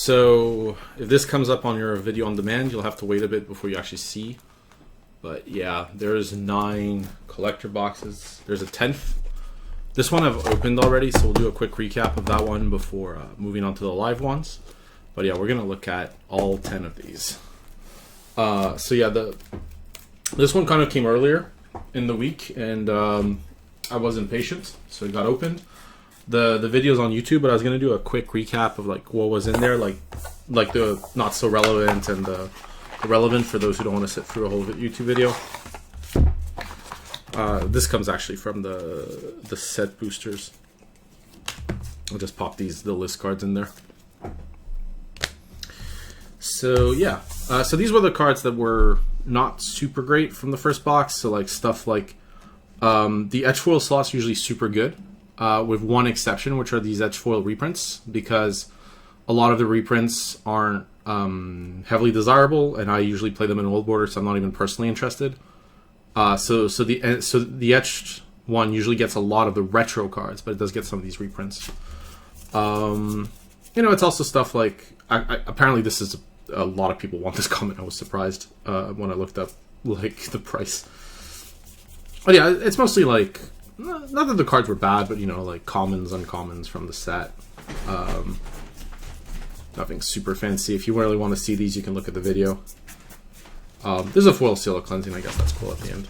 So if this comes up on your video on demand, you'll have to wait a bit before you actually see. But yeah, there's 9 collector boxes. There's a 10th. This one I've opened already, so we'll do a quick recap of that one before moving on to the live ones. But yeah, we're gonna look at all 10 of these. So yeah, this one kind of came earlier in the week, and I was impatient, so it got opened. The video's on YouTube, but I was gonna do a quick recap of like what was in there, like the not so relevant and the relevant for those who don't want to sit through a whole YouTube video. This comes actually from the set boosters. I'll just pop the list cards in there. So yeah, so these were the cards that were not super great from the first box. So like stuff like the edge foil slots usually super good, with one exception, which are these edge foil reprints, because a lot of the reprints aren't heavily desirable, and I usually play them in old border, so I'm not even personally interested. So the etched one usually gets a lot of the retro cards, but it does get some of these reprints. It's also stuff like apparently this is a lot of people want this comment. I was surprised when I looked up like the price. But yeah, it's mostly like, not that the cards were bad, but like commons, uncommons from the set. Nothing super fancy. If you really want to see these, you can look at the video. There's a foil seal of cleansing. I guess that's cool at the end.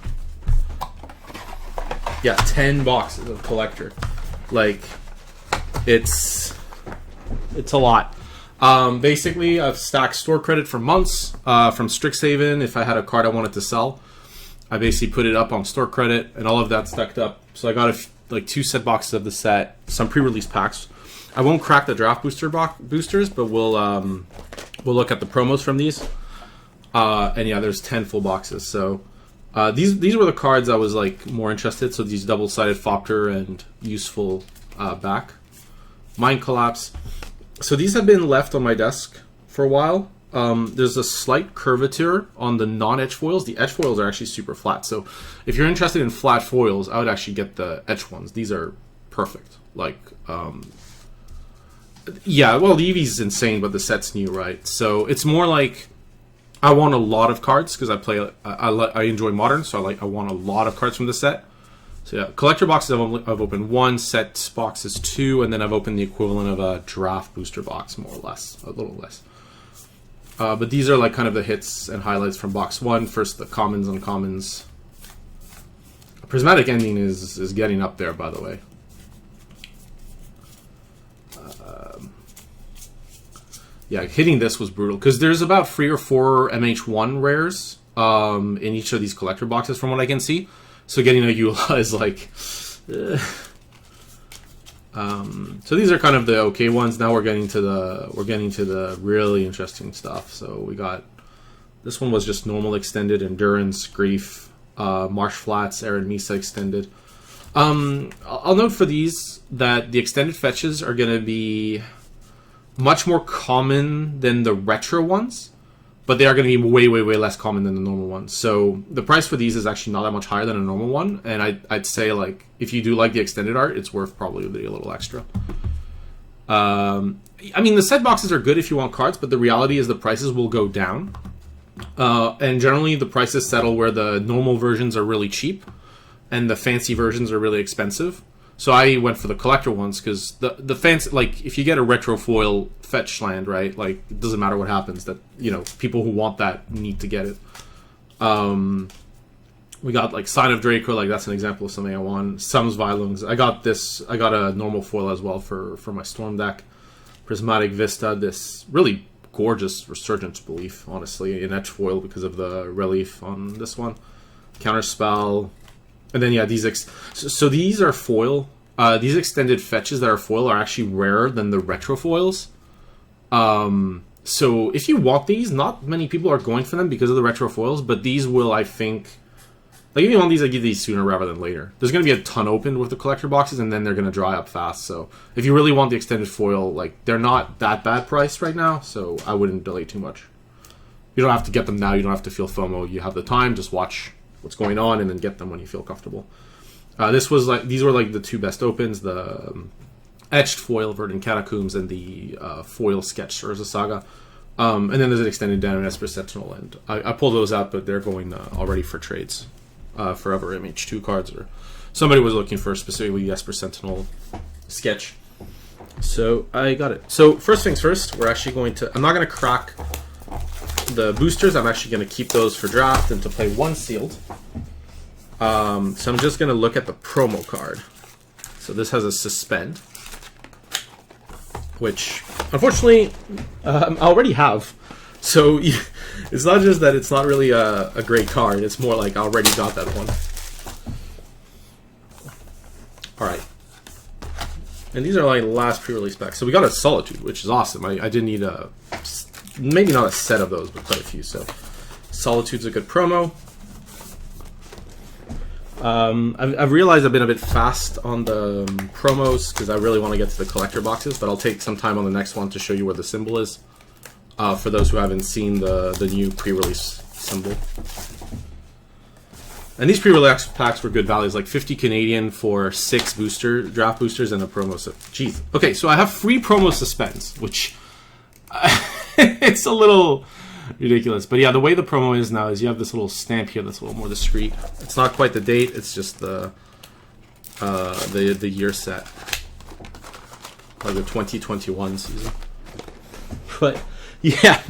Yeah, 10 boxes of collector. Like, it's a lot. Basically, I've stacked store credit for months from Strixhaven. If I had a card I wanted to sell, I basically put it up on store credit, and all of that stacked up. So I got like 2 set boxes of the set, some pre-release packs. I won't crack the draft boosters, but we'll look at the promos from these. And yeah, there's 10 full boxes. So these were the cards I was like more interested. So these double-sided Fopter and useful back. Mind Collapse. So these have been left on my desk for a while. There's a slight curvature on the non-etch foils. The etch foils are actually super flat. So if you're interested in flat foils, I would actually get the etch ones. These are perfect. Like, yeah, well, the Eevee's is insane, but the set's new, right? So it's more like I want a lot of cards because I enjoy Modern, so I want a lot of cards from the set. So yeah, collector boxes I've opened 1, set boxes 2, and then I've opened the equivalent of a draft booster box, more or less, a little less. But these are like kind of the hits and highlights from box 1. First, the commons, uncommons. Prismatic Ending is getting up there, by the way. Yeah, hitting this was brutal because there's about 3 or 4 MH1 rares in each of these collector boxes, from what I can see. So getting a Eula is like, so these are kind of the okay ones. Now we're getting to the really interesting stuff. So we got, this one was just normal extended, Endurance, Grief, Marsh Flats, Arid Misa extended. I'll note for these that the extended fetches are going to be much more common than the retro ones, but they are going to be way, way, way less common than the normal ones. So the price for these is actually not that much higher than a normal one, and I'd say, like, if you do like the extended art, it's worth probably a little extra. I mean, the set boxes are good if you want cards, but the reality is the prices will go down. And generally, the prices settle where the normal versions are really cheap, and the fancy versions are really expensive. So I went for the collector ones because the fancy, like, if you get a retro foil fetch land, right, like, it doesn't matter what happens, that, people who want that need to get it. We got like Sign of Draco, like that's an example of something I want. Sums Violungs. I got a normal foil as well for my Storm deck. Prismatic Vista, this really gorgeous Resurgence Belief, honestly, in etch foil because of the relief on this one. Counterspell. And then, yeah, so these are foil. These extended fetches that are foil are actually rarer than the retro foils. So if you want these, not many people are going for them because of the retro foils, but these will, I think, like, if you want these, I get these sooner rather than later. There's going to be a ton opened with the collector boxes, and then they're going to dry up fast. So if you really want the extended foil, like, they're not that bad priced right now, so I wouldn't delay too much. You don't have to get them now. You don't have to feel FOMO. You have the time. Just watch what's going on and then get them when you feel comfortable. These were like the 2 best opens. The etched foil Verdant Catacombs and the foil sketch Urza Saga. And then there's an extended down Esper Sentinel, and I pulled those out, but they're going already for trades. Forever MH2 cards, or somebody was looking for specifically Esper Sentinel sketch. So I got it. So first things first, we're actually going to... I'm not going to crack the boosters. I'm actually going to keep those for draft and to play one sealed. So I'm just going to look at the promo card. So this has a Suspend, which unfortunately I already have. So it's not just that it's not really a great card, it's more like I already got that one. Alright. And these are like last pre-release packs. So we got a Solitude, which is awesome. I did need maybe not a set of those, but quite a few. So Solitude's a good promo. I've realized I've been a bit fast on the promos because I really want to get to the collector boxes, but I'll take some time on the next one to show you where the symbol is for those who haven't seen the new pre-release symbol. And these pre-release packs were good values, like 50 Canadian for 6 draft boosters and a promo. Jeez. Okay, so I have free promo Suspends, which it's a little ridiculous. But yeah, the way the promo is now is you have this little stamp here that's a little more discreet. It's not quite the date, it's just the year set. Like the 2021 season. But yeah,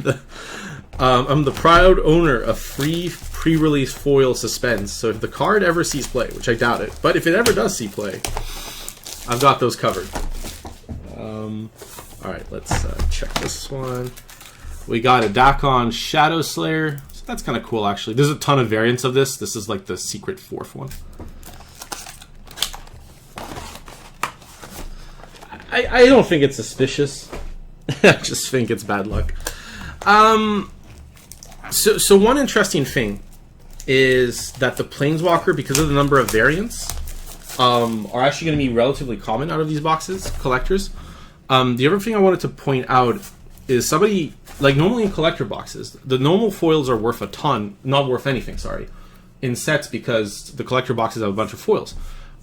I'm the proud owner of free pre-release foil Suspends. So if the card ever sees play, which I doubt it, but if it ever does see play, I've got those covered. Alright, let's check this one. We got a Dakon Shadow Slayer. So that's kind of cool, actually. There's a ton of variants of this. This is like the secret 4th one. I don't think it's suspicious. I just think it's bad luck. So one interesting thing is that the Planeswalker, because of the number of variants, are actually going to be relatively common out of these boxes, collectors. The other thing I wanted to point out is somebody, like normally in collector boxes, the normal foils are worth a ton, not worth anything, sorry, in sets because the collector boxes have a bunch of foils.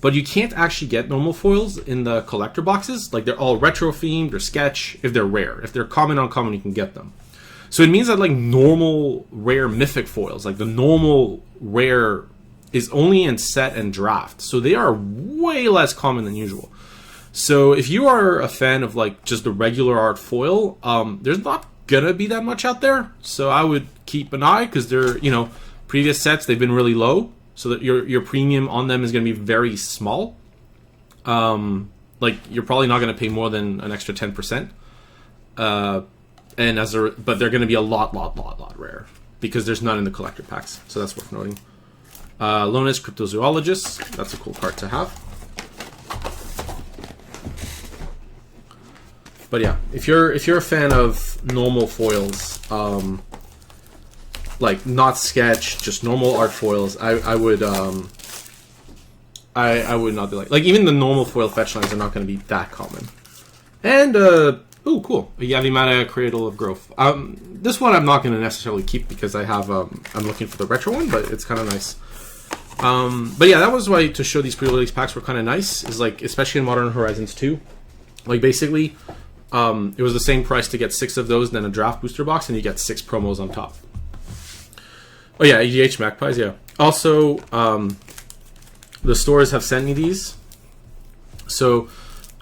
But you can't actually get normal foils in the collector boxes. Like they're all retro themed or sketch if they're rare. If they're common, uncommon, you can get them. So it means that like normal rare mythic foils, like the normal rare is only in set and draft. So they are way less common than usual. So if you are a fan of like just the regular art foil, there's not gonna be that much out there. So I would keep an eye because they're, you know, previous sets, they've been really low. So that your premium on them is gonna be very small. Like you're probably not gonna pay more than an extra 10%. But they're gonna be a lot rare because there's none in the collector packs. So that's worth noting. Lona's Cryptozoologist, that's a cool card to have. But yeah, if you're a fan of normal foils, like not sketch, just normal art foils, I would not be like even the normal foil fetch lines are not going to be that common. And oh cool, a Yavimata Cradle of Growth. This one I'm not going to necessarily keep because I have I'm looking for the retro one, but it's kind of nice. But yeah, that was why to show these pre-release packs were kind of nice. Is like especially in Modern Horizons 2, like basically. It was the same price to get 6 of those than a draft booster box, and you get 6 promos on top. Oh yeah, EDH Magpies, yeah. Also, the stores have sent me these. So,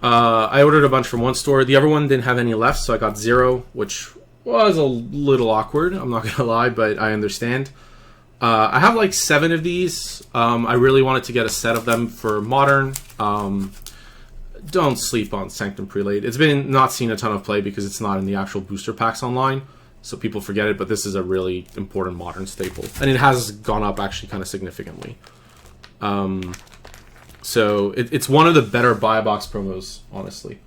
I ordered a bunch from one store. The other one didn't have any left, so I got 0, which was a little awkward, I'm not gonna lie, but I understand. I have like 7 of these. I really wanted to get a set of them for Modern. Don't sleep on Sanctum Prelate. It's been not seen a ton of play because it's not in the actual booster packs online, so people forget it, but this is a really important Modern staple. And it has gone up actually kind of significantly. So it's one of the better buy box promos, honestly.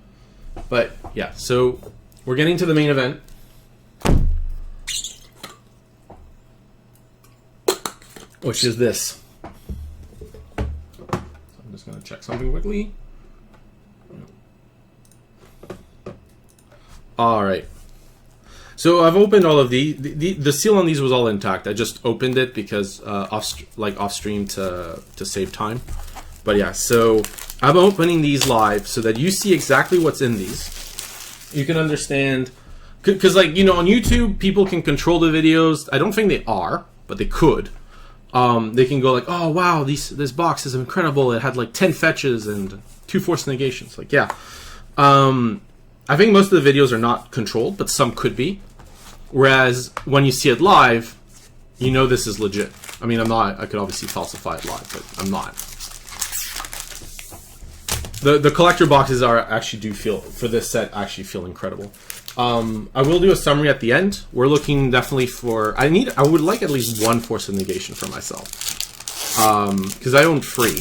But yeah, so we're getting to the main event. Which is this. So I'm just going to check something quickly. Alright. So I've opened all of the seal on these was all intact. I just opened it because off stream to save time. But yeah, so I'm opening these live so that you see exactly what's in these. You can understand, because like, you know, on YouTube, people can control the videos. I don't think they are, but they could. They can go like, oh wow, this box is incredible. It had like 10 fetches and 2 forced negations. Like, yeah. I think most of the videos are not controlled, but some could be. Whereas when you see it live, you know this is legit. I mean, I'm not. I could obviously falsify it live, but I'm not. The collector boxes do feel, for this set, actually feel incredible. I will do a summary at the end. We're looking definitely for... I would like at least 1 force of negation for myself. Because I own 3.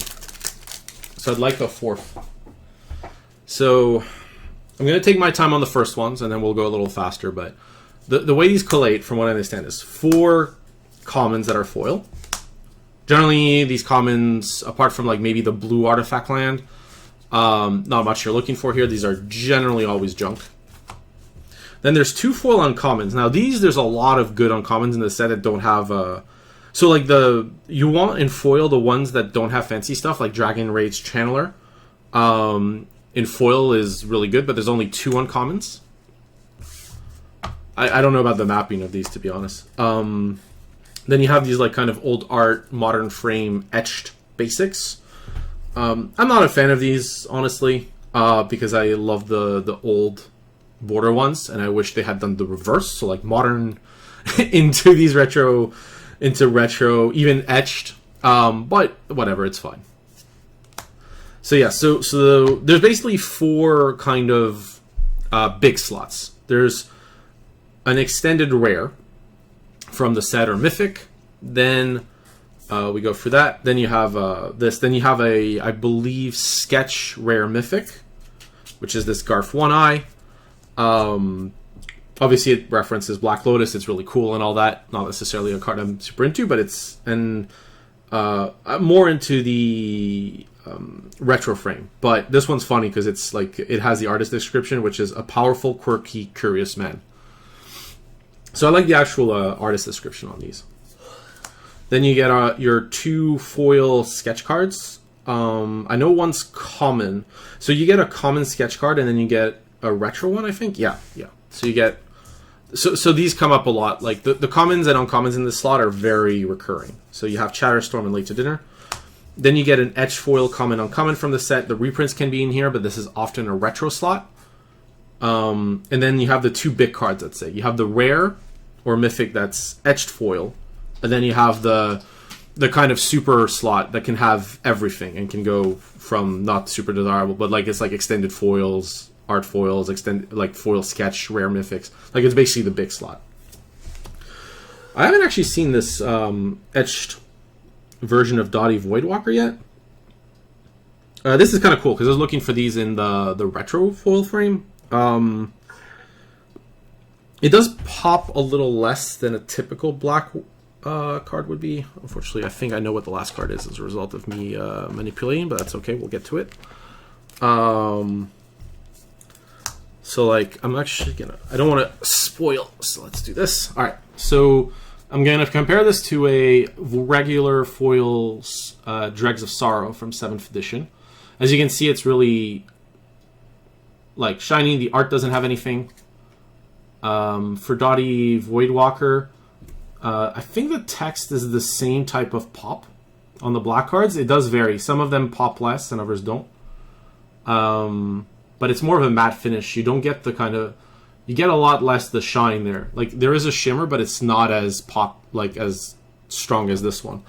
So I'd like a 4th. So I'm going to take my time on the first ones, and then we'll go a little faster. But the way these collate, from what I understand, is 4 commons that are foil. Generally, these commons, apart from like maybe the blue artifact land, not much you're looking for here. These are generally always junk. Then there's 2 foil uncommons. Now these, there's a lot of good uncommons in the set that don't have so like you want in foil the ones that don't have fancy stuff, like Dragon Rage Channeler. In foil is really good, but there's only 2 uncommons. I don't know about the mapping of these, to be honest. Then you have these like kind of old art, modern frame etched basics. I'm not a fan of these, honestly, because I love the old border ones, and I wish they had done the reverse. So like modern into these retro, even etched. But whatever, it's fine. So yeah, so there's basically 4 kind of big slots. There's an extended rare from the set or mythic. Then we go for that. Then you have this. Then you have I believe, sketch rare mythic, which is this Garf One Eye. Obviously it references Black Lotus. It's really cool and all that. Not necessarily a card I'm super into, but it's I'm more into the retro frame. But this one's funny because it's like it has the artist description, which is a powerful, quirky, curious man. So I like the actual artist description on these. Then you get your 2 foil sketch cards. I know one's common. So you get a common sketch card, and then you get a retro one, I think. Yeah. So you get... So these come up a lot. Like, the commons and uncommons in this slot are very recurring. So you have Chatterstorm and Late to Dinner. Then you get an etched foil common uncommon from the set. The reprints can be in here, but this is often a retro slot. And then you have the 2 big cards, let's say. You have the rare or mythic that's etched foil. And then you have the kind of super slot that can have everything and can go from not super desirable, but like it's like extended foils, art foils, like foil sketch, rare mythics. Like it's basically the big slot. I haven't actually seen this etched version of Dottie Voidwalker yet. This is kind of cool because I was looking for these in the retro foil frame. It does pop a little less than a typical black card would be. Unfortunately, I think I know what the last card is as a result of me manipulating, but that's okay. We'll get to it. So, like, I'm actually gonna... I don't want to spoil, so let's do this. All right, so I'm going to compare this to a regular foil Dregs of Sorrow from 7th edition. As you can see, it's really, like, shiny. The art doesn't have anything. For Dottie Voidwalker, I think the text is the same type of pop on the black cards. It does vary. Some of them pop less and others don't. But it's more of a matte finish. You don't get the kind of... You get a lot less the shine there. Like, there is a shimmer, but it's not as pop, like, as strong as this one.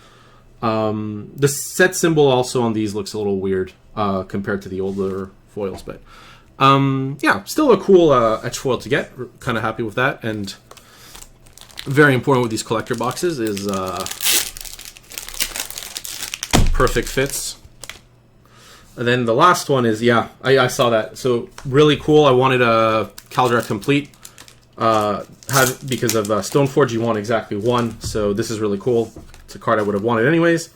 The set symbol also on these looks a little weird compared to the older foils, but... yeah, still a cool etch foil to get. Kind of happy with that. And very important with these collector boxes is perfect fits. And then the last one is, yeah, I saw that. So really cool. I wanted a Caldera Complete. Because of Stoneforge, you want exactly 1. So this is really cool. It's a card I would have wanted anyways.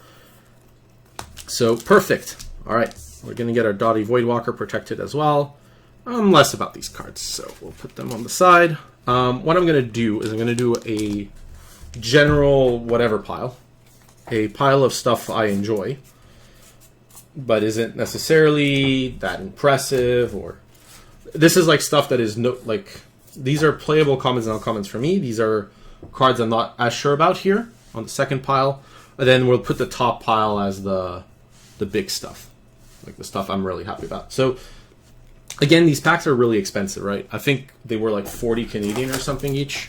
So perfect. All right, we're going to get our Dottie Voidwalker protected as well. Less about these cards, so we'll put them on the side. What I'm going to do is I'm going to do a general whatever pile. A pile of stuff I enjoy. but isn't necessarily that impressive. Or this is like stuff that is these are playable commons and uncommons for me. These are cards I'm not as sure about here on the second pile. And then we'll put the top pile as the big stuff, like the stuff I'm really happy about. So again, these packs are really expensive, right? I think they were like 40 Canadian or something each.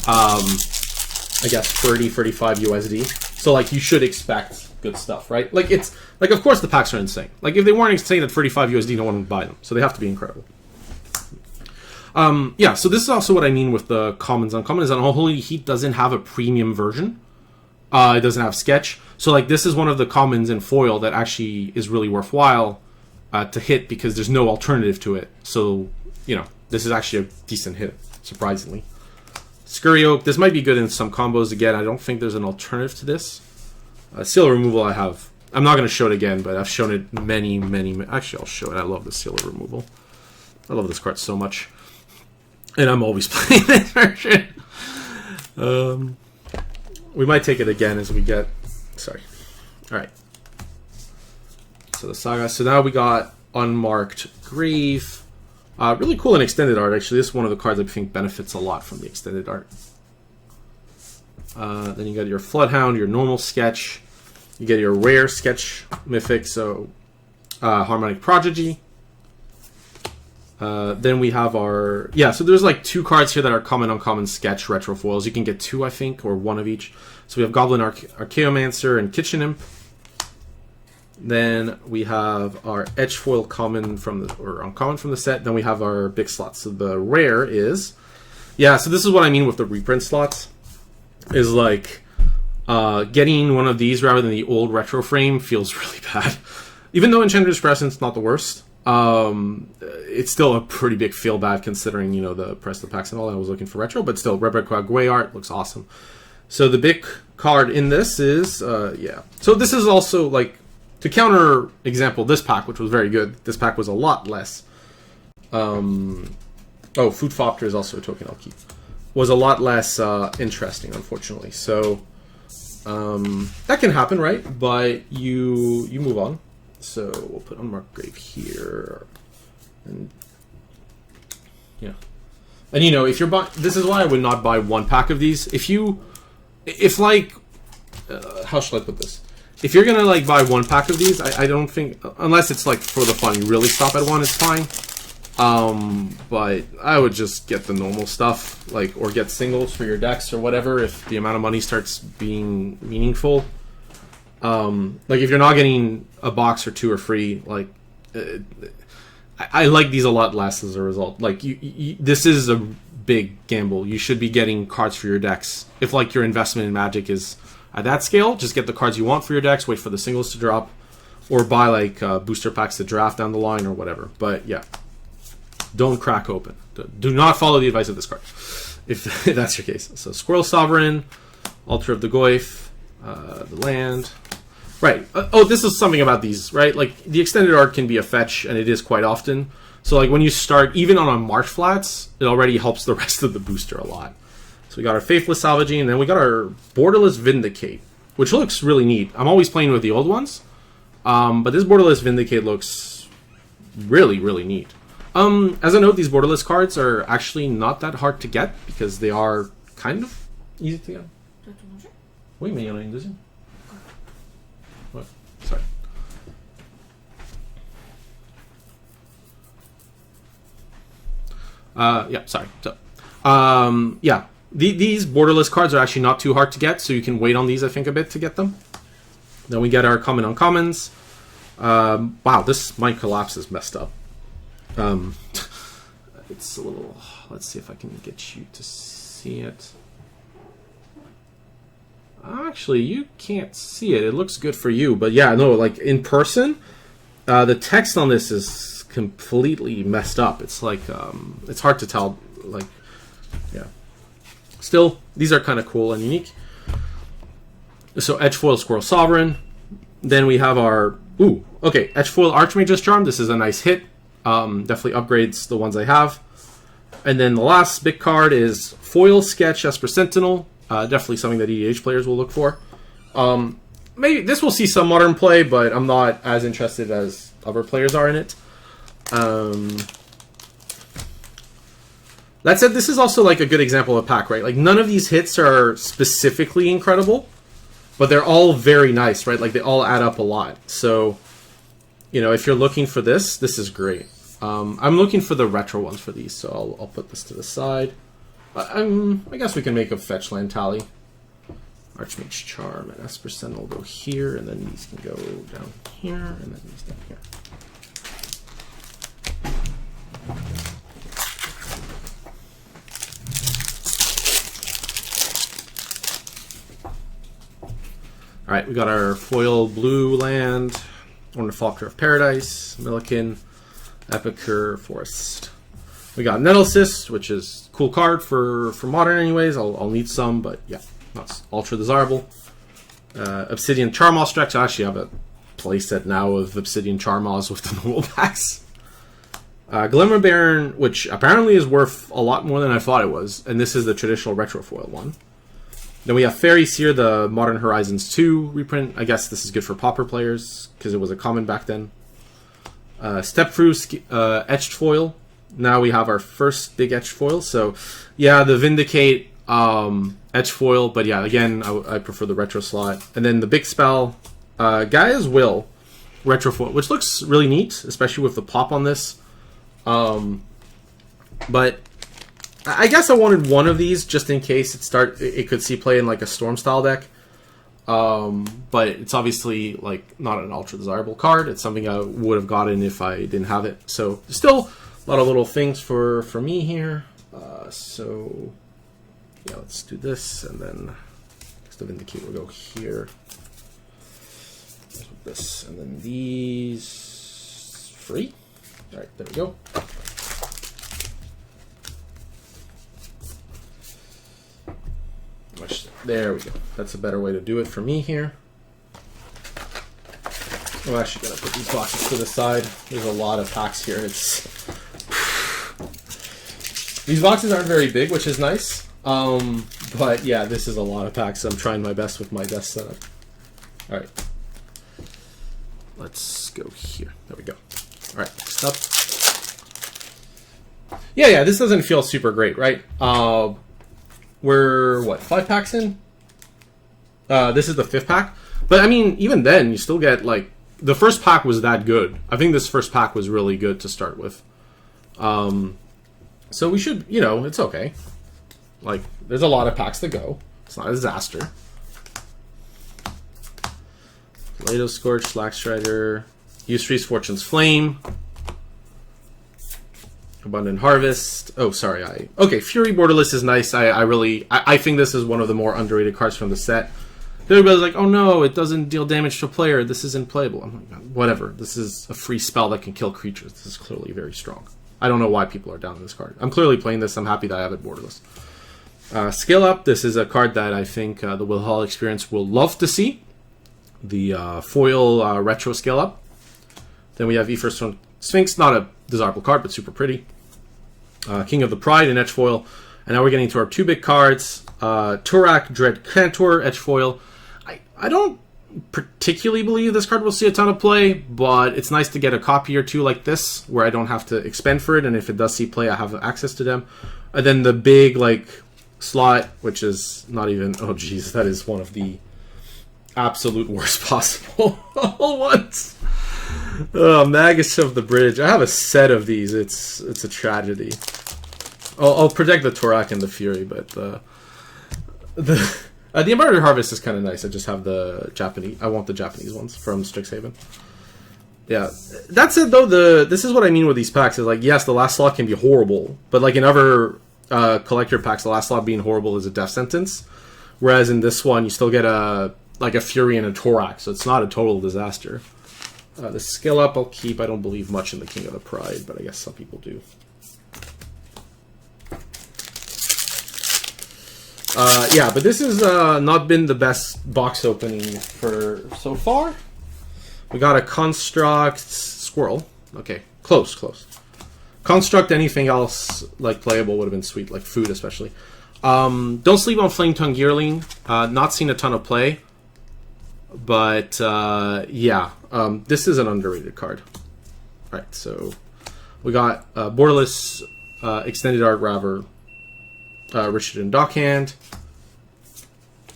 I guess 35 USD. So like you should expect good stuff, right? Like it's like, of course the packs are insane. Like if they weren't insane at 35 USD, no one would buy them. So they have to be incredible. Yeah, so this is also what I mean with the commons. Uncommon is that Unholy Heat doesn't have a premium version. It doesn't have sketch. So like this is one of the commons in foil that actually is really worthwhile to hit because there's no alternative to it. So, you know, this is actually a decent hit, surprisingly. Scurry Oak, this might be good in some combos. Again, I don't think there's an alternative to this. Seal Removal I have. I'm not going to show it again, but I've shown it many. Actually, I'll show it. I love the Seal Removal. I love this card so much. And I'm always playing this version. We might take it again as we get... Sorry. Alright. So the Saga. So now we got Unmarked Grave. Really cool and extended art, actually. This is one of the cards I think benefits a lot from the extended art. Then you got your Floodhound, your normal sketch. You get your rare sketch mythic, so Harmonic Prodigy. Then we have our... Yeah, so there's like 2 cards here that are common, uncommon, sketch, retro foils. You can get 2, I think, or 1 of each. So we have Goblin Archaeomancer and Kitchen Imp. Then we have our Edge foil common from the... or uncommon from the set. Then we have our big slots. So the rare is... Yeah, so this is what I mean with the reprint slots. Is like... getting one of these rather than the old retro frame feels really bad. Even though Enchanter's Presence not the worst... it's still a pretty big feel bad considering, you know, the press the packs and all that. I was looking for retro, but still, Rebecca Gwei art looks awesome. So the big card in this is, yeah. So this is also, like, to counter example, this pack, which was very good. This pack was a lot less. Oh, Food Fopter is also a token I'll keep. Was a lot less interesting, unfortunately. So that can happen, right? But you move on. So we'll put Unmarked Grave here, and yeah, and you know, if you're buying, this is why I would not buy 1 pack of these. If like, how should I put this? If you're gonna like buy 1 pack of these, I don't think, unless it's like for the fun, you really stop at 1, it's fine. But I would just get the normal stuff, like, or get singles for your decks or whatever. If the amount of money starts being meaningful. Like if you're not getting a box or 2 or free, like I like these a lot less as a result. Like this is a big gamble. You should be getting cards for your decks. If like your investment in Magic is at that scale, just get the cards you want for your decks. Wait for the singles to drop, or buy like booster packs to draft down the line or whatever. But yeah, don't crack open. Do not follow the advice of this card if that's your case. So Squirrel Sovereign, Altar of the Goyf, the land. Right. Oh, this is something about these, right? Like, the extended art can be a fetch, and it is quite often. So, like, when you start, even on a Marsh Flats, it already helps the rest of the booster a lot. So we got our Faithless Salvaging, and then we got our Borderless Vindicate, which looks really neat. I'm always playing with the old ones, but this Borderless Vindicate looks really, really neat. As a note, these Borderless cards are actually not that hard to get, because they are kind of easy to get. Oui, mais il y en a une deuxième. What? Sorry. Yeah, sorry. So, yeah, these Borderless cards are actually not too hard to get, so you can wait on these, I think, a bit to get them. Then we get our common uncommons. Wow, this Mind Collapse is messed up. It's a little... Let's see if I can get you to see it. Actually, you can't see it. It looks good for you. But yeah, no, like in person, the text on this is completely messed up. It's like, it's hard to tell. Like, yeah. Still, these are kind of cool and unique. So, Edgefoil Squirrel Sovereign. Then we have our, Edgefoil Archmage's Charm. This is a nice hit. Definitely upgrades the ones I have. And then the last big card is Foil Sketch Esper Sentinel. Definitely something that EDH players will look for. maybe this will see some modern play, but I'm not as interested as other players are in it. That said, this is also like a good example of a pack, right? Like none of these hits are specifically incredible, but they're all very nice, right? Like they all add up a lot. So, you know, if you're looking for this, this is great. I'm looking for the retro ones for these, so I'll put this to the side. I guess we can make a fetch land tally. Archmage Charm and Esper Sentinel will go here, and then these can go down here, and then these down here. Alright, we got our foil blue land, Ornithopter of Paradise, Millikin, Epicure, Forest. We got Nettlecyst, which is a cool card for Modern anyways. I'll need some, but yeah, not ultra desirable. Obsidian Charmoss Stretch. I actually have a playset now of Obsidian Charmoss with the normal packs. Glimmer Baron, which apparently is worth a lot more than I thought it was, and this is the traditional retro foil one. Then we have Fairy Seer, the Modern Horizons 2 reprint. I guess this is good for Pauper players, because it was a common back then. Stepfru Etched Foil. Now we have our first big Etched Foil. So, yeah, the Vindicate Etched Foil, but yeah, again, I prefer the retro slot. And then the big spell, Gaia's Will Retro Foil, which looks really neat, especially with the pop on this. But I guess I wanted one of these just in case it could see play in like a Storm style deck. But it's obviously like not an ultra desirable card. It's something I would have gotten if I didn't have it. So still a lot of little things for me here. So yeah, let's do this, and then the Vindicate will go here. This, and then these free. All right, there we go. There we go. That's a better way to do it for me here. I'm actually going to put these boxes to the side. There's a lot of packs here. These boxes aren't very big, which is nice. But yeah, this is a lot of packs. I'm trying my best with my desk setup. All right. Let's go here. There we go. All right, next up. Yeah, this doesn't feel super great, right? We're, what, 5 packs in? This is the 5th pack. But, I mean, even then, you still get, like... The first pack was that good. I think this first pack was really good to start with. So we should, you know, it's okay. Like, there's a lot of packs to go. It's not a disaster. Plato Scorch, Slackstrider, Yustree's Fortune's Flame, Abundant Harvest. Oh, sorry. Okay, Fury Borderless is nice. I think this is one of the more underrated cards from the set. Everybody's like, oh no, it doesn't deal damage to a player. This isn't playable. I'm like, whatever. This is a free spell that can kill creatures. This is clearly very strong. I don't know why people are down on this card. I'm clearly playing this. I'm happy that I have it borderless. Scale Up. This is a card that I think the Will Hall experience will love to see. The foil retro Scale Up. Then we have Ephraim Sphinx. Not a desirable card, but super pretty. King of the Pride in Etch Foil. And now we're getting to our 2 big cards. Turak Dread Cantor Etch Foil. I don't particularly believe this card will see a ton of play, but it's nice to get a copy or two like this, where I don't have to expend for it, and if it does see play, I have access to them. And then the big, like, slot, which is not even... Oh, geez, that is one of the absolute worst possible ones. Magus of the Bridge. I have a set of these. It's a tragedy. I'll protect the Turak and the Fury, but the Embroidered Harvest is kind of nice. I just have the Japanese. I want the Japanese ones from Strixhaven. Yeah, that said though, this is what I mean with these packs. Is like, yes, the last slot can be horrible, but like in other collector packs, the last slot being horrible is a death sentence. Whereas in this one, you still get a Fury and a Turak, so it's not a total disaster. The Scale Up I'll keep. I don't believe much in the King of the Pride, but I guess some people do. Yeah, but this has not been the best box opening for so far. We got a Construct Squirrel. Okay, close. Construct, anything else like playable would have been sweet, like food especially. Don't sleep on Flame Tongue Yearling. Not seen a ton of play. But yeah, this is an underrated card. Right, so we got Borderless, Extended Art Raver, Richard and Dockhand.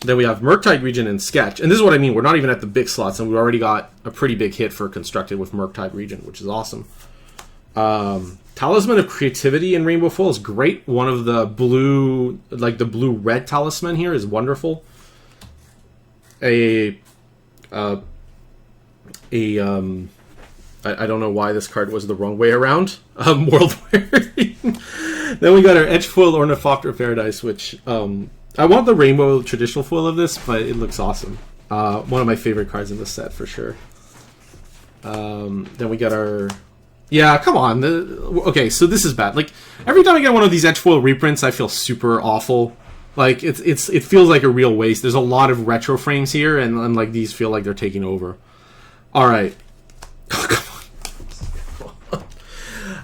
Then we have Murktide Region and Sketch. And this is what I mean. We're not even at the big slots, and we already got a pretty big hit for Constructed with Murktide Region, which is awesome. Talisman of Creativity in Rainbow Foil is great. One of the blue, like the blue-red talisman here is wonderful. I don't know why this card was the wrong way around. World Wearing. Then we got our Edge Foil Ornithopter Paradise, which I want the rainbow traditional foil of this, but it looks awesome. One of my favorite cards in the set for sure. Then we got our... Yeah, come on. Okay, so this is bad. Like, every time I get one of these Edge Foil reprints, I feel super awful. Like, it feels like a real waste. There's a lot of retro frames here, and like, these feel like they're taking over. Alright. Oh, come on.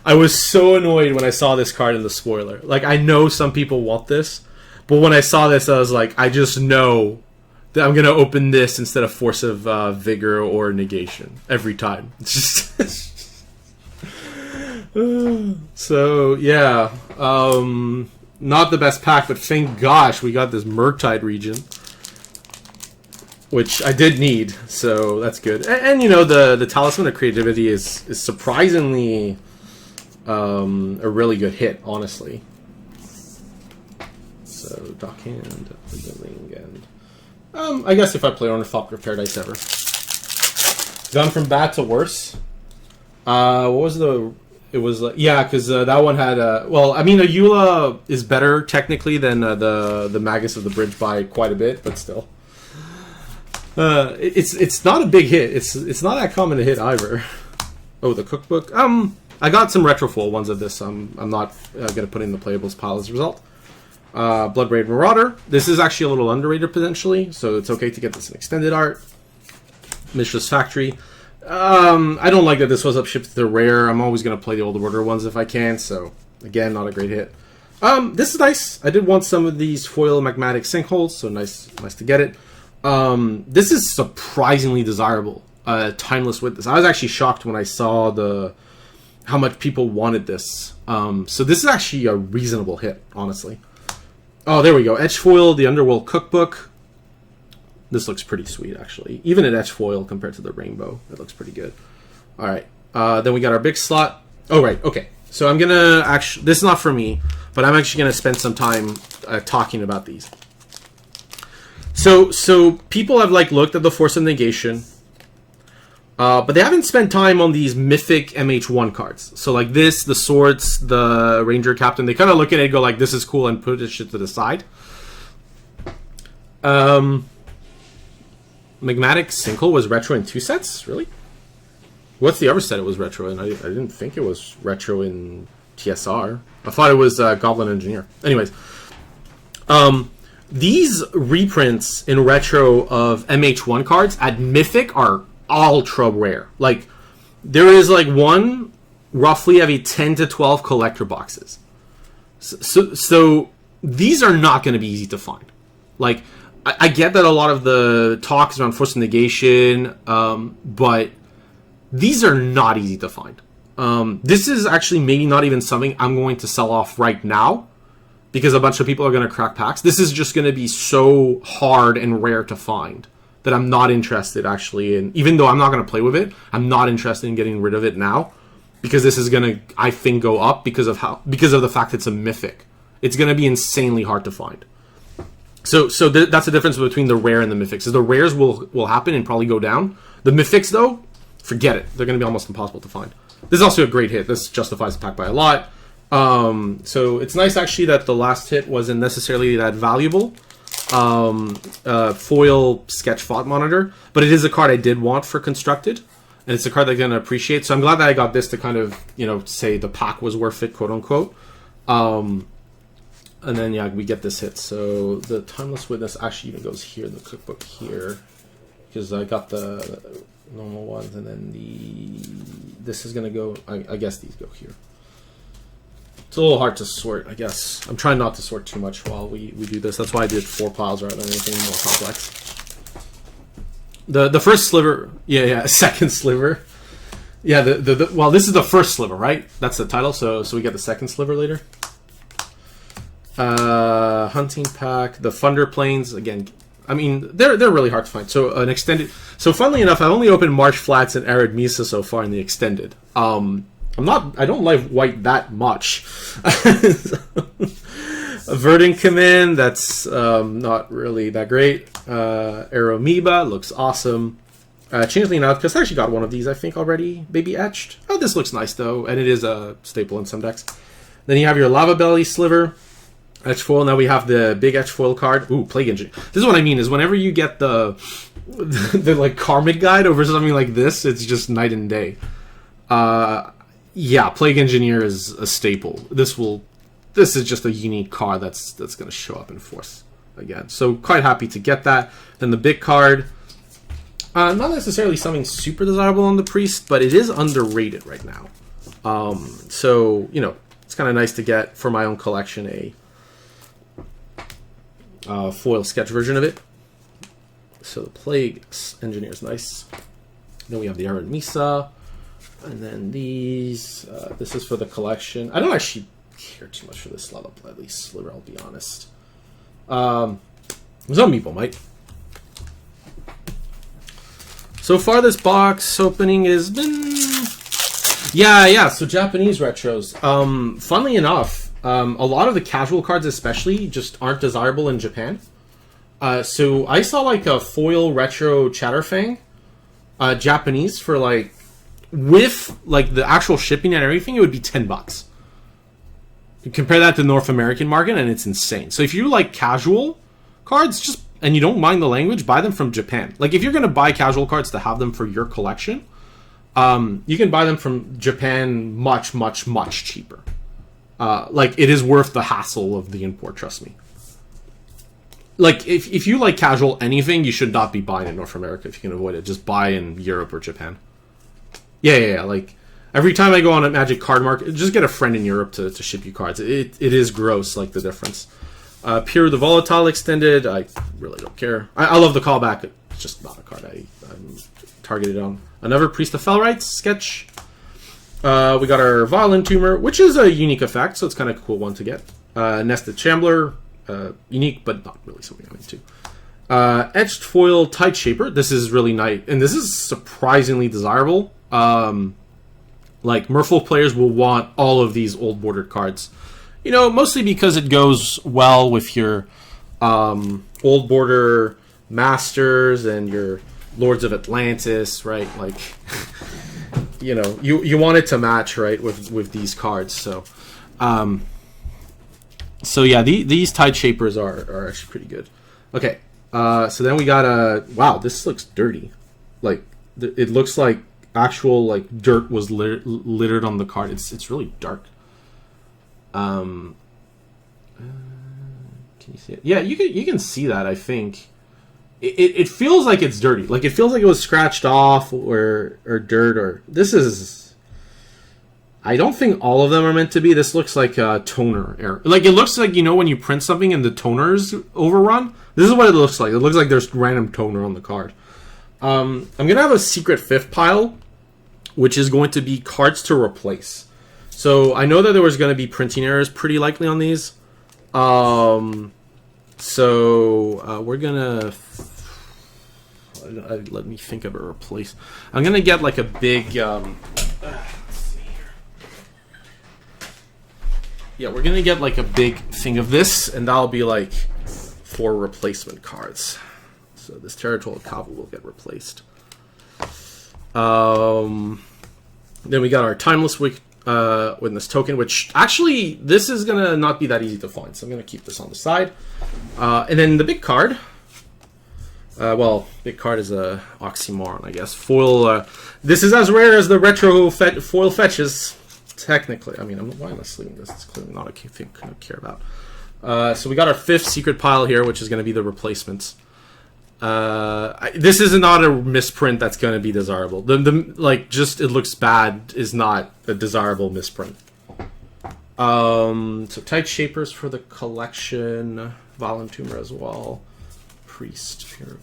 I was so annoyed when I saw this card in the spoiler. Like, I know some people want this, but when I saw this, I was like, I just know that I'm going to open this instead of Force of Vigor or Negation every time. It's just... So, yeah. Not the best pack, but thank gosh we got this Murktide Region, which I did need, so that's good. And you know, the Talisman of Creativity is surprisingly a really good hit, honestly. So, Dockhand, Ling, and I guess if I play Ornithopter Paradise ever. Gone from bad to worse. What was the... It was like, yeah, because that one had well, I mean, Ayula is better technically than the Magus of the Bridge by quite a bit, but still, it's not a big hit. It's not that common to hit either. Oh, the cookbook. I got some retrofoil ones of this. I'm not gonna put in the playables pile as a result. Bloodbraid Marauder. This is actually a little underrated potentially, so it's okay to get this in extended art. Mishra's Factory. I don't like that this was upshipped to the rare. I'm always going to play the Old Order ones if I can, so again, not a great hit. This is nice. I did want some of these foil magmatic sinkholes, so nice to get it. This is surprisingly desirable. Timeless Witness. I was actually shocked when I saw how much people wanted this. So this is actually a reasonable hit, honestly. Oh, there we go. Edge Foil, the Underworld Cookbook. This looks pretty sweet, actually. Even at Edge Foil compared to the Rainbow, it looks pretty good. All right. Then we got our big slot. Oh, right. Okay. So I'm going to actually... This is not for me, but I'm actually going to spend some time talking about these. So people have, like, looked at the Force of Negation, but they haven't spent time on these mythic MH1 cards. So, like this, the Swords, the Ranger Captain, they kind of look at it and go, like, this is cool, and put this shit to the side. Magmatic Sinkhole was retro in 2 sets? Really? What's the other set it was retro in? I didn't think it was retro in TSR. I thought it was Goblin Engineer. Anyways. These reprints in retro of MH1 cards at Mythic are ultra rare. Like, there is like one roughly every 10 to 12 collector boxes. So these are not going to be easy to find. Like, I get that a lot of the talk is around Force of Negation, but these are not easy to find. This is actually maybe not even something I'm going to sell off right now, because a bunch of people are going to crack packs. This is just going to be so hard and rare to find that I'm not interested actually in, even though I'm not going to play with it, I'm not interested in getting rid of it now, because this is going to, I think, go up because of the fact it's a mythic. It's going to be insanely hard to find. So that's the difference between the rare and the mythics. So the rares will happen and probably go down. The mythics, though, forget it. They're going to be almost impossible to find. This is also a great hit. This justifies the pack by a lot. So it's nice, actually, that the last hit wasn't necessarily that valuable. Foil Sketch Thought Monitor. But it is a card I did want for Constructed. And it's a card that I'm going to appreciate. So I'm glad that I got this to kind of, say the pack was worth it, quote-unquote. And then, yeah, we get this hit. So the Timeless Witness actually even goes here in the cookbook here. Because I got the normal ones. And then this is going to go... I guess these go here. It's a little hard to sort, I guess. I'm trying not to sort too much while we do this. That's why I did 4 piles rather than anything more complex. The first sliver, yeah, second sliver. Yeah, well, this is the first sliver, right? That's the title. So we get the second sliver later. Hunting pack, the Thunder Plains again. I mean, they're really hard to find. So an extended. So funnily enough, I've only opened Marsh Flats and Arid Mesa so far in the extended. I don't like white that much. Verdant Command, that's not really that great. Aeromoeba looks awesome. Changeling Out, because I actually got one of these, I think, already. Baby Etched. Oh, this looks nice, though, and it is a staple in some decks. Then you have your Lava Belly Sliver, Etch Foil. Now we have the big Etch Foil card. Ooh, Plague Engineer. This is what I mean, is whenever you get the like Karmic Guide over something like this, it's just night and day. Yeah, Plague Engineer is a staple. This is just a unique card that's going to show up in Force again. So quite happy to get that. Then the big card, not necessarily something super desirable on the Priest, but it is underrated right now. So it's kind of nice to get for my own collection a foil sketch version of it. So the Plague Engineer is nice. Then we have the Arid Mesa. And then these, this is for the collection. I don't actually care too much for this Lava Belly Sliver, I'll be honest. Some people might. So far, this box opening has been... Yeah, so Japanese retros. Funnily enough, a lot of the casual cards especially just aren't desirable in Japan. So I saw like a foil retro Chatterfang, Japanese, for like... With like the actual shipping and everything, it would be $10. You compare that to the North American market, and it's insane. So if you like casual cards, and you don't mind the language, buy them from Japan. Like if you're going to buy casual cards to have them for your collection, you can buy them from Japan much, much, much cheaper. Like it is worth the hassle of the import. Trust me. Like if you like casual anything, you should not be buying in North America if you can avoid it. Just buy in Europe or Japan. Yeah. Like, every time I go on a Magic Card Market, just get a friend in Europe to ship you cards. It is gross, like, the difference. Pure the Volatile Extended, I really don't care. I love the callback. It's just not a card I'm targeted on. Another Priest of Felrites sketch. We got our Violent Tumor, which is a unique effect, so it's kind of a cool one to get. Nested Shambler, unique, but not really something I'm into. Etched Foil Tide Shaper. This is really nice, and this is surprisingly desirable. Like, Merfolk players will want all of these old bordered cards. Mostly because it goes well with your old border Masters and your Lords of Atlantis, right? Like, you want it to match, right, with these cards. So yeah, these Tide Shapers are actually pretty good. Okay, so then we got wow, this looks dirty. Like, it looks like actual like dirt was littered on the card. It's really dark. Can you see it? Yeah, you can see that. I think it feels like it's dirty. Like it feels like it was scratched off or dirt or this is. I don't think all of them are meant to be. This looks like a toner error. Like it looks like when you print something and the toner's overrun. This is what it looks like. It looks like there's random toner on the card. I'm gonna have a secret fifth pile, which is going to be cards to replace. So I know that there was going to be printing errors pretty likely on these. So we're gonna let me think of a replace. I'm gonna get like a big. Let's see here. Yeah, we're gonna get like a big thing of this, and that'll be like 4 replacement cards. So this Territorial Cavalry will get replaced. Then we got our Timeless Witness Token, which actually this is gonna not be that easy to find, so I'm gonna keep this on the side. And then the big card. Well, big card is a oxymoron, I guess. Foil. This is as rare as the retro foil fetches. Technically, I mean, why am I sleeving this? It's clearly not a thing I care about. So we got our 5th secret pile here, which is going to be the replacements. This is not a misprint that's going to be desirable. Like just it looks bad is not a desirable misprint. So Tide Shapers for the collection, Violent Tumor as well, Priest here.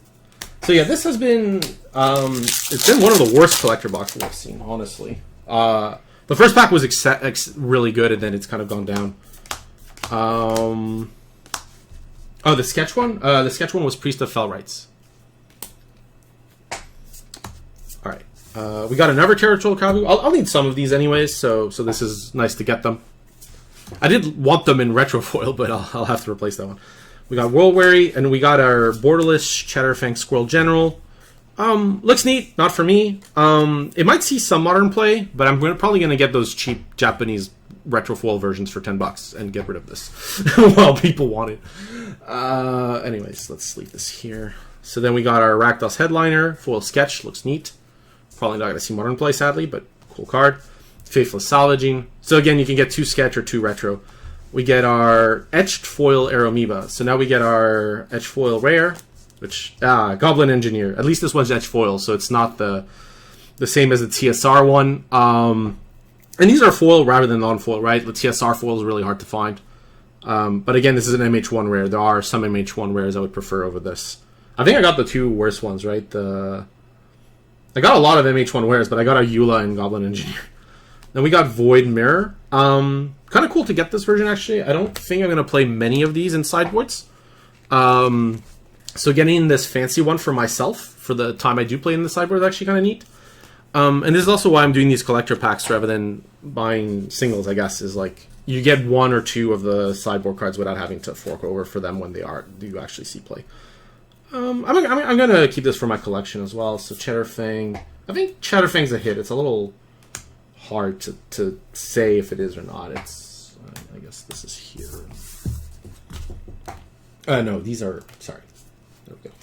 So yeah, this has been it's been one of the worst collector boxes I've seen, honestly. The first pack was really good, and then it's kind of gone down. Oh, the sketch one. The sketch one was Priest of Felrites. All right, we got another Territorial Kavu. I'll need some of these anyways, so this is nice to get them. I did want them in retro foil, but I'll have to replace that one. We got World Weary, and we got our Borderless Cheddarfang Squirrel General. Looks neat, not for me. It might see some modern play, but I'm probably going to get those cheap Japanese retro foil versions for $10 and get rid of this while people want it. Anyways, let's leave this here. So then we got our Rakdos Headliner, foil sketch, looks neat. Probably not going to see modern play, sadly, but cool card. Faithless Salvaging. So again, you can get 2 sketch or 2 retro. We get our Etched Foil Aeromoeba. So now we get our Etched Foil Rare, which, Goblin Engineer. At least this one's Etched Foil, so it's not the same as the TSR one. And these are foil rather than non-foil, right? The TSR foil is really hard to find. But again, this is an MH1 rare. There are some MH1 rares I would prefer over this. I think I got the 2 worst ones, right? I got a lot of MH1 rares, but I got a Eula and Goblin Engineer. Then we got Void Mirror. Kind of cool to get this version, actually. I don't think I'm going to play many of these in sideboards. So getting this fancy one for myself for the time I do play in the sideboard is actually kind of neat. And this is also why I'm doing these collector packs rather than buying singles, I guess, is like you get 1 or 2 of the sideboard cards without having to fork over for them when you actually see play. I'm going to keep this for my collection as well. So Cheddarfang. I think Cheddarfang's a hit. It's a little hard to say if it is or not. It's I guess this is here. No, these are, sorry. There we go.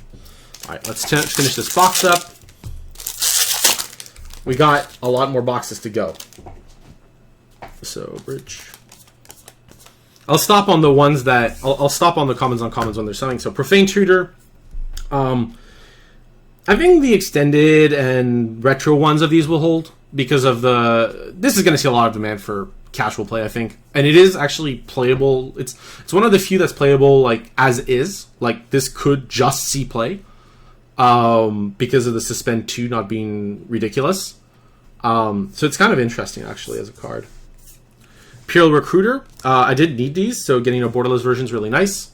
All right, let's finish this box up. We got a lot more boxes to go. So bridge. I'll stop on the ones that I'll stop on the commons on commons when they're selling. So Profane Tutor. I think the extended and retro ones of these will hold because of this is going to see a lot of demand for casual play, I think, and it is actually playable. It's one of the few that's playable like as is. Like this could just see play because of the Suspend 2 not being ridiculous. So it's kind of interesting actually as a card. Imperial Recruiter. I did need these, so getting a borderless version is really nice.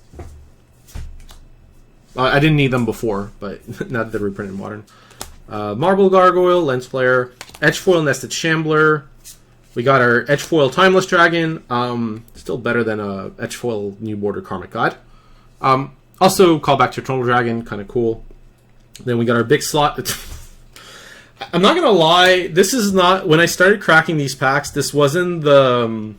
I didn't need them before, but now that they're reprinted in Modern. Marble Gargoyle, Lens Player, Etchfoil Nested Shambler. We got our Etchfoil Timeless Dragon. Still better than a Etchfoil New Border Karmic God. Also, call back to Eternal Dragon, kind of cool. Then we got our big slot. I'm not gonna lie, this is not, when I started cracking these packs, this wasn't the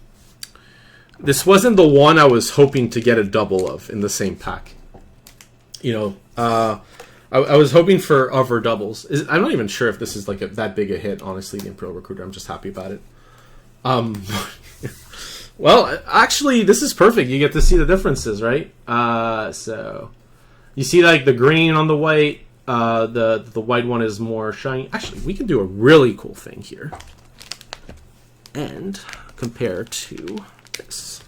one I was hoping to get a double of in the same pack. You know, I was hoping for other doubles. I'm not even sure if this is like that big a hit, honestly, the Imperial Recruiter. I'm just happy about it. Well, actually, this is perfect. You get to see the differences, right? So you see like the green on the white. The white one is more shiny. Actually, we can do a really cool thing here and compare to this.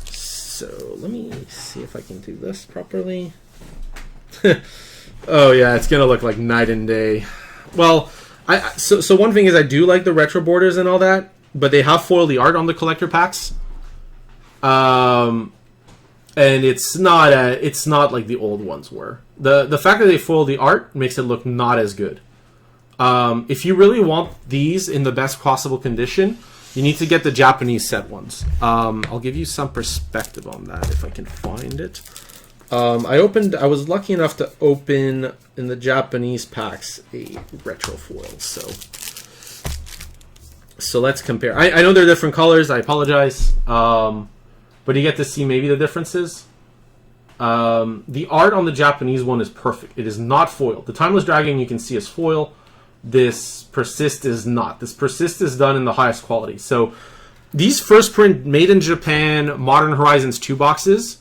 So let me see if I can do this properly. Oh yeah, it's gonna look like night and day. Well, so one thing is I do like the retro borders and all that, but they have foiled the art on the collector packs. And it's not like the old ones were. The fact that they foiled the art makes it look not as good. If you really want these in the best possible condition, you need to get the Japanese set ones. I'll give you some perspective on that if I can find it. I was lucky enough to open in the Japanese packs a retro foil. So let's compare. I know they're different colors. I apologize. But you get to see maybe the differences. The art on the Japanese one is perfect. It is not foil. The Timeless Dragon you can see is foil. This Persist is not. This Persist is done in the highest quality. So these first print made in Japan Modern Horizons 2 boxes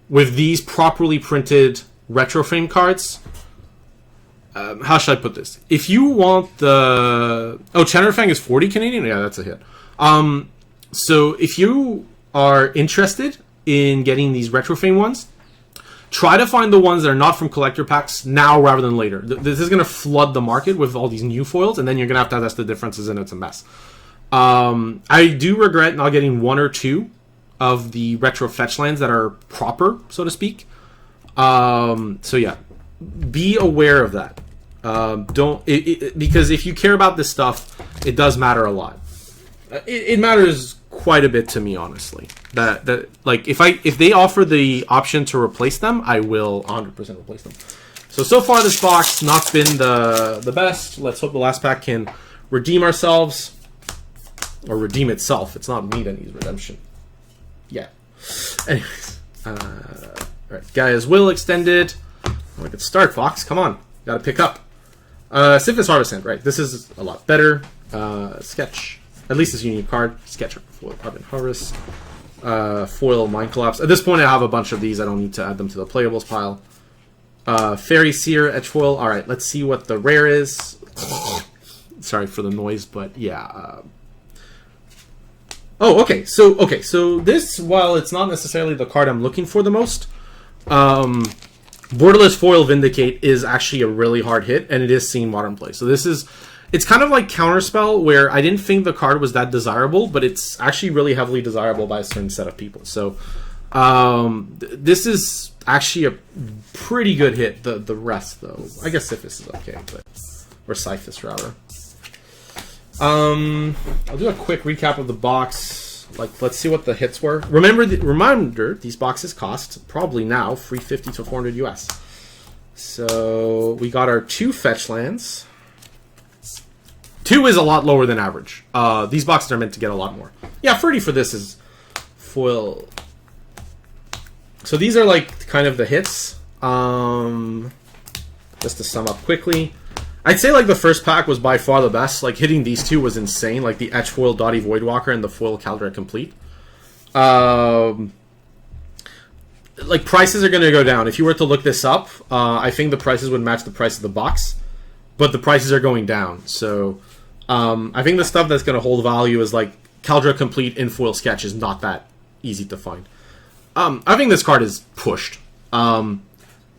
with these properly printed retro frame cards. How should I put this? If you want the... Oh, Cheddarfang is 40 Canadian? Yeah, that's a hit. So if you are interested in getting these retro frame ones, try to find the ones that are not from collector packs now rather than later. This is going to flood the market with all these new foils, and then you're going to have to test the differences, and it's a mess. I do regret not getting one or two of the retro fetch lands that are proper, so to speak. So yeah, be aware of that. Because if you care about this stuff, it does matter a lot. It matters quite a bit to me, honestly. That like if they offer the option to replace them, I will 100% replace them. So far this box not been the best. Let's hope the last pack can redeem ourselves. Or redeem itself. It's not me that needs redemption. Yeah. Anyways. Alright, Gaia's Will extended. We could start, Fox. Come on. Gotta pick up. Sifis Harvest, right. This is a lot better. Sketch. At least it's a unique card. Sketch Foil Carbon Harvest. Foil Mind Collapse. At this point I have a bunch of these. I don't need to add them to the playables pile. Fairy Seer Edge Foil. Alright, let's see what the rare is. Sorry for the noise, but yeah. Oh, okay. So this, while it's not necessarily the card I'm looking for the most, Borderless Foil Vindicate is actually a really hard hit, and it is seeing modern play. So it's kind of like Counterspell, where I didn't think the card was that desirable, but it's actually really heavily desirable by a certain set of people. So this is actually a pretty good hit. The rest, though, I guess Sifis is okay, but or Siphus rather. I'll do a quick recap of the box. Like, let's see what the hits were. Reminder, these boxes cost probably now $350 to $400 US. So we got our 2 fetch lands. 2 is a lot lower than average. These boxes are meant to get a lot more. Yeah, 30 for this is foil. So these are like kind of the hits. Just to sum up quickly. I'd say like the first pack was by far the best. Like hitting these two was insane. Like the Etch Foil Dottie Voidwalker and the Foil Caldera Complete. Like prices are going to go down. If you were to look this up, I think the prices would match the price of the box, but the prices are going down. So I think the stuff that's going to hold value is like Caldera Complete in Foil Sketch is not that easy to find. I think this card is pushed. The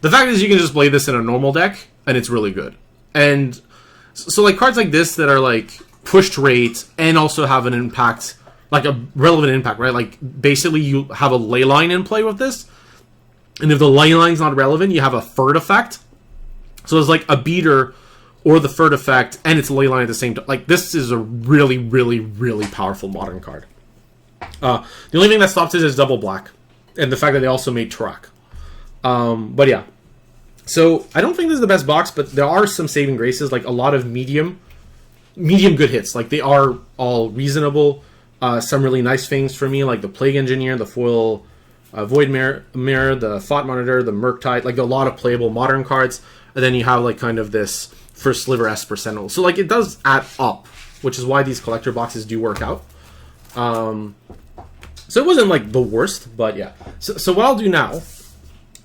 fact is you can just play this in a normal deck and it's really good. And so like cards like this that are like pushed rate and also have an impact, like a relevant impact, right? Like basically you have a ley line in play with this. And if the ley line's not relevant, you have a third effect. So it's like a beater or the third effect and it's a ley line at the same time. Like this is a really, really, really powerful modern card. The only thing that stops it is double black. And the fact that they also made Turak. But yeah. So, I don't think this is the best box, but there are some saving graces, like a lot of medium good hits. Like, they are all reasonable. Some really nice things for me, like the Plague Engineer, the Foil Void Mirror, the Thought Monitor, the Murktide, like a lot of playable modern cards. And then you have, like, kind of this First Sliver Esper Sentinel. So, like, it does add up, which is why these collector boxes do work out. So, it wasn't, like, the worst, but yeah. So what I'll do now...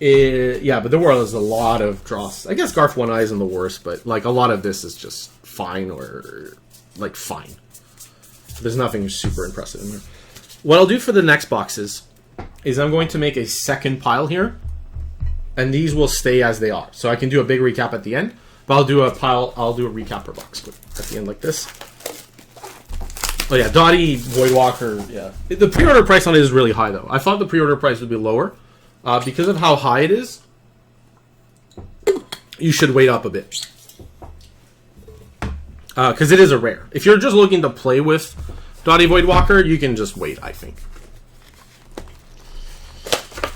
yeah, but there was a lot of draws. I guess Garf One Eye isn't the worst, but like a lot of this is just fine or like fine. There's nothing super impressive in there. What I'll do for the next boxes is I'm going to make a second pile here, and these will stay as they are. So I can do a big recap at the end, but I'll do a recap per box at the end like this. Oh yeah, Dottie Voidwalker. Yeah, the pre-order price on it is really high though. I thought the pre-order price would be lower. Because of how high it is, you should wait up a bit. Because it is a rare. If you're just looking to play with Dottie Voidwalker, you can just wait, I think.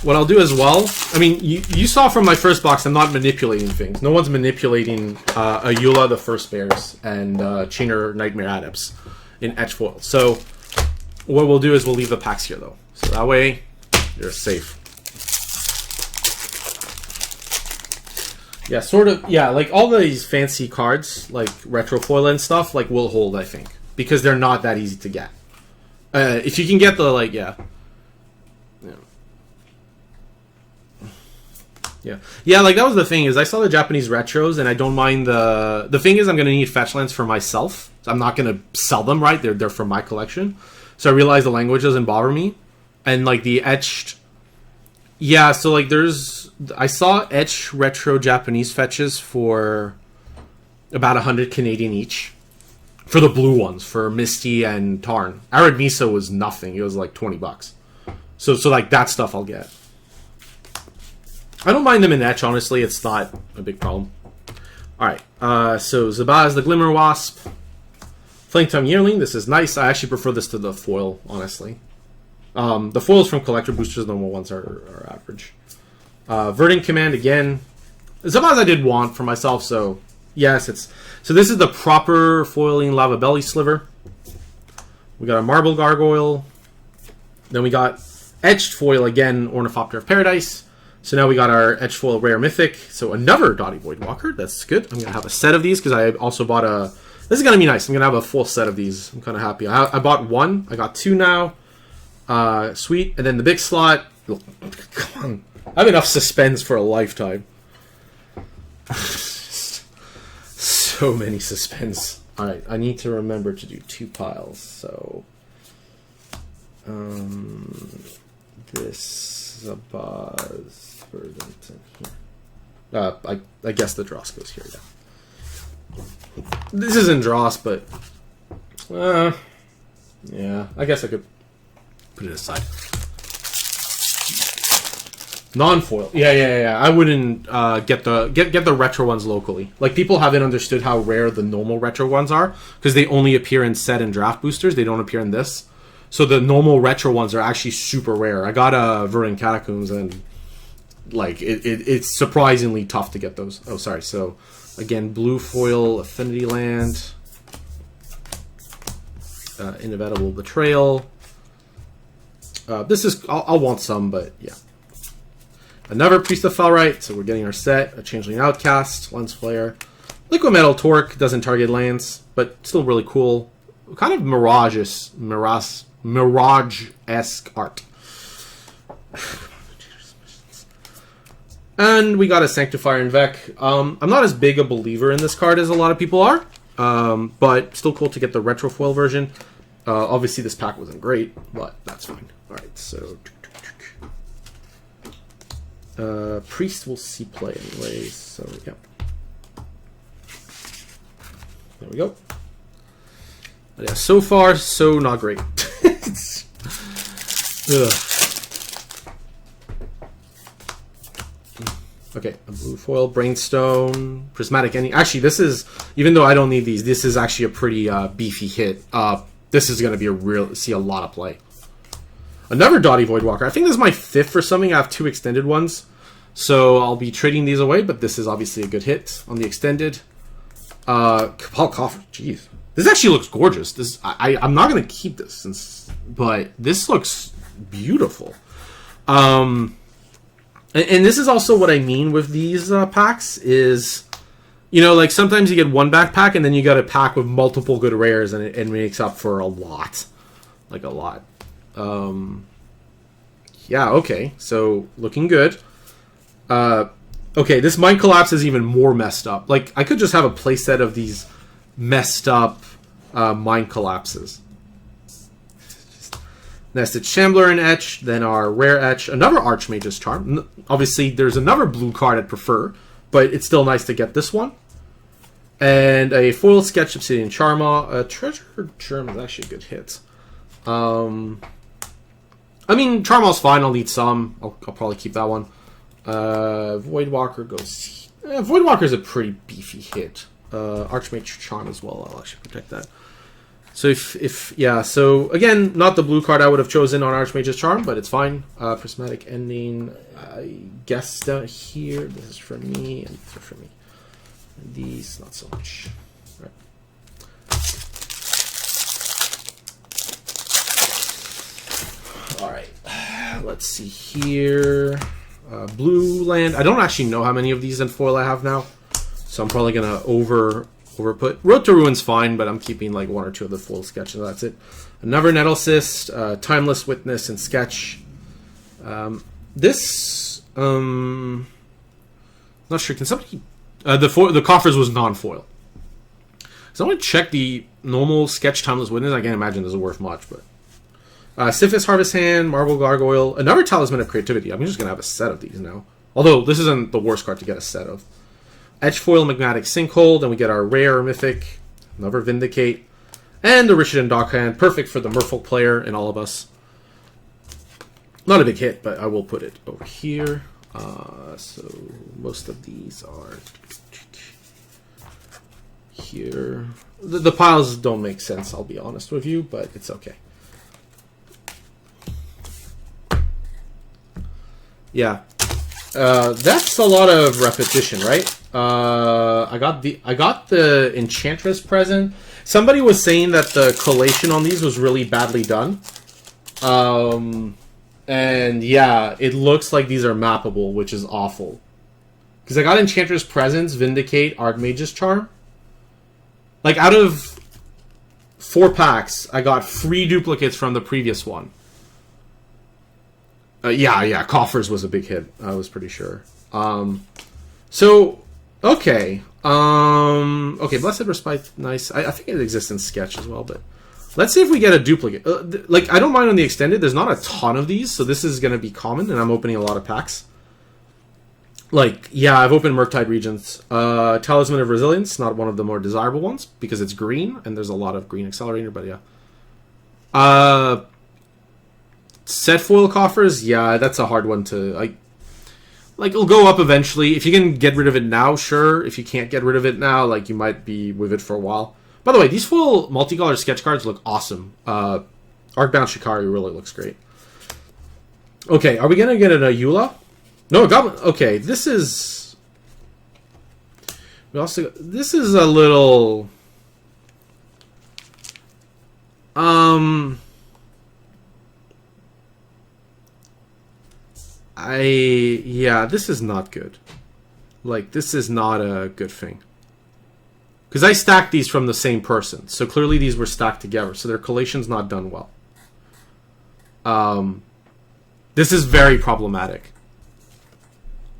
What I'll do as well, I mean, you saw from my first box, I'm not manipulating things. No one's manipulating Ayula, the First Bears, and Chainer Nightmare Adepts in Etch Foil. So what we'll do is we'll leave the packs here, though. So that way, you're safe. Yeah, sort of, yeah, like all these fancy cards, like Retro Foil and stuff, like will hold, I think. Because they're not that easy to get. If you can get the, like, yeah. Yeah, like that was the thing, is I saw the Japanese retros, and I don't mind the thing is I'm going to need fetch lands for myself. So I'm not going to sell them, right? They're from my collection. So I realized the language doesn't bother me. And, like, the etched... Yeah, so, like, there's... I saw Etch Retro Japanese fetches for about 100 Canadian each. For the blue ones, for Misty and Tarn. Arid Misa was nothing. It was like $20. So like that stuff I'll get. I don't mind them in Etch, honestly. It's not a big problem. Alright, so Zabaz the Glimmer Wasp. Flametongue Yearling, this is nice. I actually prefer this to the foil, honestly. The foils from Collector Boosters, the normal ones are average. Verdant Command, again. Zabaz I did want for myself, so yes, it's... So this is the proper foiling Lava Belly Sliver. We got a Marble Gargoyle. Then we got Etched Foil again, Ornithopter of Paradise. So now we got our Etched Foil Rare Mythic. So another Dotty Voidwalker. That's good. I'm going to have a set of these because I also bought a... This is going to be nice. I'm going to have a full set of these. I'm kind of happy. I bought one. I got two now. Sweet. And then the big slot. Come on. I have enough suspense for a lifetime. So many suspense. Alright, I need to remember to do 2 piles. So... this is a Buzz Verdant here. I guess the Dross goes here, yeah. This isn't Dross, but... yeah, I guess I could put it aside. Non-foil. Yeah. I wouldn't get the retro ones locally. Like, people haven't understood how rare the normal retro ones are, because they only appear in set and draft boosters. They don't appear in this. So the normal retro ones are actually super rare. I got a Verdant Catacombs, and like it's surprisingly tough to get those. Oh, sorry. So again, blue foil, Affinity Land, Inevitable Betrayal. This is I'll want some, but yeah. Another Priest of Felright, so we're getting our set. A Changeling Outcast, Lens Flare. Liquid Metal Torque doesn't target lands, but still really cool. Kind of Mirage-esque art. And we got a Sanctifier in Vec. I'm not as big a believer in this card as a lot of people are, but still cool to get the retro foil version. Obviously this pack wasn't great, but that's fine. Alright, so... Priest will see play anyways, so yeah. There we go. But yeah, so far, so not great. Okay, a blue foil, Brainstone, Prismatic Ending. Actually, this is, even though I don't need these, this is actually a pretty beefy hit. This is going to be see a lot of play. Another Dotty Voidwalker. I think this is my 5th or something. I have 2 extended ones. So I'll be trading these away, but this is obviously a good hit on the extended. Cabal Coffer. Jeez. This actually looks gorgeous. This I'm not going to keep this, but this looks beautiful. And this is also what I mean with these packs is, you know, like sometimes you get one backpack and then you got a pack with multiple good rares and it makes up for a lot. Like a lot. Yeah, okay. So, looking good. Okay, this Mind Collapse is even more messed up. Like, I could just have a playset of these messed up Mind Collapses. Nested Shambler and Etch, then our Rare Etch, another Archmage's Charm. Obviously, there's another blue card I'd prefer, but it's still nice to get this one. And a foil Sketch Obsidian Charma. A Treasure Germ is actually a good hit. I mean, Charmal's fine. I'll need some. I'll probably keep that one. Voidwalker goes... Voidwalker's a pretty beefy hit. Archmage Charm as well. I'll actually protect that. So yeah, so again, not the blue card I would have chosen on Archmage's Charm, but it's fine. Prismatic Ending, I guess down here. This is for me, and these are for me. And these, not so much. All right, let's see here. Blue land. I don't actually know how many of these in foil I have now, so I'm probably gonna overput. Road to Ruin's fine, but I'm keeping like 1 or 2 of the full sketches. That's it. Another Nettle Cyst, Timeless Witness, and Sketch. This, not sure. Can somebody? The coffers was non-foil. Someone check the normal Sketch Timeless Witness. I can't imagine this is worth much, but. Siphus Harvest Hand, Marble Gargoyle, another Talisman of Creativity. I'm just gonna have a set of these now. Although this isn't the worst card to get a set of. Edge Foil Magmatic Sinkhole, then we get our rare Mythic, another Vindicate, and the Rishadan Dockhand, perfect for the Merfolk player and all of us. Not a big hit, but I will put it over here. So most of these are here. The piles don't make sense, I'll be honest with you, but it's okay. Yeah, that's a lot of repetition, right? I got the Enchantress present. Somebody was saying that the collation on these was really badly done. And yeah, it looks like these are mappable, which is awful. Because I got Enchantress Presence, Vindicate, Archmage's Charm. Like, out of 4 packs, I got 3 duplicates from the previous one. Yeah, Coffers was a big hit, I was pretty sure. So, okay. Okay, Blessed Respite, nice. I think it exists in Sketch as well, but... Let's see if we get a duplicate. Like, I don't mind on the extended. There's not a ton of these, so this is going to be common, and I'm opening a lot of packs. Like, yeah, I've opened Murktide Regents. Talisman of Resilience, not one of the more desirable ones, because it's green, and there's a lot of green Accelerator, but yeah. Set Foil Coffers, yeah, that's a hard one to... Like, it'll go up eventually. If you can get rid of it now, sure. If you can't get rid of it now, like, you might be with it for a while. By the way, these full multicolored sketch cards look awesome. Arcbound Shikari really looks great. Okay, are we going to get an Ayula? No, a Goblin. Okay, this is... This is a little... Yeah, this is not good. Like, this is not a good thing. Because I stacked these from the same person. So clearly these were stacked together. So their collation's not done well. This is very problematic.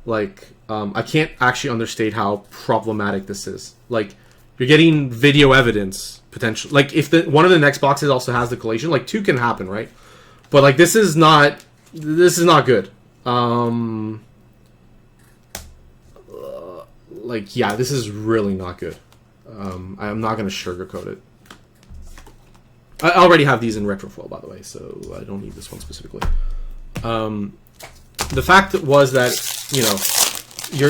Like, I can't actually understate how problematic this is. Like, you're getting video evidence, potentially. Like, if one of the next boxes also has the collation, like, 2 can happen, right? But, like, this is not good. Like, yeah, this is really not good. I'm not going to sugarcoat it. I already have these in retrofoil, by the way, so I don't need this one specifically. The fact was that, you know,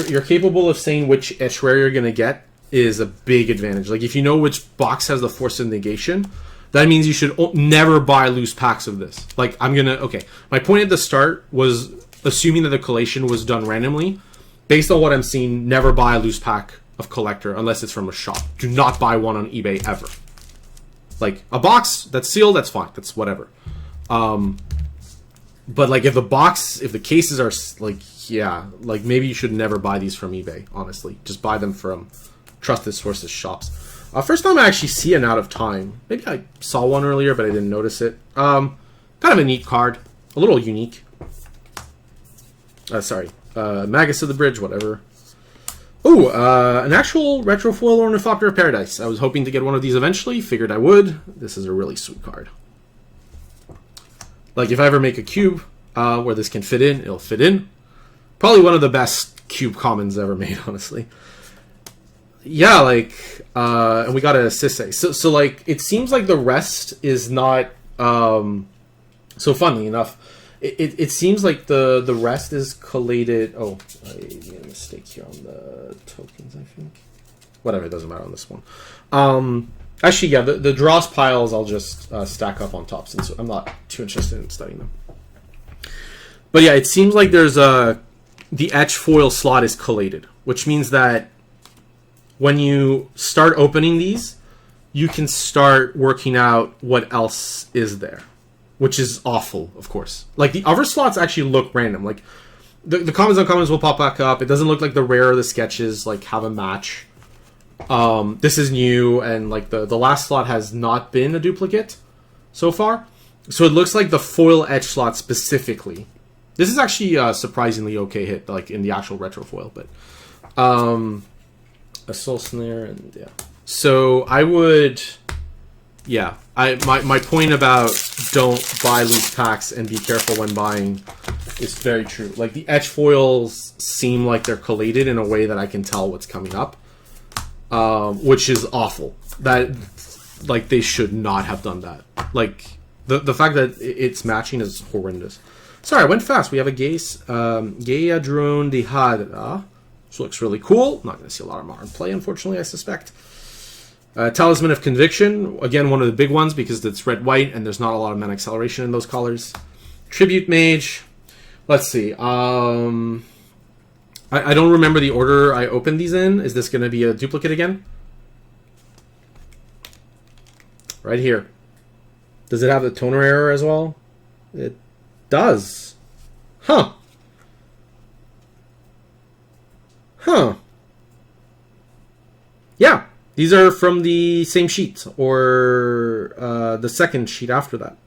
you're capable of saying which etch rare you're going to get is a big advantage. Like, if you know which box has the Force of Negation, that means you should never buy loose packs of this. Like, okay, my point at the start was assuming that the collation was done randomly. Based on what I'm seeing, never buy a loose pack of Collector unless it's from a shop. Do not buy one on eBay ever. Like, a box that's sealed, that's fine. That's whatever. But, like, if the cases are, like, yeah, like, maybe you should never buy these from eBay, honestly. Just buy them from trusted sources shops. First time I actually see an Out of Time. Maybe I saw one earlier, but I didn't notice it. Kind of a neat card. A little unique. Sorry. Magus of the Bridge, whatever. Ooh, an actual Retrofoil Ornithopter of Paradise. I was hoping to get one of these eventually. Figured I would. This is a really sweet card. Like, if I ever make a cube where this can fit in, it'll fit in. Probably one of the best cube commons ever made, honestly. Yeah, like, and we got a Sisei. So, like, it seems like the rest is not... so, funnily enough, it seems like the rest is collated... Oh, I made a mistake here on the tokens, I think. Whatever, it doesn't matter on this one. Actually, yeah, the draws piles I'll just stack up on top, since I'm not too interested in studying them. But yeah, it seems like there's the etch foil slot is collated, which means that when you start opening these, you can start working out what else is there. Which is awful, of course. Like, the other slots actually look random. Like, the commons and uncommons will pop back up. It doesn't look like the rare the sketches, like, have a match. This is new, and, like, the last slot has not been a duplicate so far. So it looks like the foil etch slot specifically. This is actually a surprisingly okay hit, like, in the actual retro foil, but... a Soul Snare, and, yeah. So, I would... Yeah, my point about don't buy loose packs and be careful when buying It's very true. Like, the etch foils seem like they're collated in a way that I can tell what's coming up, which is awful. That, like, they should not have done that. Like, the fact that it's matching is horrendous. Sorry, I went fast. We have a Gaia Drone de Hadra. This looks really cool. Not going to see a lot of modern play, unfortunately, I suspect. Talisman of Conviction. Again, one of the big ones because it's red-white and there's not a lot of mana acceleration in those colors. Tribute Mage. Let's see. I don't remember the order I opened these in. Is this going to be a duplicate again? Right here. Does it have the toner error as well? It does. Huh. Huh. Yeah. These are from the same sheet, or the second sheet after that.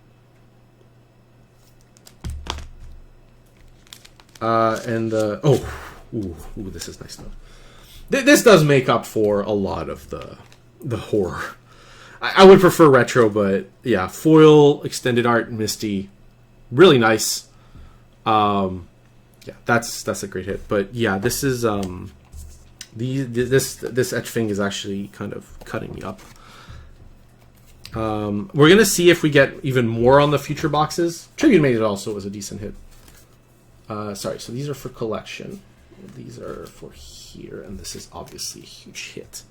This is nice though. This does make up for a lot of the horror. I would prefer retro, but yeah, foil, extended art, Misty, really nice. Yeah, that's a great hit. But yeah, this is this etch thing is actually kind of cutting me up. We're gonna see if we get even more on the future boxes. Tribute Made It also was a decent hit. Sorry, so these are for collection. These are for here, and this is obviously a huge hit.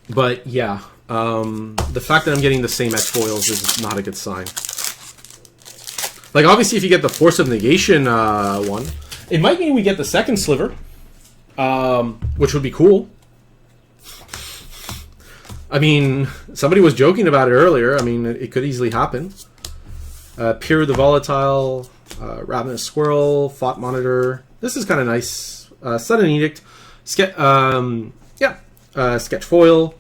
But yeah, the fact that I'm getting the same etch foils is not a good sign. Like, obviously, if you get the Force of Negation one, it might mean we get the second sliver, which would be cool. I mean, somebody was joking about it earlier. I mean, it could easily happen. Peer the Volatile, Ravenous Squirrel, Thought Monitor. This is kind of nice. Sudden Edict. Sketch Foil.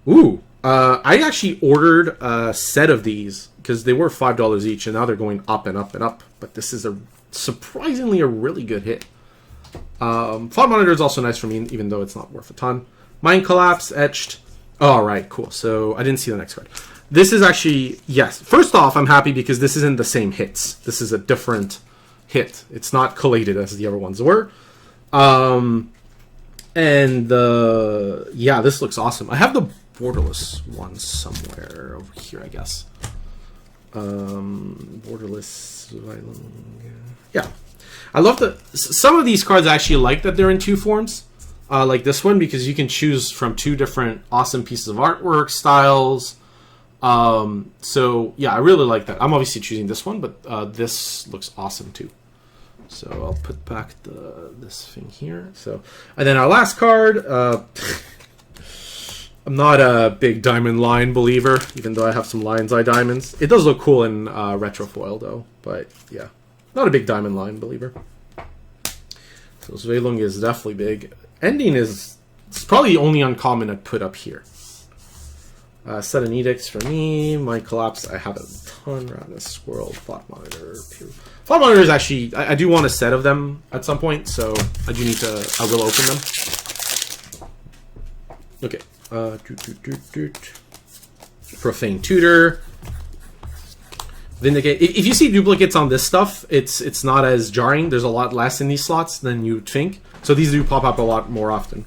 Ooh. I actually ordered a set of these because they were $5 each, and now they're going up and up and up. But this is surprisingly a really good hit. Thought Monitor is also nice for me, even though it's not worth a ton. Mind Collapse, Etched. All right, cool. So I didn't see the next card. This is actually, yes. First off, I'm happy because this isn't the same hits. This is a different hit. It's not collated as the other ones were. Yeah, this looks awesome. I have the Borderless one somewhere over here, I guess. Borderless. Yeah. I love some of these cards I actually like that they're in two forms. Like this one, because you can choose from two different awesome pieces of artwork styles. So yeah, I really like that. I'm obviously choosing this one, but this looks awesome too. So I'll put back this thing here. So, and then our last card. I'm not a big diamond line believer, even though I have some Lion's Eye diamonds. It does look cool in retro foil though, but yeah, not a big diamond line believer. So Zweilung is definitely big. Ending it's probably the only uncommon I'd put up here. Sudden Edicts for me. Mind Collapse, I have a ton. Ravenous Squirrel, Thought Monitor. Thought Monitor is actually, I do want a set of them at some point, so I will open them. Okay. Profane Tutor. Vindicate. If you see duplicates on this stuff, it's not as jarring. There's a lot less in these slots than you'd think. So these do pop up a lot more often.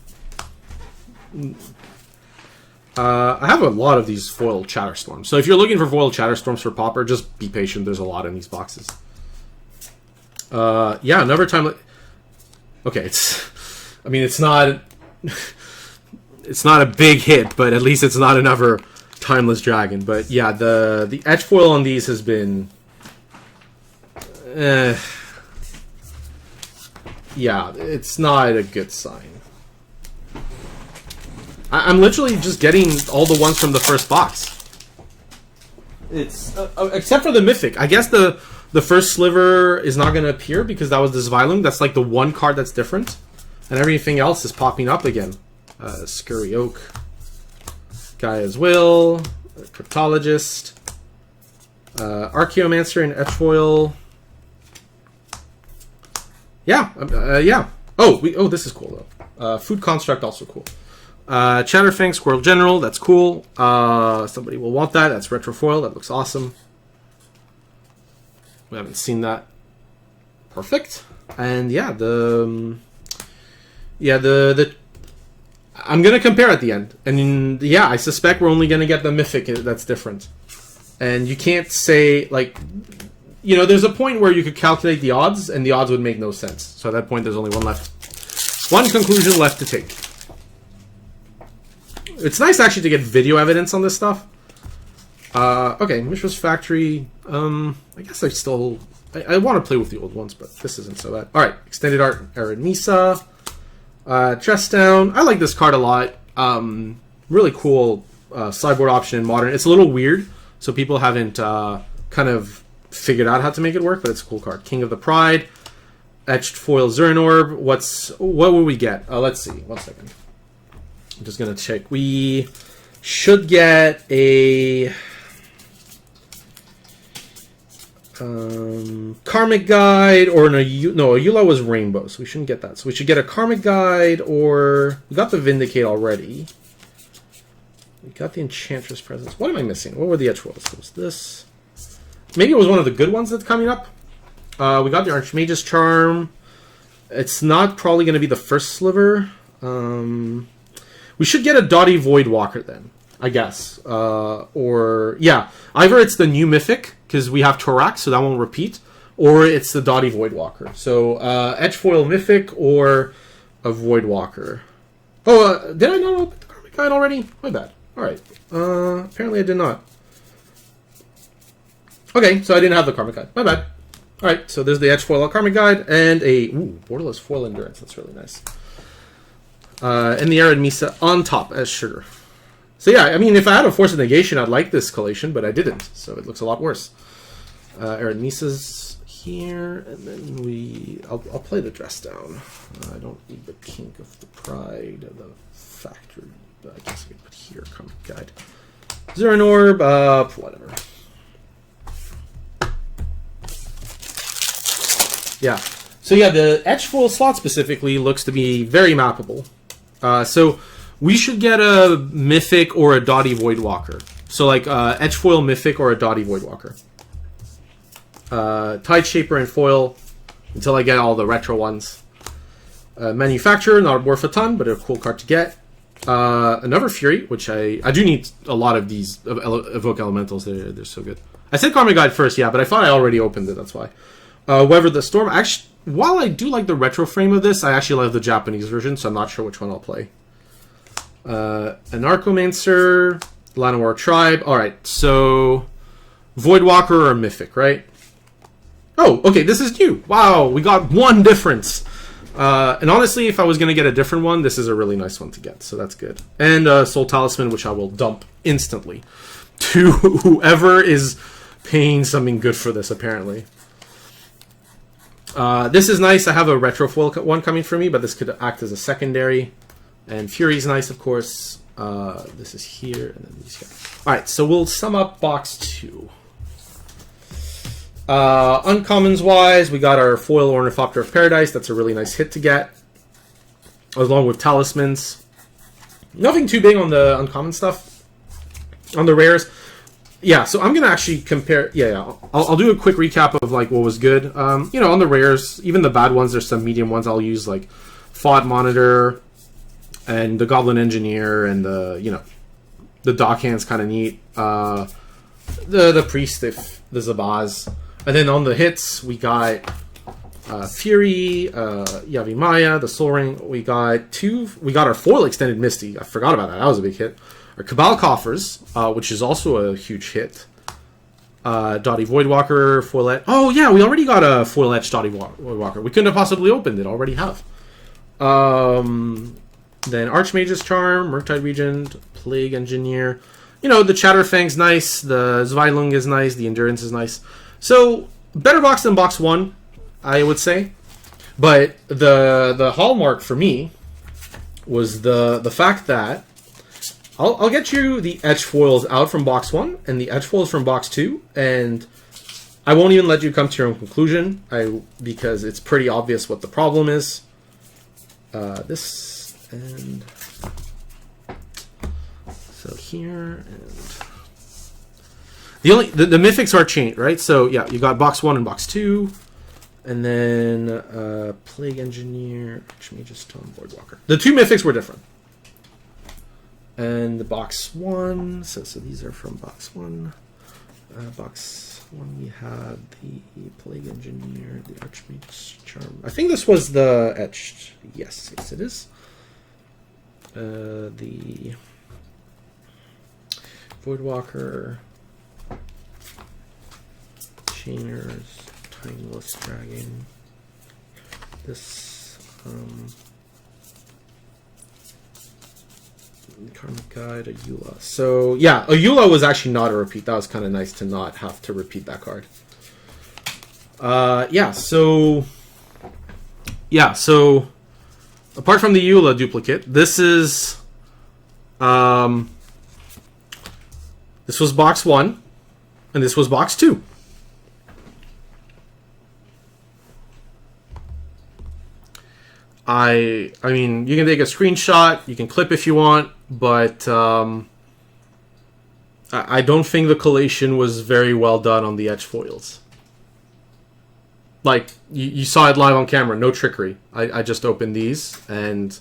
I have a lot of these foil Chatterstorms. So if you're looking for foil Chatterstorms for Pauper, just be patient. There's a lot in these boxes. Yeah, another time. Okay, it's not. It's not a big hit, but at least it's not another Timeless Dragon. But yeah, the etch foil on these has been. Yeah, it's not a good sign. I'm literally just getting all the ones from the first box. It's except for the Mythic. I guess the first sliver is not going to appear because that was the Zweilung. That's like the one card that's different, and everything else is popping up again. Scurry Oak, Gaia's Will, Cryptologist, Archaeomancer and etch foil. Yeah, yeah. Oh, this is cool though. Food Construct also cool. Chatterfang, Squirrel General, that's cool. Somebody will want that. That's retro foil. That looks awesome. We haven't seen that. Perfect. And yeah, the I'm gonna compare at the end, and yeah, I suspect we're only gonna get the mythic that's different. And you can't say, like, you know, there's a point where you could calculate the odds, and the odds would make no sense. So at that point, there's only one left. One conclusion left to take. It's nice actually to get video evidence on this stuff. Okay, Mishra's Factory. I guess I want to play with the old ones, but this isn't so bad. All right, Extended Art, Arid Misa. Chest Down. I like this card a lot. Really cool sideboard option in Modern. It's a little weird, so people haven't kind of figured out how to make it work, but it's a cool card. King of the Pride. Etched Foil Zernorb. What will we get? Let's see. 1 second. I'm just going to check. We should get a Karmic Guide, or no, Ayula was Rainbow, so we shouldn't get that. So we should get a Karmic Guide, or we got the Vindicate already. We got the Enchantress Presence. What am I missing? What were the Etchwells? Was this? Maybe it was one of the good ones that's coming up. We got the Archmage's Charm. It's not probably going to be the first sliver. We should get a Dotty Voidwalker then, I guess. Or, yeah, either it's the new Mythic, because we have Torak, so that won't repeat, or it's the Dotty Voidwalker. So, Edgefoil Mythic or a Voidwalker. Oh, did I not open the Karmic Guide already? My bad. Alright. Apparently I did not. Okay, so I didn't have the Karmic Guide. My bad. Alright, so there's the Edgefoil Karmic Guide, and a Borderless Foil Endurance. That's really nice. And the Arid Misa on top as sugar. So yeah, I mean, if I had a Force of Negation, I'd like this collation, but I didn't, so it looks a lot worse. Arid Misa's here, and then I'll play the Dress Down. I don't need the King of the Pride of the Factory, but I guess I can put here, Karmic Guide. Zeranorb, whatever. Yeah. So yeah, the Etchfoil slot specifically looks to be very mappable. So we should get a Mythic or a Dotty Voidwalker. So like Etchfoil Mythic or a Dotty Voidwalker. Tideshaper and Foil until I get all the retro ones. Manufacturer, not worth a ton, but a cool card to get. Another Fury, which I do need a lot of these Evoke Elementals. They're so good. I said Karmic Guide first, yeah, but I thought I already opened it, that's why. Weather the Storm. Actually, while I do like the retro frame of this, I actually love the Japanese version, so I'm not sure which one I'll play. Anarchomancer, Llanowar Tribe. Alright, so Voidwalker or Mythic, right? Oh, okay, this is new. Wow, we got one difference. And honestly, if I was going to get a different one, this is a really nice one to get, so that's good. And Soul Talisman, which I will dump instantly to whoever is paying something good for this, apparently. This is nice. I have a retro foil one coming for me, but this could act as a secondary. And Fury's nice, of course. This is here, and then these guys. All right, so we'll sum up box 2. Uncommons wise, we got our foil Ornithopter of Paradise. That's a really nice hit to get, along with talismans. Nothing too big on the uncommon stuff. On the rares, yeah. So I'm gonna actually compare. Yeah. I'll do a quick recap of like what was good. You know, on the rares, even the bad ones, there's some medium ones I'll use, like Thought Monitor and the Goblin Engineer, and the Dockhand's kind of neat. The Priest, if the Zabaz. And then on the hits, we got Fury, Yavimaya, the Soul Ring. We got our foil Extended Misty. I forgot about that. That was a big hit. Our Cabal Coffers, which is also a huge hit. Dotty Voidwalker, foil etch. Oh yeah, we already got a foil etch Dotty Voidwalker. We couldn't have possibly opened it. Already have. Then Archmage's Charm, Murktide Regent, Plague Engineer. You know, the Chatterfang's nice. The Zweilung is nice. The Endurance is nice. So, better box than box 1, I would say. But the hallmark for me was the fact that I'll get you the etch foils out from box 1 and the etch foils from box 2, and I won't even let you come to your own conclusion because it's pretty obvious what the problem is. This and so here and The mythics are changed, right? So yeah, you got box 1 and box 2, and then Plague Engineer, Archmage's Stone, Voidwalker. The 2 mythics were different. And the box 1, so these are from box 1. Box 1 we had the Plague Engineer, the Archmage's Charm. I think this was the etched. Yes, it is. The Voidwalker, Chainers, Timeless Dragon. This Karmic Guide, Ayula. So yeah, Ayula was actually not a repeat. That was kind of nice to not have to repeat that card. So apart from the Ayula duplicate, this was box 1, and this was box 2. I mean, you can take a screenshot, you can clip if you want, but I don't think the collation was very well done on the etch foils. Like, you saw it live on camera, no trickery. I just opened these, and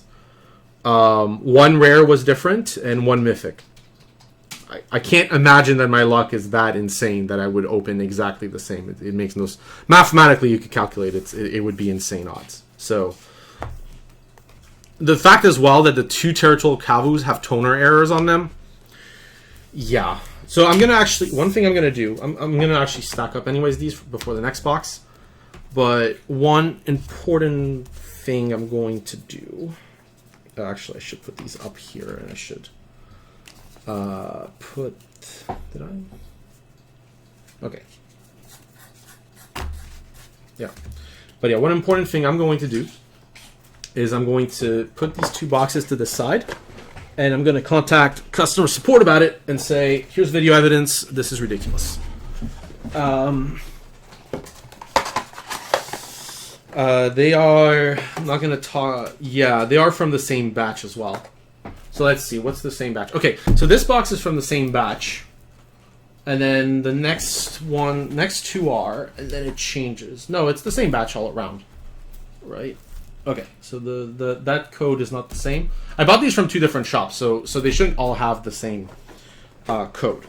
1 rare was different, and 1 mythic. I can't imagine that my luck is that insane that I would open exactly the same. It makes no... Mathematically, you could calculate it. It would be insane odds. So... The fact as well that the 2 Territorial Kavus have toner errors on them. Yeah. So I'm going to actually... One thing I'm going to do... I'm going to actually stack up anyways these before the next box. But one important thing I'm going to do... Actually, I should put these up here, and I should put... Did I? Okay. Yeah. But yeah, one important thing I'm going to do is I'm going to put these 2 boxes to the side, and I'm going to contact customer support about it and say, here's video evidence, this is ridiculous. They are, I'm not going to talk, yeah, they are from the same batch as well. So let's see, what's the same batch? Okay, so this box is from the same batch, and then the next 2 are, and then it changes. No, it's the same batch all around, right? Okay, so that code is not the same. I bought these from 2 different shops, so they shouldn't all have the same code.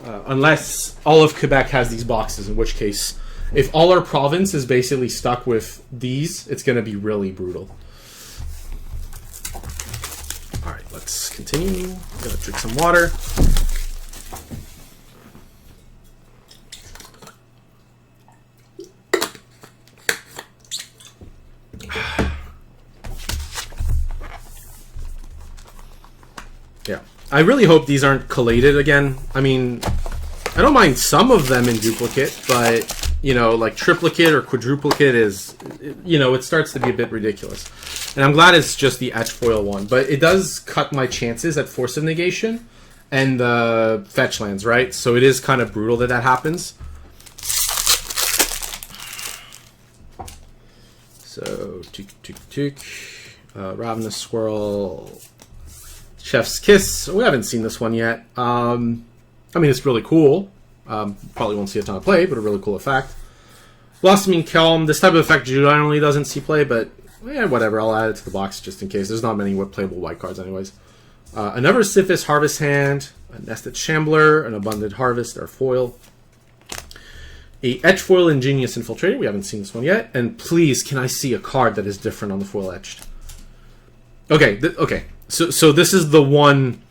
Unless all of Quebec has these boxes, in which case, if all our province is basically stuck with these, it's going to be really brutal. Alright, let's continue. I'm going to drink some water. Yeah, I really hope these aren't collated again. I mean, I don't mind some of them in duplicate, but, you know, like triplicate or quadruplicate is, you know, it starts to be a bit ridiculous. And I'm glad it's just the etch foil one, but it does cut my chances at Force of Negation and the fetch lands, right? So it is kind of brutal that happens. So, Ravenous Swirl, Chef's Kiss. We haven't seen this one yet. I mean, it's really cool. Probably won't see a ton of play, but a really cool effect. Blossoming Kelm. This type of effect generally doesn't see play, but whatever. I'll add it to the box just in case. There's not many playable white cards anyways. Another Sisyphus Harvest Hand, a Nested Shambler, an Abundant Harvest, or foil. A Etch Foil Ingenious Infiltrator. We haven't seen this one yet. And please, can I see a card that is different on the foil etched? Okay, okay. So this is the one...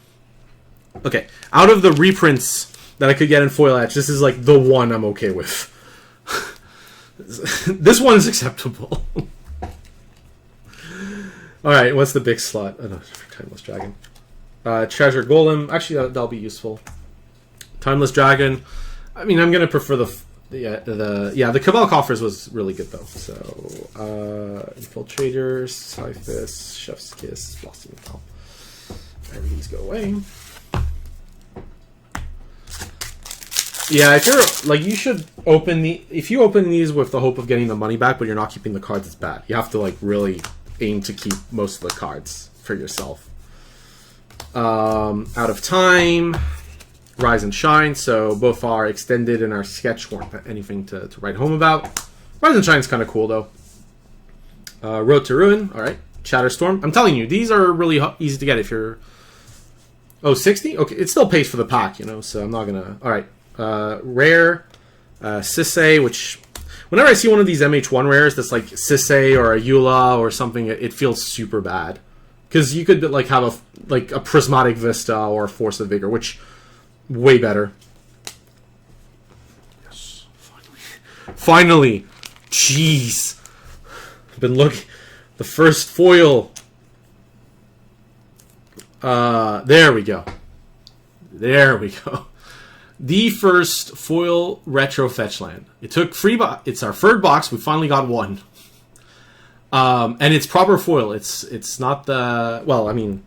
Okay, out of the reprints that I could get in foil etch, this is like the one I'm okay with. This one is acceptable. Alright, what's the big slot? Oh, no, Timeless Dragon. Treasure Golem. Actually, that'll be useful. Timeless Dragon. I mean, I'm going to prefer the Cabal Coffers was really good, though. So, Infiltrator, Sisyphus, Chef's Kiss, Blossoming Kelm. And these go away. Yeah, if you're like, you should open if you open these with the hope of getting the money back, but you're not keeping the cards, it's bad. You have to like really aim to keep most of the cards for yourself. Out of Time, Rise and Shine, so both our extended and our sketch weren't anything to write home about. Rise and Shine's kind of cool, though. Road to Ruin, alright. Shatterstorm. I'm telling you, these are really easy to get if you're... Oh, 60? Okay, it still pays for the pack, you know, so I'm not gonna... Alright. Rare. Sisei, which... Whenever I see one of these MH1 rares that's like Sisei or a Eula or something, it feels super bad. Because you could like have a Prismatic Vista or a Force of Vigor, which... Way better. Yes, finally. Finally! Jeez! I've been looking... The first foil. There we go. There we go. The first foil retro fetch land. It took it's our third box. We finally got one. And it's proper foil. It's not the... Well, I mean...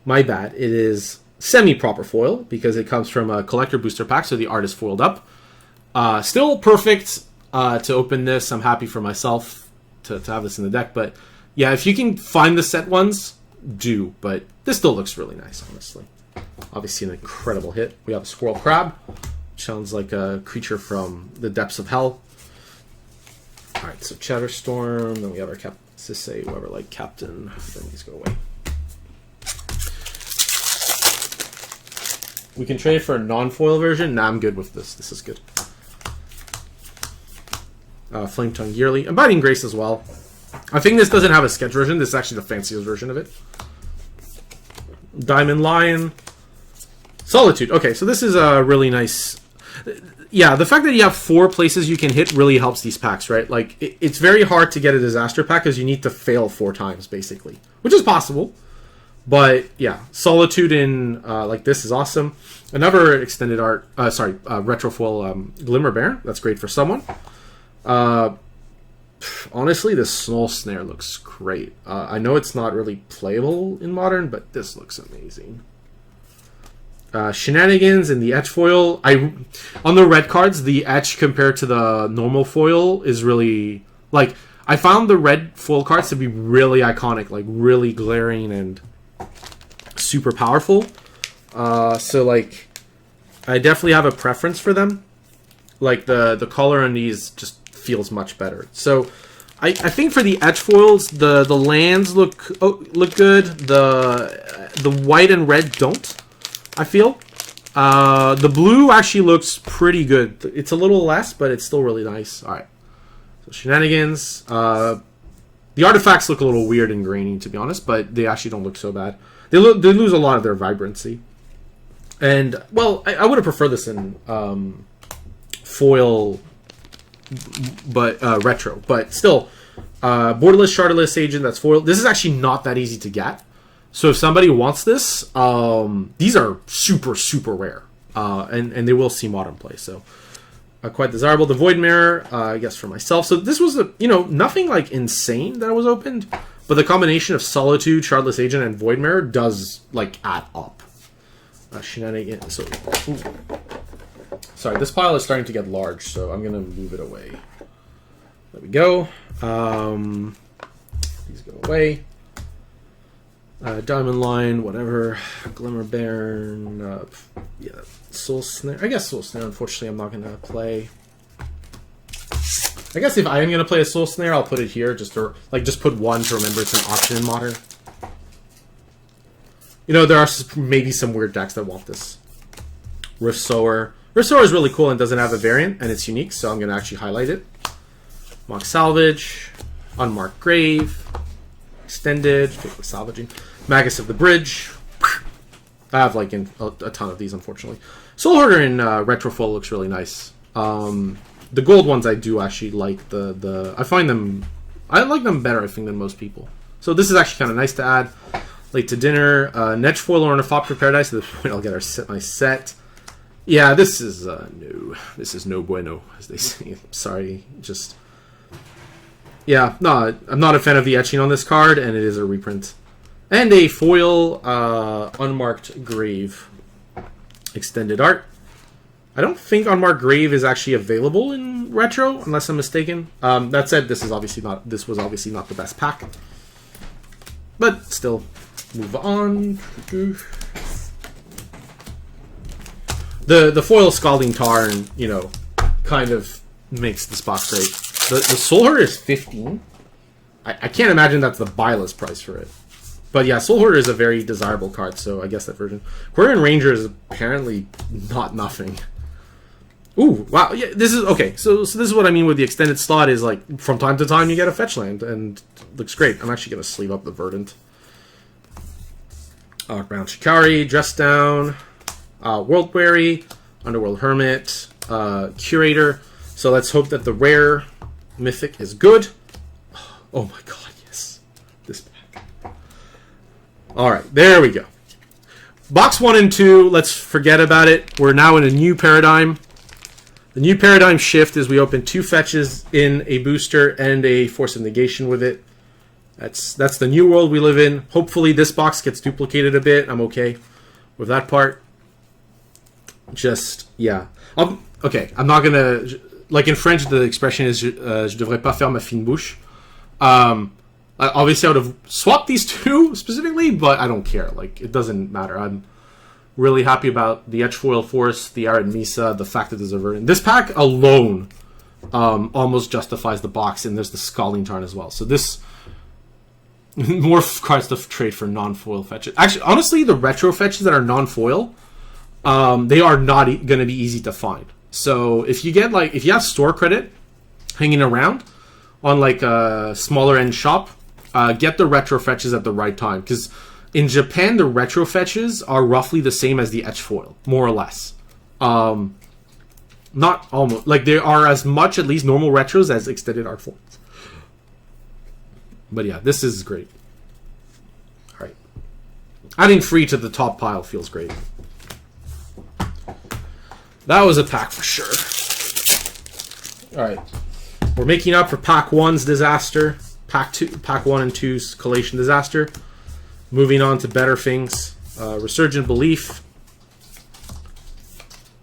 My bad. It is semi-proper foil because it comes from a collector booster pack, so the art is foiled up. Still perfect to open this. I'm happy for myself to have this in the deck. But yeah, if you can find the set ones, do. But this still looks really nice, honestly. Obviously an incredible hit. We have a Squirrel Crab. Sounds like a creature from the depths of hell. Alright, so Shatterstorm. Then we have our Sisei, whoever, like Captain. Then these go away. We can trade for a non-foil version. Nah, I'm good with this. This is good. Flame Tongue Yearly. Abiding Grace as well. I think this doesn't have a sketch version. This is actually the fanciest version of it. Diamond Lion. Solitude. Okay, so this is a really nice... Yeah, the fact that you have 4 places you can hit really helps these packs, right? Like, it's very hard to get a disaster pack because you need to fail 4 times, basically. Which is possible. But, yeah. Solitude in, like, this is awesome. Another extended art... retrofoil Glimmer Bear. That's great for someone. Honestly, this Snow Snare looks great. I know it's not really playable in Modern, but this looks amazing. Shenanigans in the etch foil. On the red cards, the etch compared to the normal foil is really... Like, I found the red foil cards to be really iconic. Like, really glaring and super powerful. So, like, I definitely have a preference for them. Like, the color on these just feels much better. So I think for the etch foils, the lands look good. The white and red don't, I feel. The blue actually looks pretty good. It's a little less, but it's still really nice. All right. So Shenanigans. The artifacts look a little weird and grainy, to be honest, but they actually don't look so bad. They lose a lot of their vibrancy. And, well, I would have preferred this in foil, but retro. But still, Borderless, Shardless Agent, that's foil. This is actually not that easy to get. So if somebody wants this, these are super, super rare. And they will see Modern play, so quite desirable. The Void Mirror, I guess for myself. So this was, nothing like insane that was opened, but the combination of Solitude, Shardless Agent, and Void Mirror does, like, add up. Shenanigans. So, sorry, this pile is starting to get large, so I'm going to move it away. There we go. These go away. Diamond Line, whatever. Glimmer Baron. Yeah, Soul Snare. I guess Soul Snare, unfortunately, I'm not going to play. I guess if I am going to play a Soul Snare, I'll put it here, just put one to remember it's an option in Modern. There are maybe some weird decks that want this. Rift Sower. Rift Sower is really cool and doesn't have a variant, and it's unique, so I'm going to actually highlight it. Mock Salvage. Unmarked Grave. Extended. Salvaging. Magus of the Bridge. I have, like, a ton of these, unfortunately. Soul Hoarder in Retrofoil looks really nice. The gold ones I do actually like. I like them better, I think, than most people. So this is actually kind of nice to add. Late to Dinner, Netchfoil or Ornithopter Paradise. At this point, I'll get my set. Yeah, this is no. This is no bueno, as they say. I'm sorry, just... Yeah, no, I'm not a fan of the etching on this card, and it is a reprint. And a foil Unmarked Grave extended art. I don't think Unmarked Grave is actually available in Retro, unless I'm mistaken. That said, this was obviously not the best pack. But still... Move on. the foil Scalding Tarn, you know, kind of makes this box great. The Soul Hoarder is 15. I can't imagine that's the buy list price for it. But yeah, Soul Hoarder is a very desirable card, so I guess that version. Quirion Ranger is apparently not nothing. Ooh, wow, yeah, this is, okay, so this is what I mean with the extended slot is, like, from time to time you get a fetch land, and it looks great. I'm actually going to sleeve up the Verdant. Ground Shikari, Dress Down, World Weary, Underworld Hermit, Curator. So let's hope that the rare Mythic is good. Oh my god, yes. This pack. Alright, there we go. Box 1 and 2, let's forget about it. We're now in a new paradigm. The new paradigm shift is we open 2 fetches in a booster and a Force of Negation with it. That's the new world we live in. Hopefully this box gets duplicated a bit. I'm okay with that part. Just, yeah. Okay, I'm not gonna... Like in French, the expression is je devrais pas faire ma fine bouche. Obviously, I would have swapped these 2 specifically, but I don't care. Like, it doesn't matter. I'm really happy about the Edgefoil Force, the Arid Misa, the fact that there's a Verdant. This pack alone almost justifies the box, and there's the Scalding Tarn as well. So this... more cards to trade for non-foil fetches. Actually, honestly, the retro fetches that are non-foil, they are not going to be easy to find. So if you get, like, if you have store credit hanging around on, like, a smaller end shop, get the retro fetches at the right time. Because in Japan, the retro fetches are roughly the same as the etch foil, more or less. Not almost. Like, they are as much, at least, normal retros as extended art forms. But yeah, this is great. Alright. Adding free to the top pile feels great. That was a pack for sure. Alright. We're making up for pack 1's disaster. Pack 1 and 2's collation disaster. Moving on to better things. Resurgent Belief.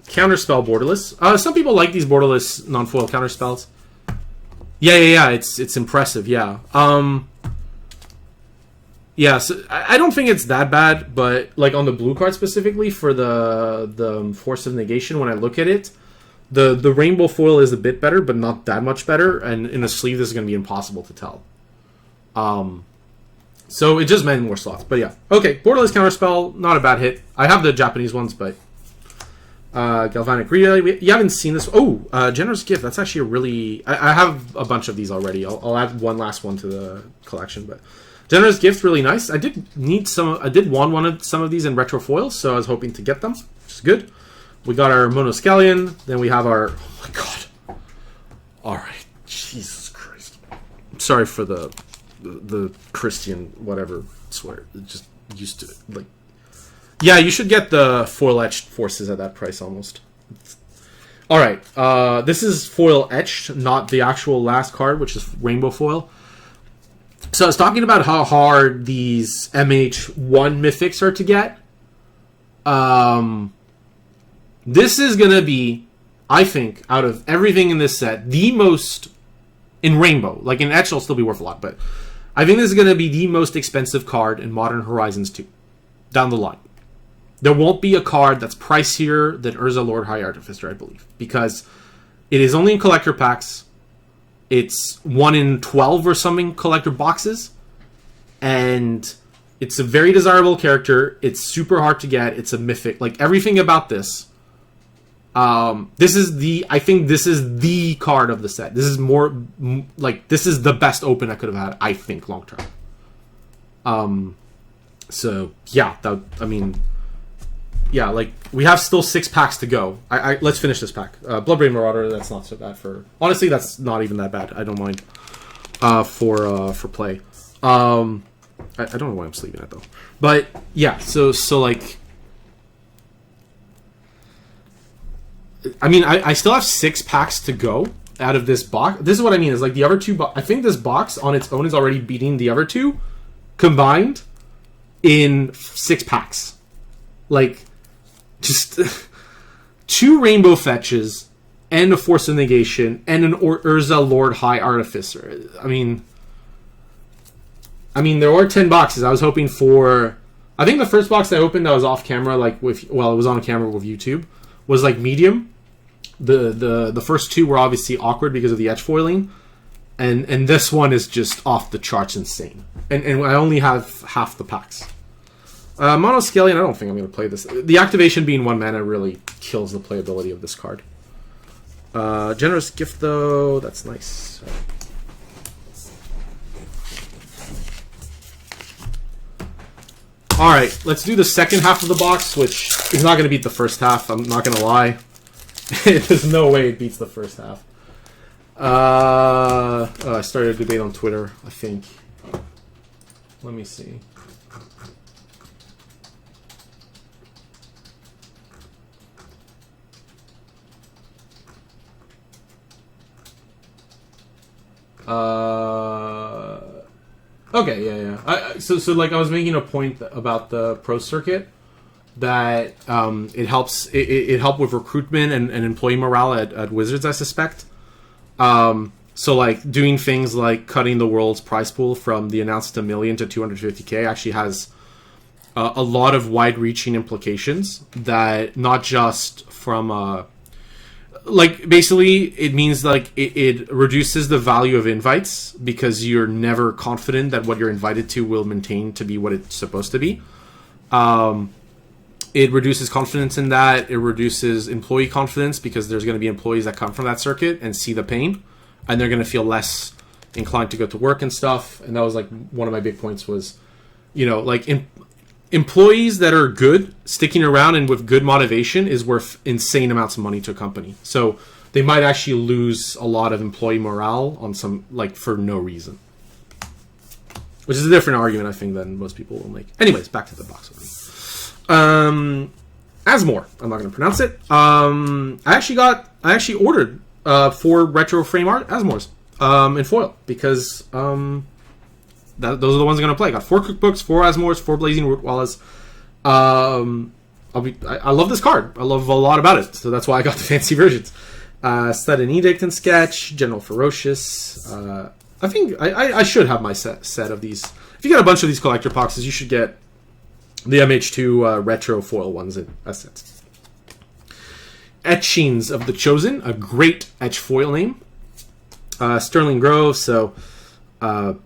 Counterspell Borderless. Some people like these borderless non-foil counterspells. Yeah. It's impressive. Yeah. Yeah. So I don't think it's that bad, but like on the blue card specifically for the Force of Negation, when I look at it, the rainbow foil is a bit better, but not that much better. And in a sleeve, this is going to be impossible to tell. So it just meant more slots. But yeah. Okay. Borderless counterspell, not a bad hit. I have the Japanese ones, but. Galvanic Relay. You haven't seen this. Oh, Generous Gift. That's actually a really... I have a bunch of these already. I'll add one last one to the collection. But Generous Gift, really nice. I did need some... I did want some of these in retro foils, so I was hoping to get them, which is good. We got our Monoscallion. Then we have our... Oh my god. Alright. Jesus Christ. I'm sorry for the Christian whatever swear. It just used to... like. Yeah, you should get the foil etched forces at that price almost. Alright, this is foil etched, not the actual last card, which is rainbow foil. So I was talking about how hard these MH1 mythics are to get. This is going to be, I think, out of everything in this set, the most, in rainbow, like in etched it'll still be worth a lot, but I think this is going to be the most expensive card in Modern Horizons 2, down the line. There won't be a card that's pricier than Urza Lord High Artificer, I believe. Because it is only in collector packs. It's 1 in 12 or something collector boxes. And it's a very desirable character. It's super hard to get. It's a mythic. Like, everything about this. This is the... I think this is the card of the set. This is more... like, this is the best open I could have had, I think, long term. So, yeah. I mean... Yeah, like, we have still 6 packs to go. Let's finish this pack. Bloodbraid Marauder, that's not so bad for... Honestly, that's not even that bad. I don't mind for play. I don't know why I'm sleeving it, though. But, yeah, so like... I mean, I still have 6 packs to go out of this box. This is what I mean, is like the other 2... I think this box on its own is already beating the other 2 combined in 6 packs. Like... Just 2 rainbow fetches and a Force of Negation and an Urza Lord High Artificer. I mean, there were 10 boxes. I was hoping for... I think the first box I opened that was off camera, like with... Well, it was on camera with YouTube, was like medium. The first two were obviously awkward because of the edge foiling, and this one is just off the charts insane. And I only have half the packs. Monoscalion, I don't think I'm going to play this. The activation being 1 mana really kills the playability of this card. Generous gift though, that's nice. Alright, let's do the second half of the box, which is not going to beat the first half, I'm not going to lie. There's no way it beats the first half. I started a debate on Twitter, I think. Let me see. Okay, yeah. So like I was making a point about the pro circuit that it helps. It helped with recruitment and employee morale at Wizards, I suspect. So like doing things like cutting the world's prize pool from the announced $1 million to 250K actually has a lot of wide-reaching implications. That not just from like basically it means like it reduces the value of invites because you're never confident that what you're invited to will maintain to be what it's supposed to be. It reduces confidence in that. It reduces employee confidence because there's going to be employees that come from that circuit and see the pain, and they're going to feel less inclined to go to work and stuff. And that was like one of my big points was, you know, like employees that are good, sticking around and with good motivation is worth insane amounts of money to a company. So they might actually lose a lot of employee morale on some, like, for no reason. Which is a different argument, I think, than most people will make. Anyways, back to the box opening. Asmore. I'm not going to pronounce it. I actually ordered 4 retro frame art Asmores in foil because those are the ones I'm going to play. I got 4 cookbooks, 4 Asmores, 4 Blazing Root Wallas. I love this card. I love a lot about it, so that's why I got the fancy versions. Sudden Edict and Sketch, General Ferocious. I think I should have my set of these. If you get a bunch of these collector boxes, you should get the MH2 retro foil ones in a set. Etchings of the Chosen, a great etch foil name. Sterling Grove, so I'm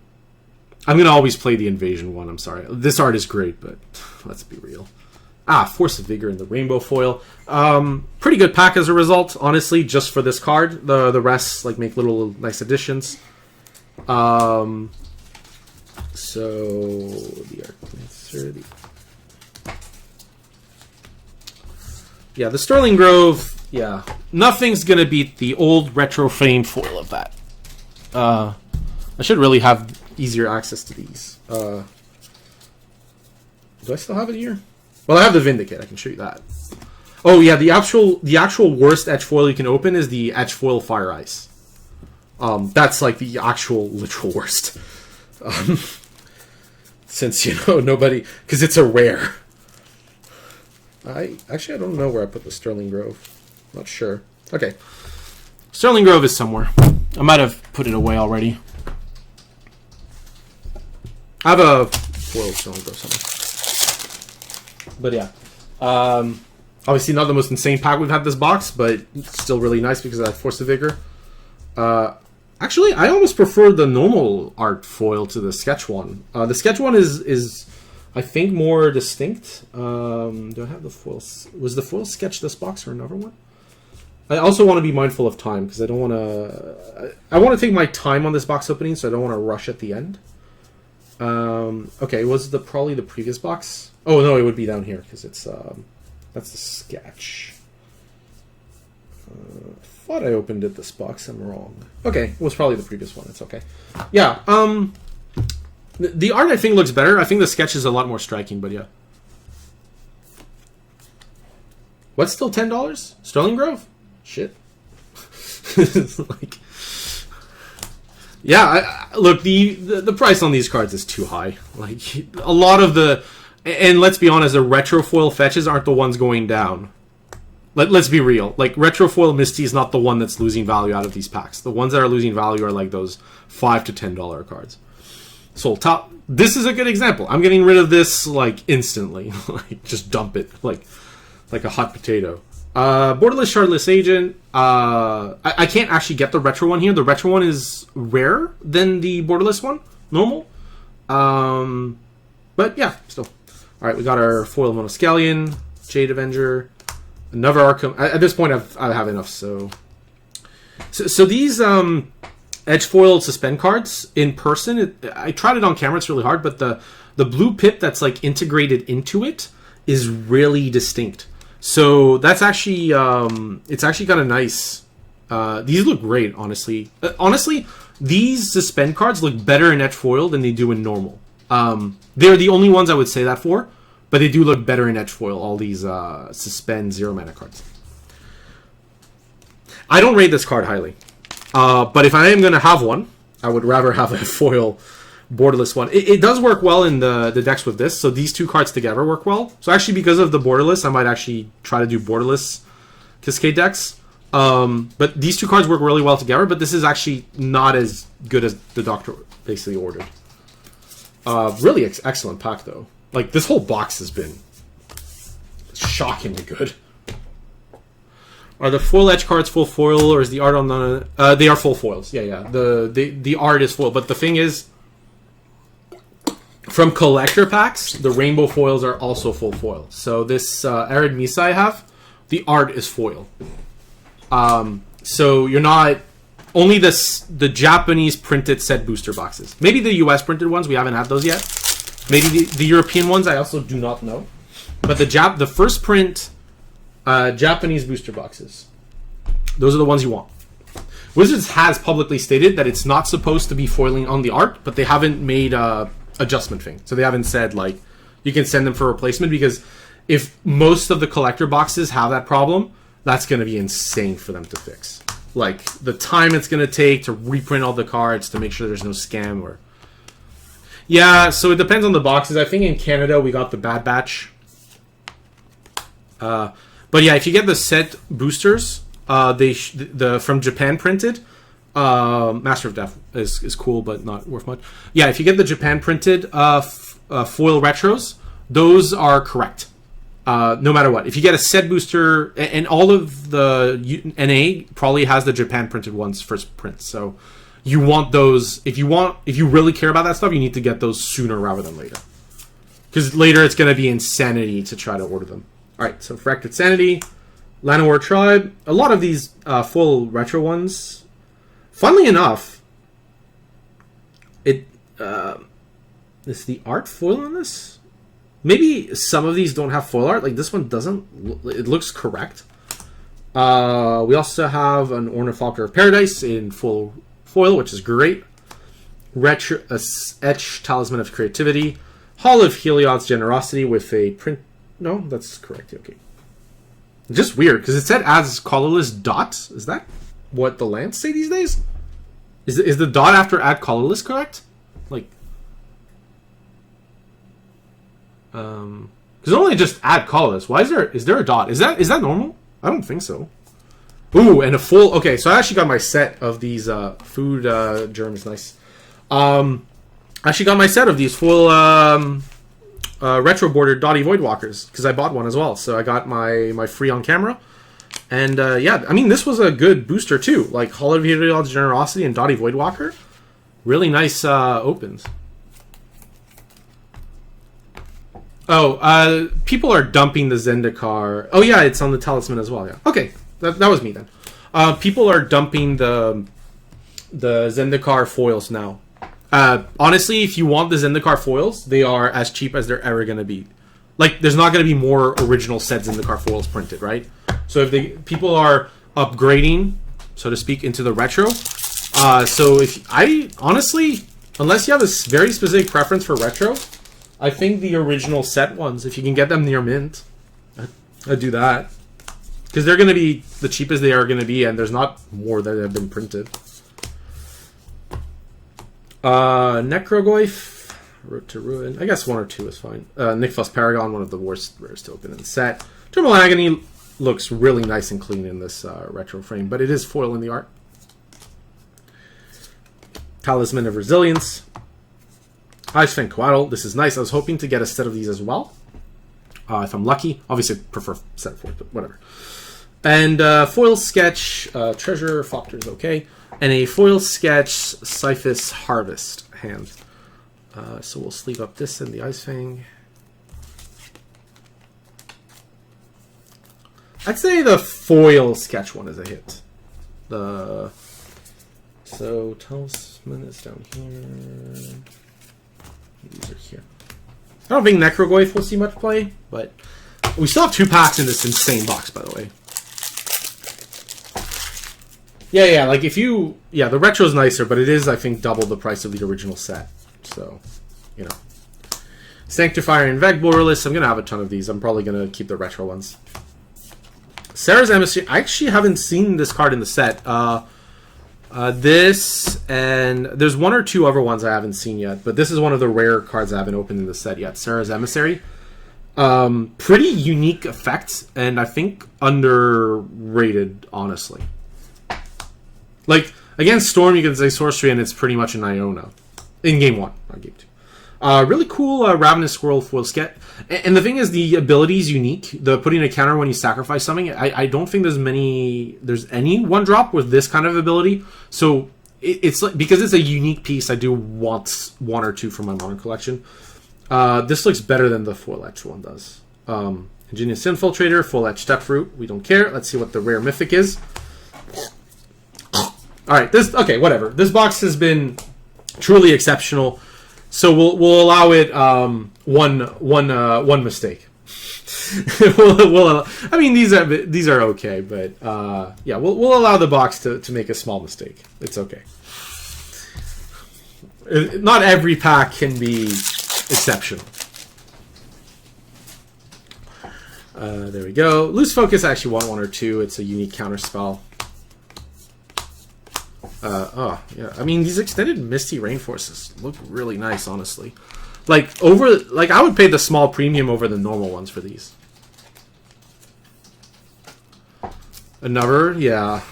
going to always play the Invasion one, I'm sorry. This art is great, but let's be real. Force of Vigor in the Rainbow foil. Pretty good pack as a result, honestly, just for this card. The rest like make little nice additions. So the Arcancer, the Sterling Grove, nothing's gonna beat the old retro frame foil of that. I should really have easier access to these. Do I still have it here? Well, I have the Vindicate. I can show you that. Oh yeah, the actual worst etch foil you can open is the etch foil Fire Ice. That's like the actual literal worst. Since nobody, because it's a rare. I don't know where I put the Sterling Grove. Not sure. Okay, Sterling Grove is somewhere. I might have put it away already. I have a foil Sterling Grove somewhere. But yeah, obviously not the most insane pack we've had this box, but still really nice because of that Force of Vigor. Actually, I almost prefer the normal art foil to the sketch one. The sketch one is I think, more distinct. Do I have the foil? Was the foil sketch this box or another one? I also want to be mindful of time because I don't want to... I want to take my time on this box opening, so I don't want to rush at the end. Okay, was probably the previous box? Oh, no, it would be down here because it's... that's the sketch. I thought I opened it this box. I'm wrong. Okay, it was probably the previous one. It's okay. Yeah, the art, I think, looks better. I think the sketch is a lot more striking, but yeah. What's still $10? Sterling Grove? Shit. Like, yeah, look, the price on these cards is too high. Like, a lot of the... And let's be honest, the retro foil fetches aren't the ones going down. Let's be real. Like, retro foil Misty is not the one that's losing value out of these packs. The ones that are losing value are like those $5 to $10 cards. So this is a good example. I'm getting rid of this like instantly. Like, just dump it like a hot potato. Borderless Shardless Agent. I can't actually get the retro one here. The retro one is rarer than the borderless one, normal. But yeah, still. All right, we got our foil Monoscallion, Jade Avenger, another Arkham. At this point, I have enough. So these edge foiled suspend cards in person. I tried it on camera. It's really hard, but the blue pip that's like integrated into it is really distinct. So that's actually it's actually kind of nice. These look great, honestly. Honestly, these suspend cards look better in edge foil than they do in normal. They're the only ones I would say that for, but they do look better in edge foil. All these suspend 0 mana cards. I don't rate this card highly, but if I am going to have one, I would rather have a foil borderless one. It does work well in the decks with this, so these two cards together work well. So actually, because of the borderless, I might actually try to do borderless Cascade decks. But these two cards work really well together, but this is actually not as good as the Doctor basically ordered. Really excellent pack, though. Like, this whole box has been shockingly good. Are the foil edge cards full foil, or is the art on the... they are full foils. Yeah. The art is full, but the thing is, from collector packs, the rainbow foils are also full foil. So this Arid Misa I have, the art is foil. So you're not... Only the Japanese printed set booster boxes. Maybe the US printed ones, we haven't had those yet. Maybe the European ones, I also do not know. But the first print Japanese booster boxes, those are the ones you want. Wizards has publicly stated that it's not supposed to be foiling on the art, but they haven't made adjustment thing. So they haven't said, like, you can send them for replacement, because if most of the collector boxes have that problem, that's going to be insane for them to fix. Like, the time it's going to take to reprint all the cards to make sure there's no scam or... Yeah, so it depends on the boxes. I think in Canada we got the Bad Batch. But yeah, if you get the set boosters, from Japan printed, Master of Death is cool, but not worth much. Yeah, if you get the Japan printed foil retros, those are correct. No matter what. If you get a set booster, and all of the NA probably has the Japan printed ones first print. So you want those. If you really care about that stuff, you need to get those sooner rather than later. Because later it's going to be insanity to try to order them. Alright, so Fractured Sanity, Llanowar Tribe. A lot of these full retro ones, funnily enough, is the art foil on this? Maybe some of these don't have foil art. Like, this one doesn't. It looks correct. We also have an Ornithopter of Paradise in full foil, which is great. Retro Etch Talisman of Creativity. Hall of Heliod's Generosity with a print. No, that's correct. Okay. Just weird, because it said adds colorless dot. Is that what the lands say these days? Is the dot after add colorless correct? Like... because only just add colorless. Why is there a dot? Is that normal? I don't think so. Ooh, and a full... Okay, so I actually got my set of these food germs. Nice. I actually got my set of these full retro bordered Dotty Voidwalkers, because I bought one as well. So I got my free on camera. And yeah, I mean, this was a good booster too. Like Hall of Heliod's Generosity and Dotty Voidwalker. Really nice opens. Oh, people are dumping the Zendikar. Oh yeah, it's on the Talisman as well. Yeah. Okay, that was me then. People are dumping the Zendikar foils now. Honestly, if you want the Zendikar foils, they are as cheap as they're ever going to be. Like, there's not going to be more original set Zendikar foils printed, right? So if people are upgrading, so to speak, into the retro. So honestly, unless you have a very specific preference for retro, I think the original set ones, if you can get them near mint, I'd do that. Because they're going to be the cheapest they are going to be, and there's not more that have been printed. Necrogoyf, Road to Ruin. I guess 1 or 2 is fine. Nykthos Paragon, one of the worst rares to open in the set. Terminal Agony looks really nice and clean in this retro frame, but it is foil in the art. Talisman of Resilience. Ice-Fang Coatl. This is nice. I was hoping to get a set of these as well. If I'm lucky. Obviously, I prefer set 4, but whatever. And foil sketch Treasure Fopter's okay, and a foil sketch Siphus Harvest hand. So we'll sleeve up this and the Ice Fang. I'd say the foil sketch one is a hit. So Talisman is down here. These are here. I don't think Necrogoyf will see much play, but we still have 2 packs in this insane box, by the way. Yeah, like if you... Yeah, the retro's nicer, but it is, I think, double the price of the original set. So, you know. Sanctifier and Veg Borderless. I'm going to have a ton of these. I'm probably going to keep the retro ones. Sarah's Emissary. I actually haven't seen this card in the set. This, and there's 1 or 2 other ones I haven't seen yet, but this is one of the rare cards I haven't opened in the set yet. Sarah's Emissary. Pretty unique effects, and I think underrated, honestly. Like, against Storm, you can say Sorcery, and it's pretty much an Iona. In Game 1, not Game 2. Really cool Ravenous Squirrel foil sketch. And the thing is, the ability is unique. The putting a counter when you sacrifice something. I don't think there's any 1-drop with this kind of ability. So it's like, because it's a unique piece, I do want 1 or 2 for my modern collection. This looks better than the foil etch one does. Ingenious Infiltrator, full etch Stepfruit. We don't care. Let's see what the rare mythic is. All right, okay, whatever. This box has been truly exceptional. So we'll allow it one mistake. I mean, these are okay, but yeah, we'll allow the box to make a small mistake. It's okay. Not every pack can be exceptional. There we go. Loose Focus, I actually want 1 or 2. It's a unique counter spell. Oh, yeah. I mean, these extended Misty Rainforests look really nice, honestly. Like, I would pay the small premium over the normal ones for these. Another, yeah.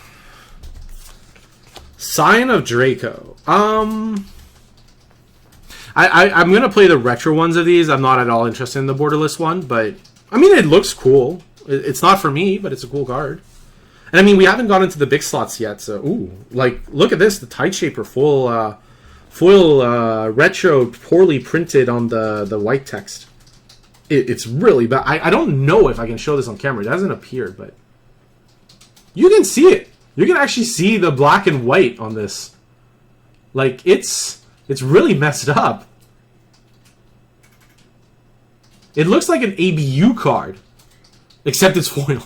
Scion of Draco. I'm gonna play the retro ones of these. I'm not at all interested in the borderless one, but I mean, it looks cool. It's not for me, but it's a cool card. And I mean, we haven't gone into the big slots yet, so ooh, like look at this, the Tideshaper foil retro, poorly printed on the white text. It's really bad. I don't know if I can show this on camera. It hasn't appeared, but you can see it. You can actually see the black and white on this. Like it's really messed up. It looks like an ABU card, except it's foil.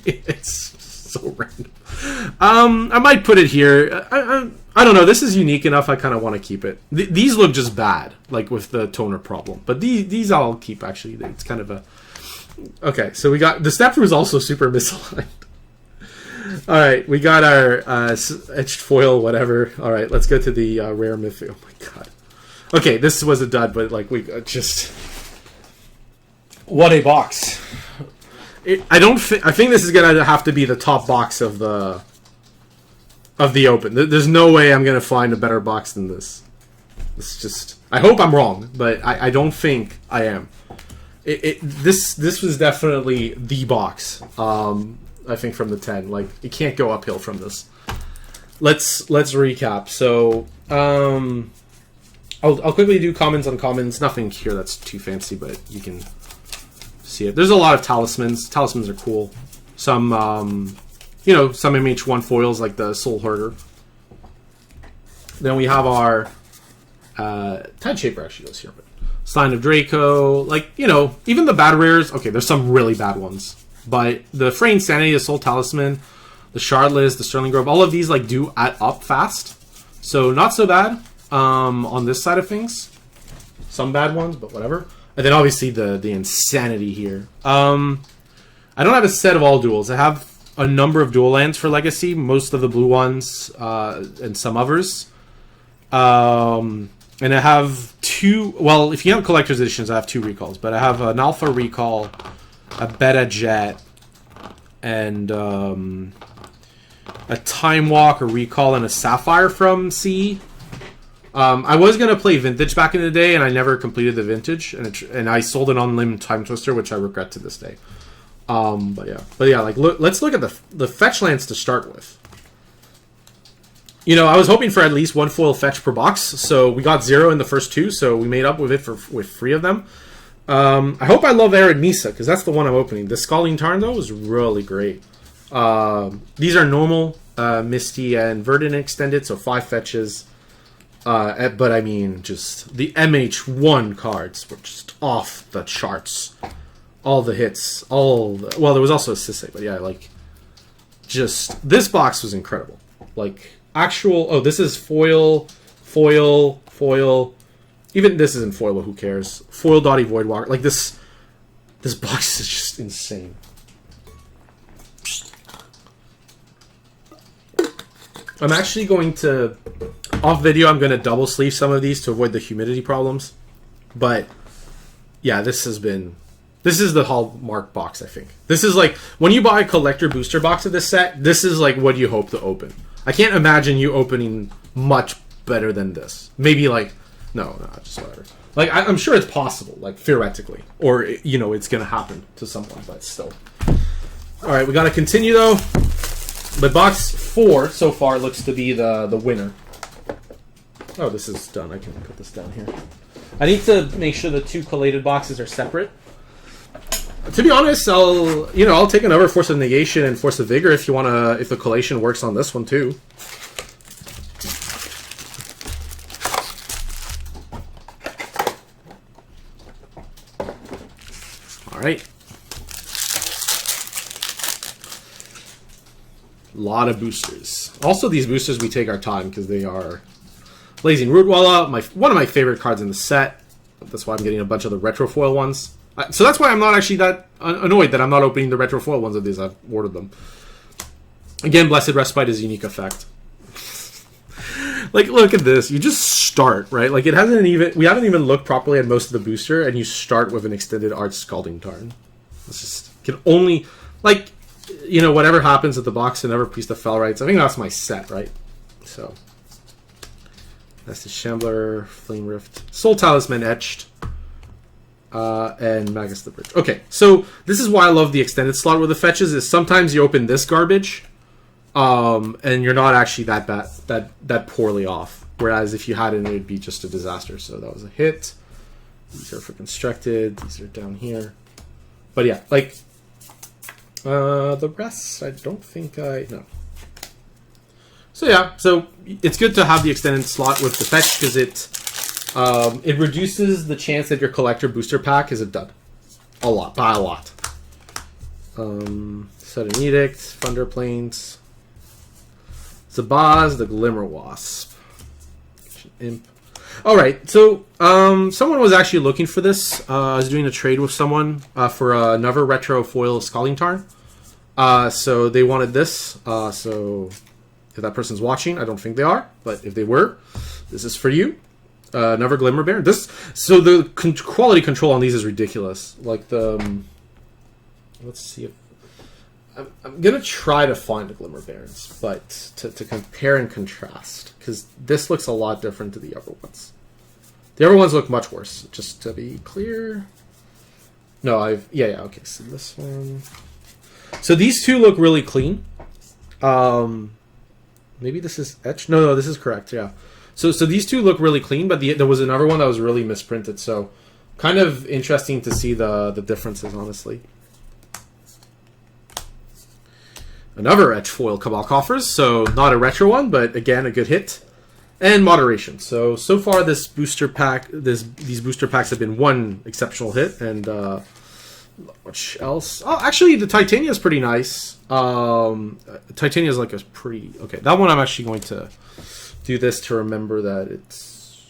It's so random. I might put it here. I don't know. This is unique enough. I kind of want to keep it. These look just bad, like with the toner problem. But these I'll keep, actually. It's kind of a... Okay, so we got... The Stepfruit is also super misaligned. Alright, we got our etched foil, whatever. Alright, let's go to the rare mythic. Oh my god. Okay, this was a dud, but like we just... What a box. I think this is gonna have to be the top box of the open. There's no way I'm gonna find a better box than this. It's just... I hope I'm wrong, but I don't think I am. This was definitely the box. I think from the 10. Like, it can't go uphill from this. Let's recap. So I'll quickly do commons on commons. Nothing here that's too fancy, but you can see it. There's a lot of talismans. Talismans are cool. Some some MH1 foils like the Soul Herder. Then we have our Tideshaper actually goes here, but Sign of Draco, like, even the bad rares. Okay, there's some really bad ones. But the Frey Insanity, the Soul Talisman, the Shardless, the Sterling Grove, all of these like do add up fast. So not so bad on this side of things. Some bad ones, but whatever. And then obviously the Insanity here. I don't have a set of all duels. I have a number of dual lands for Legacy, most of the blue ones, and some others. And I have two... Well, if you have collector's editions, I have 2 recalls. But I have an Alpha recall, a Beta Jet, and a Time Walk, a recall, and a Sapphire from CE. I was going to play Vintage back in the day, and I never completed the Vintage. And I sold an on-limb Time Twister, which I regret to this day. But yeah, like let's look at the fetch lands to start with. You know, I was hoping for at least one foil fetch per box, so we got 0 in the first 2, so we made up with it with 3 of them. I hope I love Arid Misa, because that's the one I'm opening. The Scalding Tarn, though, is really great. These are normal, Misty and Verdant extended, so 5 fetches. But I mean, just the MH1 cards were just off the charts. All the hits, well, there was also a Sisei, but yeah, like, just, this box was incredible. Like, actual, this is foil, even this isn't foil, but who cares? Foil Dottie Voidwalker, like, this box is just insane. I'm actually going to, off video, I'm going to double sleeve some of these to avoid the humidity problems, but, yeah, this is the hallmark box, I think. This is like, when you buy a collector booster box of this set, this is like what you hope to open. I can't imagine you opening much better than this. Maybe like, no, just whatever. Like, I'm sure it's possible, like, theoretically. Or, you know, it's going to happen to someone, but still. Alright, we got to continue, though. But box 4, so far, looks to be the winner. Oh, this is done. I can put this down here. I need to make sure the 2 collated boxes are separate. To be honest, I'll take another Force of Negation and Force of Vigor if the collation works on this one too. All right. A lot of boosters. Also, these boosters we take our time because they are Blazing Rootwalla, one of my favorite cards in the set. That's why I'm getting a bunch of the retro foil ones. So that's why I'm not actually that annoyed that I'm not opening the retro foil ones of these. I've ordered them. Again, Blessed Respite is a unique effect. Like, look at this. You just start, right? Like, we haven't even looked properly at most of the booster, and you start with an extended art Scalding Tarn. It's just, can only, like, you know, whatever happens at the box, and never Priest of Felrites. I think that's my set, right? So, that's the Shambler, Flame Rift, Soul Talisman Etched. And Magus the Bridge. Okay, so this is why I love the extended slot with the fetches, is sometimes you open this garbage, and you're not actually that poorly off. Whereas if you had it, it would be just a disaster. So that was a hit. These are for constructed. These are down here. But yeah, like, the rest, I don't think no. So yeah, so it's good to have the extended slot with the fetch, because it reduces the chance that your collector booster pack is a dud. By a lot. Sudden Edict, Thunder Plains, Zabaz, the Glimmer Wasp, Imp. Alright, so someone was actually looking for this. I was doing a trade with someone for another retro foil Scalding Tarn. So they wanted this. So if that person's watching, I don't think they are, but if they were, this is for you. Another Glimmer Baron. So the quality control on these is ridiculous. Like let's see if I'm gonna try to find the Glimmer Barons, but to compare and contrast, because this looks a lot different to the other ones. The other ones look much worse. Just to be clear. No, okay. So this one. So these two look really clean. Maybe this is etched. No, this is correct. Yeah. So these two look really clean, but there was another one that was really misprinted. So kind of interesting to see the differences, honestly. Another etched foil Cabal Coffers. So not a retro one, but again a good hit. And Moderation. So far this booster pack, these booster packs have been one exceptional hit, and what else? Oh, actually, the Titania is pretty nice. Titania is like a pretty okay. That one I'm actually going to do this to remember that it's.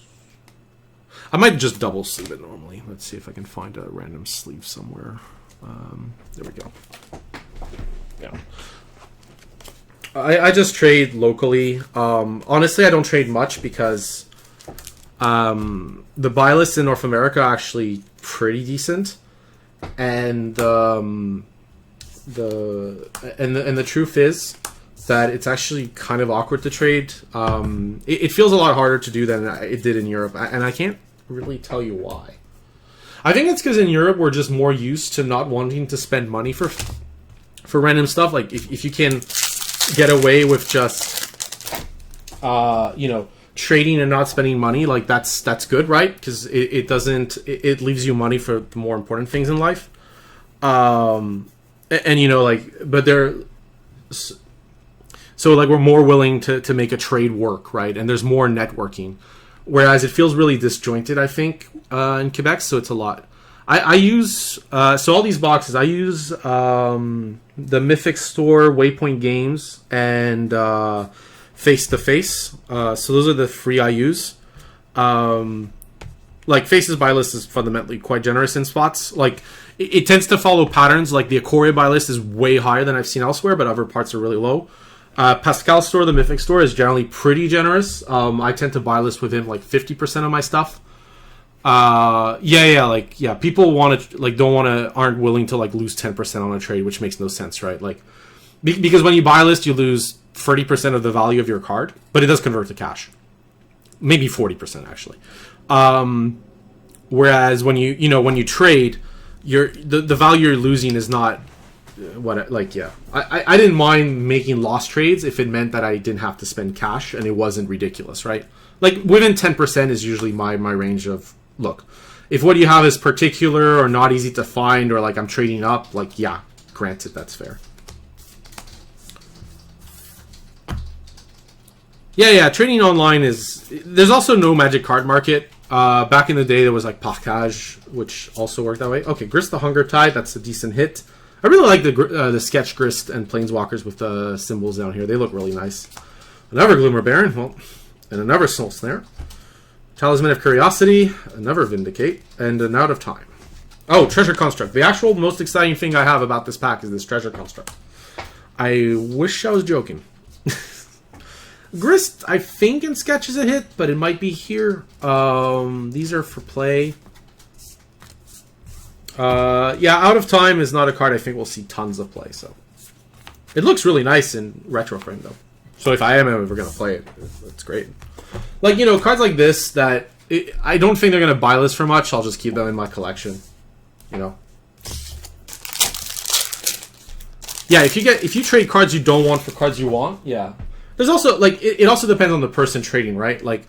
I might just double sleeve it normally. Let's see if I can find a random sleeve somewhere. There we go. Yeah. I just trade locally. Honestly, I don't trade much because the buy lists in North America are actually pretty decent, and the truth is that it's actually kind of awkward to trade. It feels a lot harder to do than it did in Europe, and I can't really tell you why. I think it's because in Europe we're just more used to not wanting to spend money for random stuff. Like if you can get away with just trading and not spending money, like that's good, right? Because it leaves you money for the more important things in life. But they're so like we're more willing to make a trade work, right? And there's more networking. Whereas it feels really disjointed, I think, in Quebec, so it's a lot. I use, so all these boxes, I use the Mythic Store, Waypoint Games, and Face to Face. So those are the three I use. Like, Face's buy list is fundamentally quite generous in spots. Like, it tends to follow patterns. Like, the Ikoria buy list is way higher than I've seen elsewhere, but other parts are really low. Pascal Store, the Mythic Store, is generally pretty generous. I tend to buy list with him like 50% of my stuff. People aren't willing to like lose 10% on a trade, which makes no sense, right? Like, because when you buy list, you lose 30% of the value of your card, but it does convert to cash. Maybe 40% actually. Whereas when you trade, the value you're losing is not. I didn't mind making loss trades if it meant that I didn't have to spend cash and it wasn't ridiculous, right? Like, within 10% is usually my range of, look, if what you have is particular or not easy to find, or like I'm trading up, like, yeah, granted, that's fair. Yeah, trading online there's also no Magic card market. Back in the day, there was like Parkage, which also worked that way. Okay, Grist the Hunger Tide, that's a decent hit. I really like the sketch Grist and Planeswalkers with the symbols down here. They look really nice. Another Gloomer Baron, and another Soul Snare. Talisman of Curiosity, another Vindicate, and an Out of Time. Oh, Treasure Construct. The actual most exciting thing I have about this pack is this Treasure Construct. I wish I was joking. Grist, I think in sketch is a hit, but it might be here. These are for play. Out of Time is not a card I think we'll see tons of play, so. It looks really nice in Retro Frame, though. So if I am ever going to play it, it's great. Like, cards like this that I don't think they're going to buy list for much. I'll just keep them in my collection, Yeah, if you trade cards you don't want for cards you want, yeah. There's also, like, it also depends on the person trading, right? Like,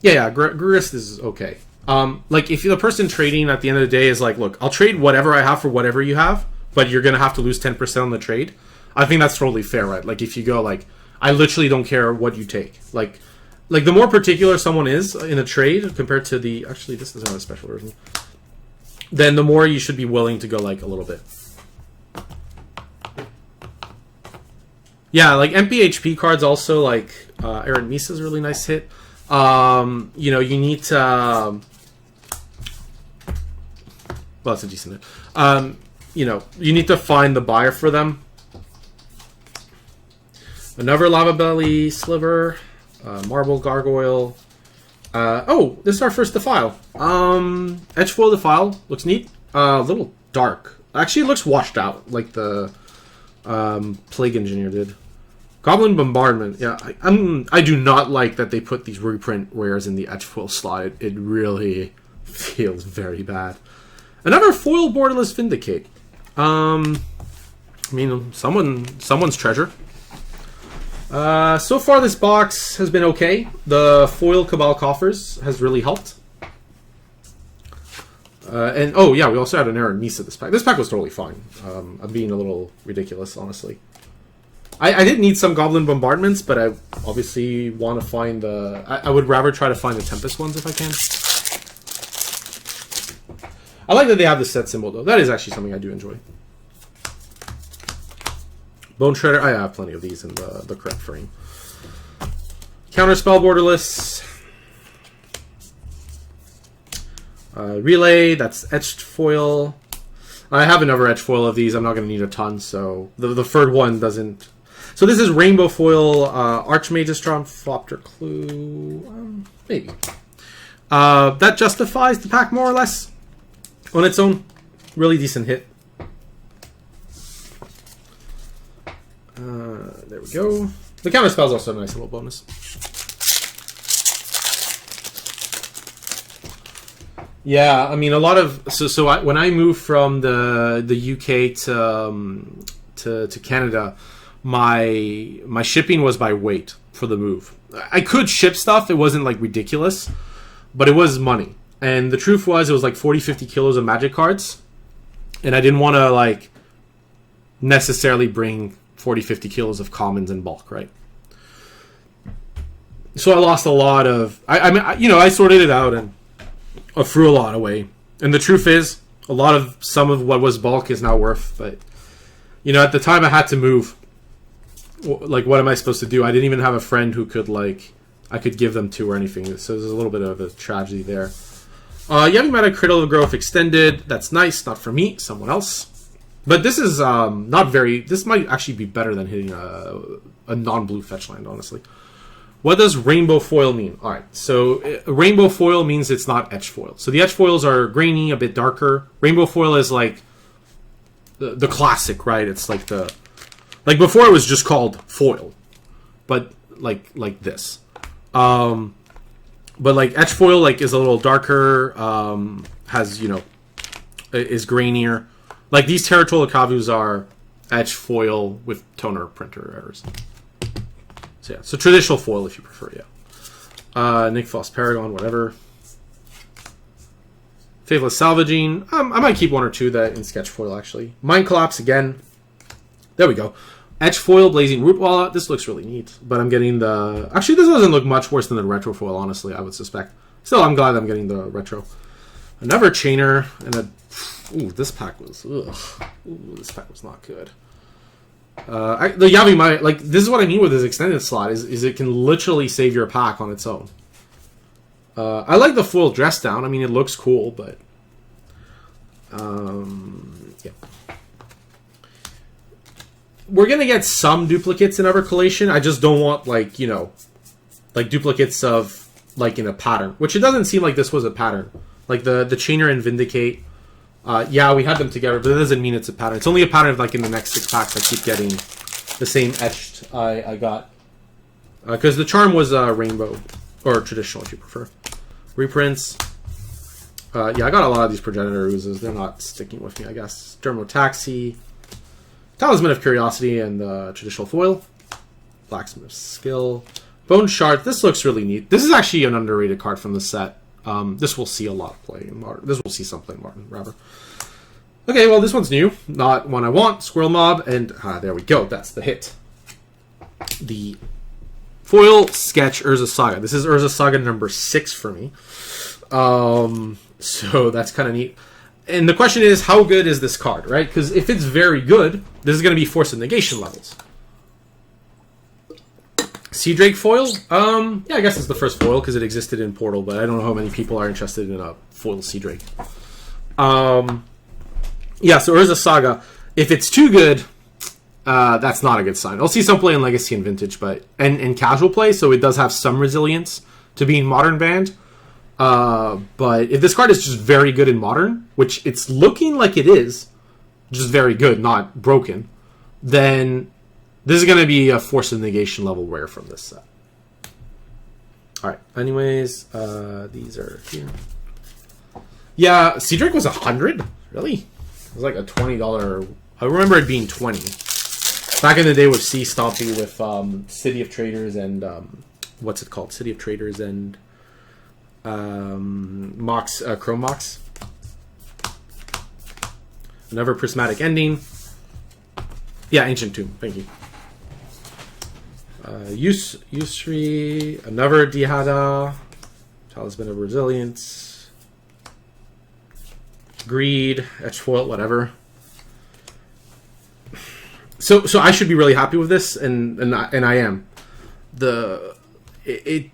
Grist is okay. Like, if the person trading at the end of the day is like, look, I'll trade whatever I have for whatever you have, but you're going to have to lose 10% on the trade, I think that's totally fair, right? Like, if you go, like, I literally don't care what you take. Like the more particular someone is in a trade compared to the... Actually, this doesn't have a special version. Then the more you should be willing to go, like, a little bit. Yeah, like, MPHP cards also, like, Aaron Misa's a really nice hit. You need to... well, it's a decent hit. You need to find the buyer for them. Another Lava Belly Sliver. Marble Gargoyle. This is our first Defile. Edgefoil Defile. Looks neat. A little dark. Actually, it looks washed out, like the Plague Engineer did. Goblin Bombardment. Yeah, I do not like that they put these reprint rares in the Edgefoil slide. It really feels very bad. Another foil borderless Vindicate. Someone's treasure. So far this box has been okay. The foil Cabal Coffers has really helped. We also had an Aaron Misa this pack. This pack was totally fine. I'm being a little ridiculous, honestly. I did need some Goblin Bombardments, but I obviously want to find the... I would rather try to find the Tempest ones if I can. I like that they have the set symbol, though. That is actually something I do enjoy. Bone Shredder. I have plenty of these in the correct frame. Counterspell borderless. Relay. That's etched foil. I have another etched foil of these. I'm not going to need a ton, so the third one doesn't. So this is rainbow foil. Archmage's Thopter Clue. Maybe. That justifies the pack more or less on its own. Really decent hit. There we go. The counterspell is also a nice little bonus. Yeah, I mean a lot of when I moved from the UK to Canada, my shipping was by weight for the move. I could ship stuff; it wasn't like ridiculous, but it was money. And the truth was, it was like 40, 50 kilos of Magic cards, and I didn't want to like necessarily bring 40, 50 kilos of commons in bulk, right? So I lost a lot of. I mean, I sorted it out and I threw a lot away. And the truth is, some of what was bulk is now worth. But at the time I had to move. Like, what am I supposed to do? I didn't even have a friend who could I could give them to or anything. So there's a little bit of a tragedy there. Yavimata Meta Critical Growth Extended. That's nice. Not for me. Someone else. But this is not very. This might actually be better than hitting a non-blue fetch land, honestly. What does rainbow foil mean? All right, so rainbow foil means it's not etch foil. So the etch foils are grainy, a bit darker. Rainbow foil is like the classic, right? It's like before it was just called foil, but like this. But like etch foil is a little darker, has is grainier. Like these Terratola Kavus are etch foil with toner printer errors. So yeah, so traditional foil if you prefer, yeah. Nick Foss Paragon, whatever. Faithless Salvaging. I might keep one or two that in sketch foil actually. Mind Collapse again. There we go. Etch foil, Blazing Rootwalla. This looks really neat, but I'm getting the. Actually, this doesn't look much worse than the retro foil. Honestly, I would suspect. Still, I'm glad I'm getting the retro. Another Chainer and a. Ooh, this pack was. Ugh. Ooh, this pack was not good. The Yavimaya, this is what I mean with this extended slot, is it can literally save your pack on its own. I like the full dress down. I mean, it looks cool, but yeah. We're gonna get some duplicates in our collation. I just don't want duplicates of in a pattern, which it doesn't seem like this was a pattern. Like the Chainer and Vindicate. Yeah, we had them together, but it doesn't mean it's a pattern. It's only a pattern in the next 6 packs I keep getting the same etched I got. Because the charm was rainbow, or traditional if you prefer. Reprints. Yeah, I got a lot of these Progenitor Oozes. They're not sticking with me, I guess. Dermotaxi. Talisman of Curiosity and traditional foil. Blacksmith's Skill. Bone Shard. This looks really neat. This is actually an underrated card from the set. This will see a lot of play in Modern. This will see some play in Modern, rather. Okay, well, this one's new. Not one I want. Squirrel Mob, and there we go. That's the hit. The foil sketch Urza Saga. This is Urza Saga number 6 for me. So that's kind of neat. And the question is, how good is this card, right? Because if it's very good, this is going to be Force of Negation levels. Sea Drake foil? Yeah, I guess it's the first foil because it existed in Portal, but I don't know how many people are interested in a foil Sea Drake. Yeah, so Urza Saga. If it's too good, that's not a good sign. I'll see some play in Legacy and Vintage, but and casual play, so it does have some resilience to being Modern banned. But if this card is just very good in Modern, which it's looking like it is, just very good, not broken, then this is going to be a Force of Negation level rare from this set. Alright, anyways, these are here. Yeah, Sea Drake was 100? Really? It was like a $20. I remember it being 20. Back in the day with Sea Stompy with City of Traders and what's it called? City of Traders and Mox, Chrome Mox. Another Prismatic Ending. Yeah, Ancient Tomb. Thank you. Yusri, another Dihada, Talisman of Resilience, Greed, Etchfoil, whatever. So I should be really happy with this, and I am. It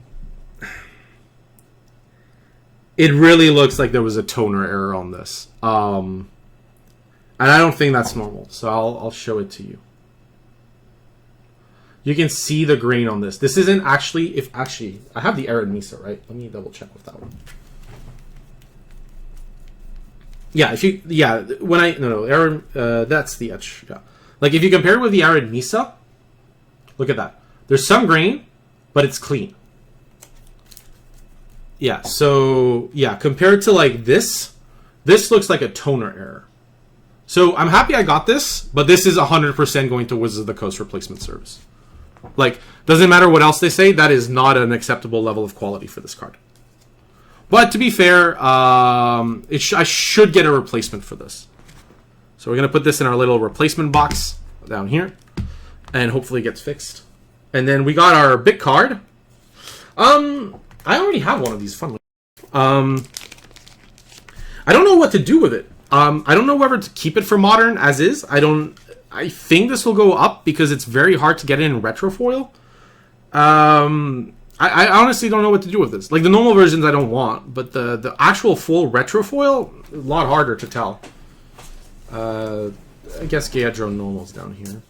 really looks like there was a toner error on this, and I don't think that's normal. So I'll show it to you. You can see the grain on this. This isn't actually, I have the Arid Misa, right? Let me double check with that one. Yeah, Arid, that's the etch. Yeah. Like if you compare it with the Arid Misa, look at that. There's some grain, but it's clean. Yeah, so yeah, compared to like this looks like a toner error. So I'm happy I got this, but this is 100% going to Wizards of the Coast replacement service. Like, doesn't matter what else they say, that is not an acceptable level of quality for this card. But to be fair, I should get a replacement for this. So we're going to put this in our little replacement box down here, and hopefully it gets fixed. And then we got our big card. I already have one of these. Fun. I don't know what to do with it. I don't know whether to keep it for Modern as is. I think this will go up because it's very hard to get it in retrofoil. I honestly don't know what to do with this. Like, the normal versions I don't want, but the actual full retrofoil, a lot harder to tell. I guess Gaedro Normal's down here.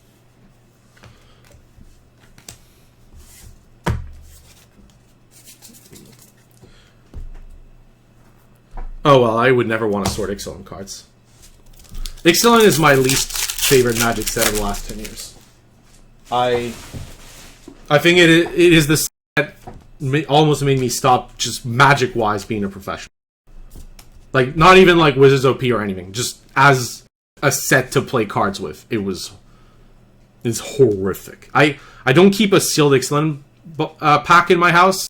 Oh, well, I would never want to sort Ixalan cards. Ixalan is my least favorite Magic set of the last 10 years. I think it is the set that almost made me stop just Magic-wise being a professional. Like, not even like Wizards OP or anything. Just as a set to play cards with. It's horrific. I don't keep a sealed Ixalan pack in my house.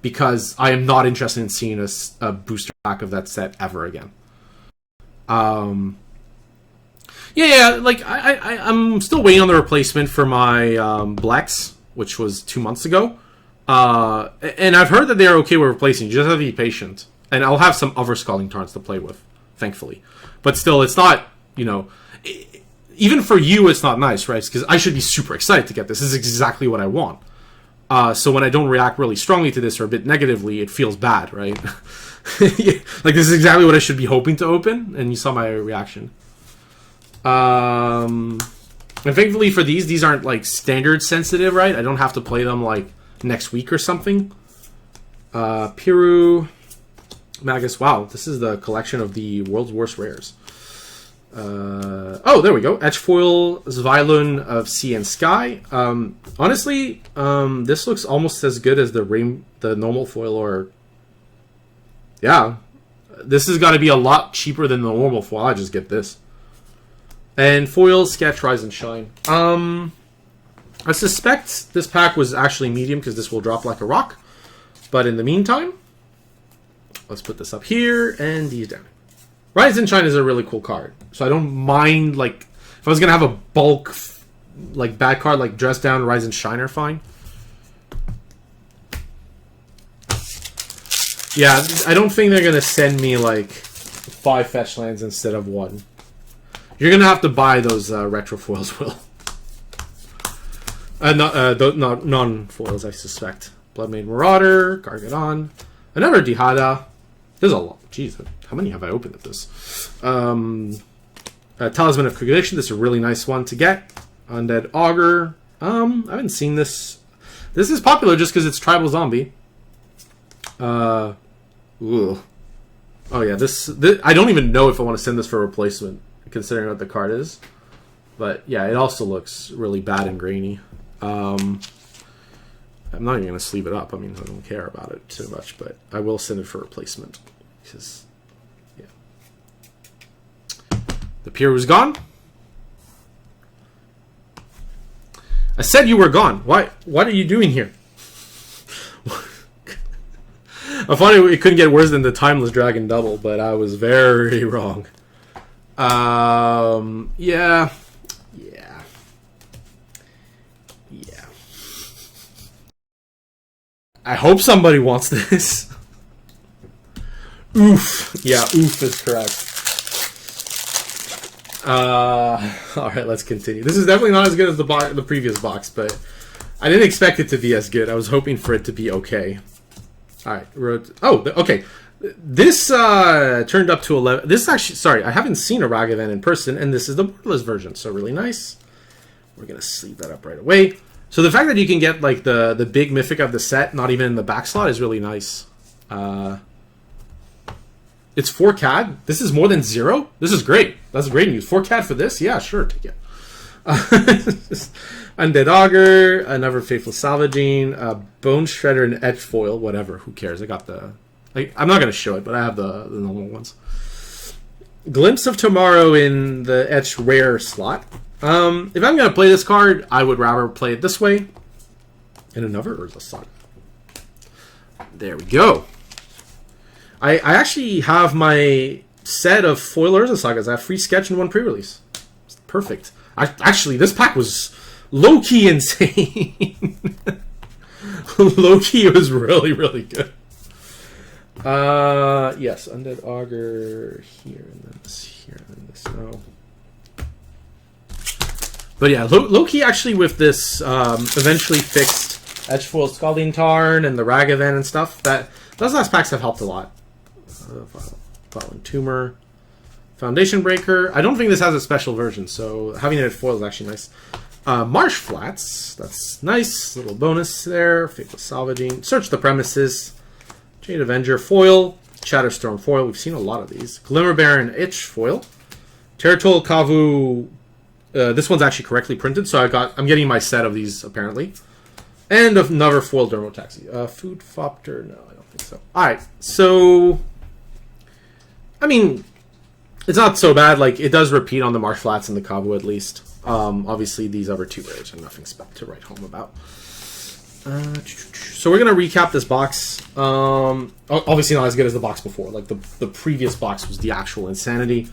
Because I am not interested in seeing a booster pack of that set ever again. Yeah, like, I'm still waiting on the replacement for my Blex, which was 2 months ago. And I've heard that they're okay with replacing. You just have to be patient. And I'll have some other Scalding Tarns to play with, thankfully. But still, it's not, even for you, it's not nice, right? Because I should be super excited to get this. This is exactly what I want. So when I don't react really strongly to this or a bit negatively, it feels bad, right? Like, this is exactly what I should be hoping to open, and you saw my reaction. And thankfully for these aren't, like, standard sensitive, right? I don't have to play them, like, next week or something. Piru, Magus, wow, this is the collection of the world's worst rares. Oh, there we go. Etchfoil Zvylun of Sea and Sky. Honestly, this looks almost as good as the normal foil, or... Yeah. This has got to be a lot cheaper than the normal foil. I just get this. And foil, Sketch, Rise and Shine. I suspect this pack was actually medium because this will drop like a rock. But in the meantime, let's put this up here and these down. Rise and Shine is a really cool card, so I don't mind, like, if I was gonna have a bulk, like, bad card, like Dress Down, Rise and Shine are fine. Yeah, I don't think they're gonna send me, like, 5 fetch lands instead of 1. You're gonna have to buy those retrofoils, Will. Not non-foils, I suspect. Bloodmade Marauder, Gargadon, another Dihada. There's a lot. Jeez, how many have I opened of this? Talisman of Cognition. This is a really nice one to get. Undead Augur. I haven't seen this. This is popular just because it's Tribal Zombie. Ooh. Oh yeah, this I don't even know if I want to send this for replacement, considering what the card is. But yeah, it also looks really bad and grainy. I'm not even going to sleeve it up. I mean, I don't care about it too much, but I will send it for replacement. Because, yeah. The Pier was gone. I said you were gone. What are you doing here? I thought it couldn't get worse than the Timeless Dragon Double, but I was very wrong. Yeah. I hope somebody wants this. Oof. Yeah, oof is correct. Alright, let's continue. This is definitely not as good as the previous box, but I didn't expect it to be as good. I was hoping for it to be okay. Alright, okay. This turned up to 11. This is actually, sorry, I haven't seen a Ragavan in person, and this is the borderless version, so really nice. We're going to sleeve that up right away. So the fact that you can get, like, the big mythic of the set, not even in the back slot, is really nice. It's 4 CAD. This is more than 0. This is great. That's great news. 4 CAD for this? Yeah, sure. Take it. Undead Augur, another Faithful Salvaging, Bone Shredder, and Edge Foil. Whatever, who cares? I got the. I'm not going to show it, but I have the normal ones. Glimpse of Tomorrow in the Etched Rare slot. If I'm going to play this card, I would rather play it this way. And another Urza Saga. There we go. I actually have my set of foil Urza Sagas. I have free sketch and one pre-release. Perfect. Actually, this pack was low-key insane. Low-key, it was really, really good. Yes, Undead Augur here, and then this here, and then this. No. But yeah, low-key actually with this eventually fixed Edgefoil Scalding Tarn and the Ragavan and stuff, those last packs have helped a lot. Violent Tumor. Foundation Breaker. I don't think this has a special version, so having it at foil is actually nice. Marsh Flats. That's nice. Little bonus there. Faithless Salvaging. Search the Premises. Jade Avenger foil. Shatterstorm foil. We've seen a lot of these. Glimmer Baron Itch foil. Territorial Kavu. This one's actually correctly printed, so I'm getting my set of these apparently. And another foil Dermotaxi. Food Fopter. No, I don't think so. Alright, so I mean, it's not so bad. Like, it does repeat on the Marsh Flats and the Kavu at least. Obviously, these other two rares are nothing to write home about. So we're going to recap this box. Obviously not as good as the box before. Like, the previous box was the actual insanity.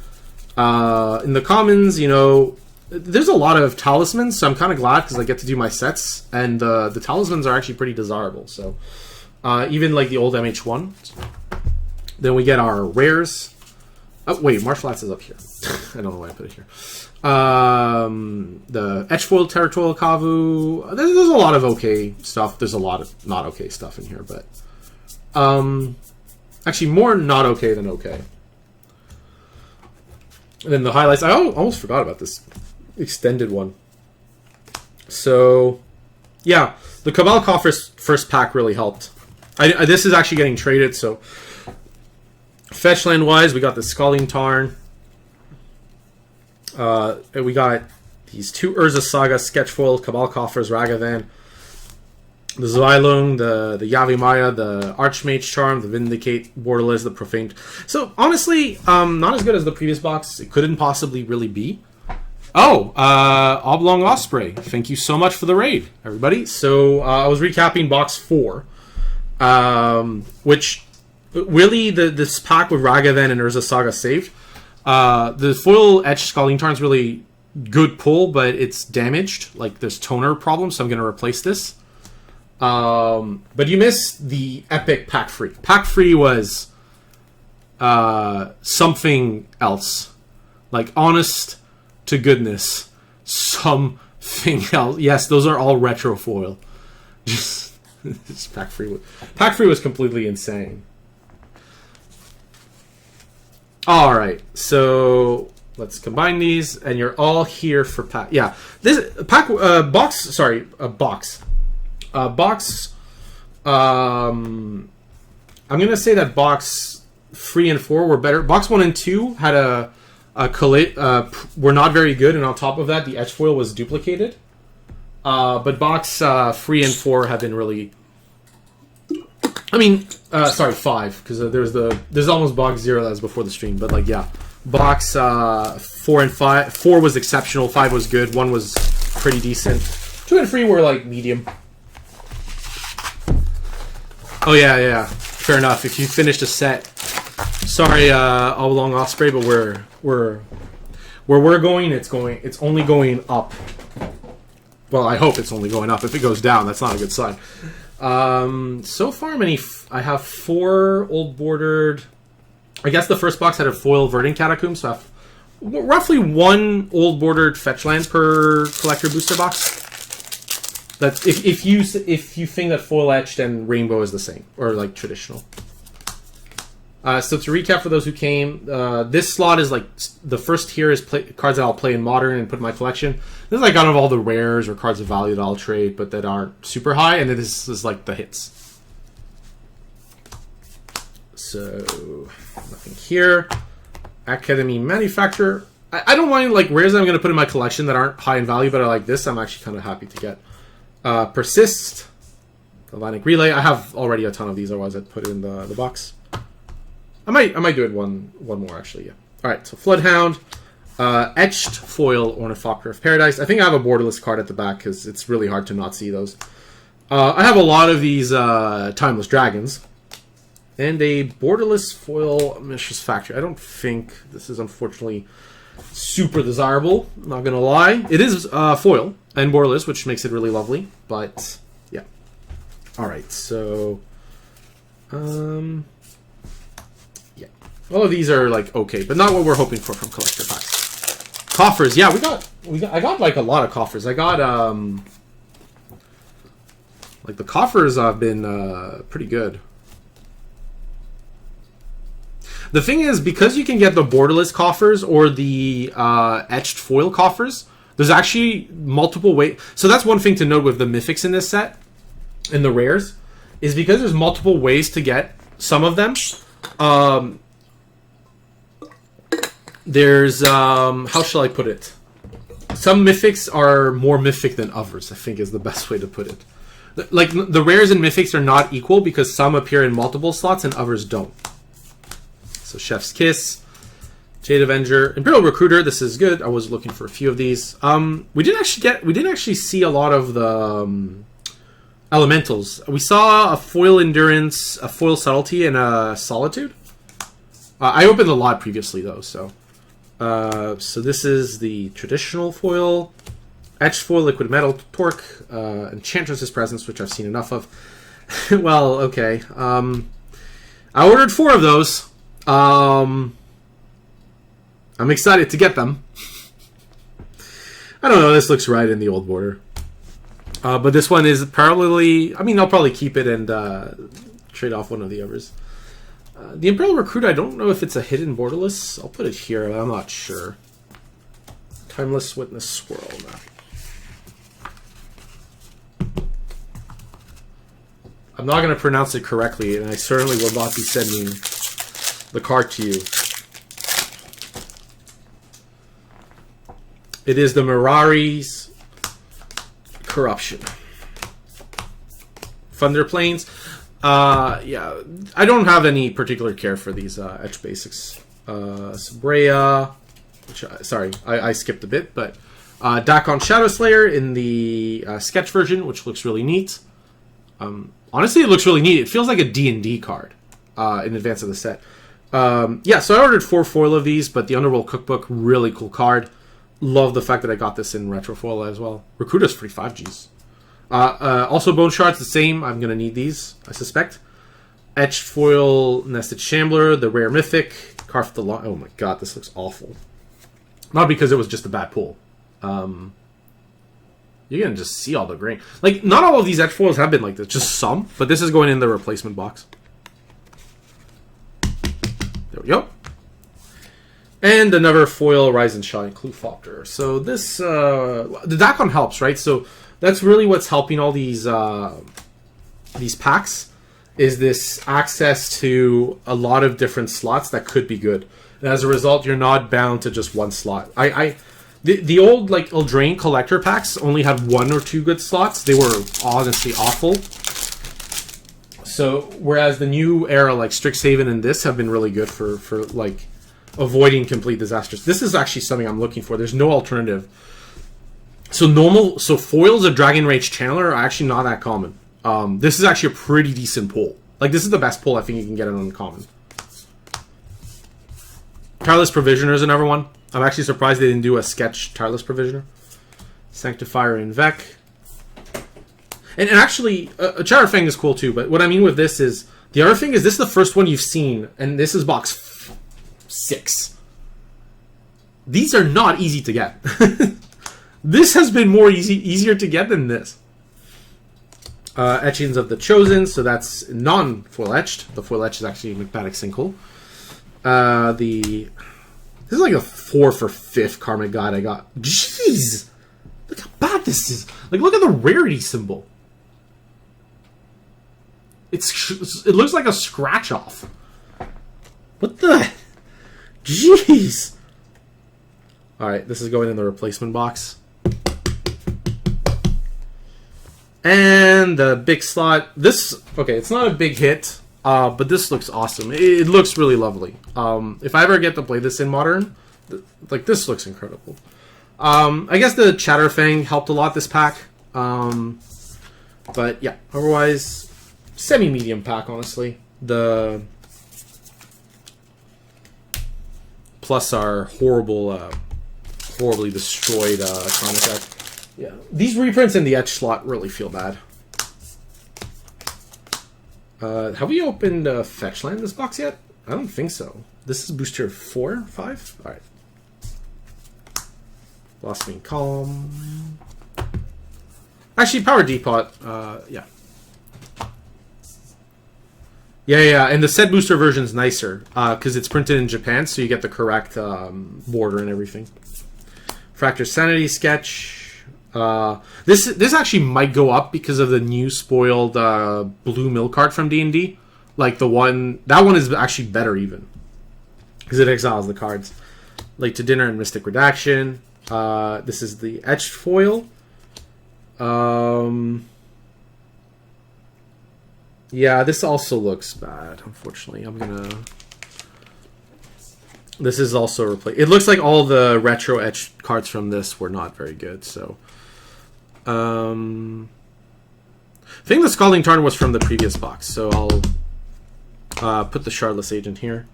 In the commons, you know, there's a lot of talismans, so I'm kind of glad because I get to do my sets. And the talismans are actually pretty desirable. So even like the old MH1. Then we get our rares. Oh, wait, Marsh Flats is up here. I don't know why I put it here. The Etchfoil Territorial Kavu. There's a lot of okay stuff. There's a lot of not okay stuff in here, but actually more not okay than okay. And then the highlights. I almost forgot about this extended one. So, yeah, the Cabal Coffers first pack really helped. This is actually getting traded, so fetchland wise, we got the Scalding Tarn. We got these two Urza Saga Sketchfoil, Cabal Coffers, Ragavan, the Xylung, the Yavimaya, the Archmage Charm, the Vindicate, Borderless, the Profane. So honestly, not as good as the previous box. It couldn't possibly really be. Oh, Oblong Osprey. Thank you so much for the raid, everybody. So I was recapping box 4, which really this pack with Ragavan and Urza Saga saved. The foil Etched Scalding Tarn is really good pull, but it's damaged. Like, there's toner problems, so I'm going to replace this. But you missed the epic pack free. Pack free was something else. Like, honest to goodness, something else. Yes, those are all retro foil. Just pack free. Pack free was completely insane. All right, so let's combine these, and you're all here for pack. Yeah, this pack box. Sorry, box. Box. I'm gonna say that box 3 and 4 were better. Box 1 and 2 had a were not very good, and on top of that, the etch foil was duplicated. But box 3 and 4 have been really. I mean, sorry, 5, because there's almost box 0 that was before the stream, but like, yeah, box 4 and 5. 4 was exceptional, 5 was good, 1 was pretty decent, 2 and 3 were like medium. Oh yeah, fair enough. If you finished a set, sorry, Oblong Osprey, but where we're going, it's only going up. Well, I hope it's only going up. If it goes down, that's not a good sign. So far, I have 4 old bordered. I guess the first box had a foil Verdant Catacomb, so I have roughly 1 old bordered fetch land per collector booster box. That's if you think that foil etched and rainbow is the same, or like traditional. So to recap for those who came, this slot is like the first tier is cards that I'll play in Modern and put in my collection. This is like out of all the rares or cards of value that I'll trade, but that aren't super high, and then this is like the hits. So nothing here. Academy Manufacturer. I don't mind like rares that I'm going to put in my collection that aren't high in value, but are like this. I'm actually kind of happy to get. Persist, Galvanic Relay. I have already a ton of these, otherwise I'd put it in the box. I might do it one more actually. Yeah. All right. So Floodhound, etched foil Ornithopter of Paradise. I think I have a borderless card at the back because it's really hard to not see those. I have a lot of these Timeless Dragons. And a borderless foil Mishra's Factory. I don't think this is unfortunately super desirable. I'm not gonna lie. It is foil and borderless, which makes it really lovely. But yeah. All right. So, yeah. All of these are like okay, but not what we're hoping for from collector packs. Coffers. Yeah, I got like a lot of coffers. I got like the coffers have been pretty good. The thing is, because you can get the borderless coffers or the etched foil coffers, there's actually multiple ways. So that's one thing to note with the mythics in this set, and the rares, is because there's multiple ways to get some of them. There's, how shall I put it? Some mythics are more mythic than others, I think is the best way to put it. Like, the rares and mythics are not equal because some appear in multiple slots and others don't. So Chef's Kiss, Jade Avenger, Imperial Recruiter. This is good. I was looking for a few of these. We didn't actually see a lot of the elementals. We saw a foil Endurance, a foil Subtlety, and a Solitude. I opened a lot previously though, so this is the traditional foil, etched foil, Liquid Metal, Torque, Enchantress's Presence, which I've seen enough of. Well, okay. I ordered 4 of those. I'm excited to get them. I don't know, this looks right in the old border. But this one is probably, I mean, I'll probably keep it and trade off one of the others. The Imperial Recruit, I don't know if it's a hidden borderless. I'll put it here, but I'm not sure. Timeless Witness Swirl. I'm not going to pronounce it correctly, and I certainly will not be sending the card to you. It is the Mirari's Corruption. Thunder Plains. Yeah, I don't have any particular care for these etch basics. Sabrea, which sorry, I skipped a bit, but Dakon Shadowslayer in the sketch version, which looks really neat. Honestly, it looks really neat. It feels like a D&D card in advance of the set. Yeah, so I ordered 4 foil of these, but the Underworld Cookbook, really cool card. Love the fact that I got this in retro foil as well. Recruiter's free 5Gs. Also Bone Shards, the same. I'm going to need these, I suspect. Etched foil Nested Shambler, the rare mythic. Carf the Long. Oh my god, this looks awful. Not because it was just a bad pull. You're going to just see all the grain. Like, not all of these etched foils have been like this, just some. But this is going in the replacement box. There we go. And another foil Rise and Shine Cluthopter. So this, the Dakon helps, right? So that's really what's helping all these packs, is this access to a lot of different slots that could be good. And as a result, you're not bound to just one slot. The old like Eldraine collector packs only had 1 or 2 good slots. They were honestly awful. So whereas the new era like Strixhaven and this have been really good for like avoiding complete disasters. This is actually something I'm looking for. There's no alternative. So foils of Dragon Rage Channeler are actually not that common. This is actually a pretty decent pull. Like, this is the best pull I think you can get on uncommon. Tireless Provisioner is another one. I'm actually surprised they didn't do a sketch Tireless Provisioner. Sanctifier and Vec. And actually, Charafang is cool too, but what I mean with this is, the other thing is this is the first one you've seen, and this is box 6. These are not easy to get. This has been easier to get than this. Etchings of the Chosen, so that's non-foil etched. The foil etched is actually Magmatic Sinkhole. This is like a 4 for 5th Karmic God I got. Jeez! Look how bad this is. Like, look at the rarity symbol. It looks like a scratch off. What the? Jeez! All right, this is going in the replacement box. And the big slot. This, okay, it's not a big hit, but this looks awesome. It looks really lovely. If I ever get to play this in Modern, like, this looks incredible. I guess the Chatterfang helped a lot this pack. But yeah, otherwise, semi-medium pack, honestly. The plus our horribly destroyed Iconic deck. Yeah, these reprints in the Etch slot really feel bad. Have we opened Fetchland this box yet? I don't think so. This is booster 4, 5? Alright. Blossoming Calm. Actually, Power Depot, yeah. Yeah, and the set booster version is nicer, because it's printed in Japan, so you get the correct border and everything. Fracture Sanity Sketch. This actually might go up because of the new spoiled blue mill card from D&D. Like that one is actually better even, because it exiles the cards. Late to Dinner and Mystic Redaction. This is the etched foil. Yeah, this also looks bad, unfortunately. This is also replaced. It looks like all the retro etched cards from this were not very good, so. I think the Scalding Tarn was from the previous box, so I'll put the Shardless Agent here.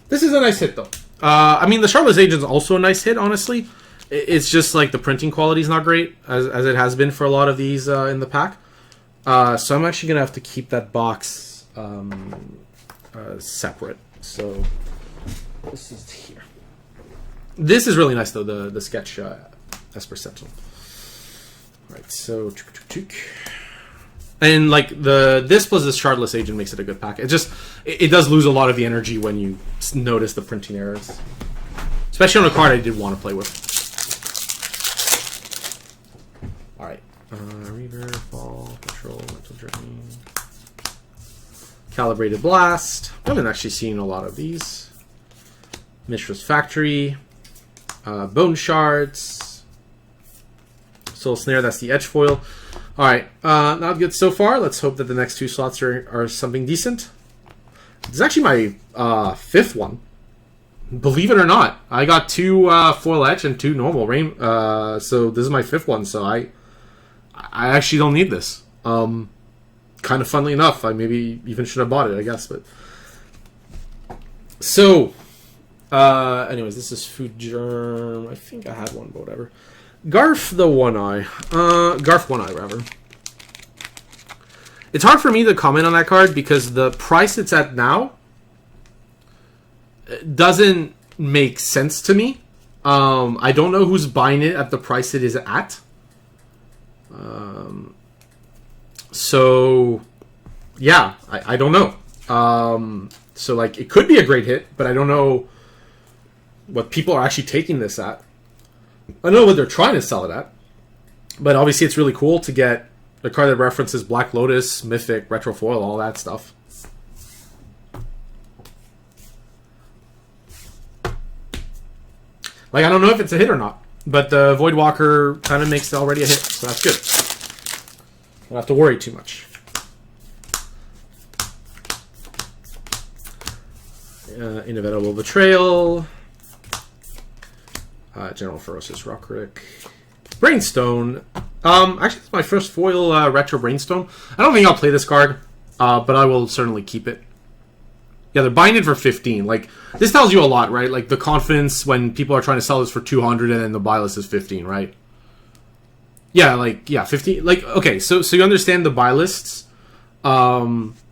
This is a nice hit, though. I mean, the Shardless Agent is also a nice hit, honestly. It's just like the printing quality is not great, as it has been for a lot of these in the pack. So I'm actually going to have to keep that box separate. So this is here. This is really nice, though, the sketch Esper Sentinel. All right, so and like this plus the Shardless Agent makes it a good pack. It does lose a lot of the energy when you notice the printing errors, especially on a card I did want to play with. All right, Reaver, Fall, Patrol, Mental Journey, Calibrated Blast. I haven't actually seen a lot of these. Mishra's Factory, Bone Shards, Soul Snare. That's the Edge foil. All right, not good so far. Let's hope that the next two slots are something decent. This is actually my fifth one. Believe it or not, I got two foil etch and two normal rain. So this is my fifth one. So I actually don't need this. Kind of funnily enough, I maybe even should have bought it, I guess. But so, anyways, this is Food Germ. I think I had one, but whatever. Garf the One Eye. Garf One Eye, rather. It's hard for me to comment on that card because the price it's at now doesn't make sense to me. I don't know who's buying it at the price it is at. So, yeah, I don't know. So, like, it could be a great hit, but I don't know what people are actually taking this at. I know what they're trying to sell it at, but obviously it's really cool to get a card that references Black Lotus, Mythic, Retro Foil, all that stuff. Like, I don't know if it's a hit or not, but the Voidwalker kind of makes it already a hit, so that's good. Don't have to worry too much. Inevitable Betrayal. General Ferocious Rockrick. Brainstone. Actually, it's my first foil retro Brainstone. I don't think I'll play this card, but I will certainly keep it. Yeah, they're buying it for 15. Like, this tells you a lot, right? Like, the confidence when people are trying to sell this for 200 and then the buy list is 15, right? Yeah, like, yeah, 15. Like, okay, so you understand the buy lists.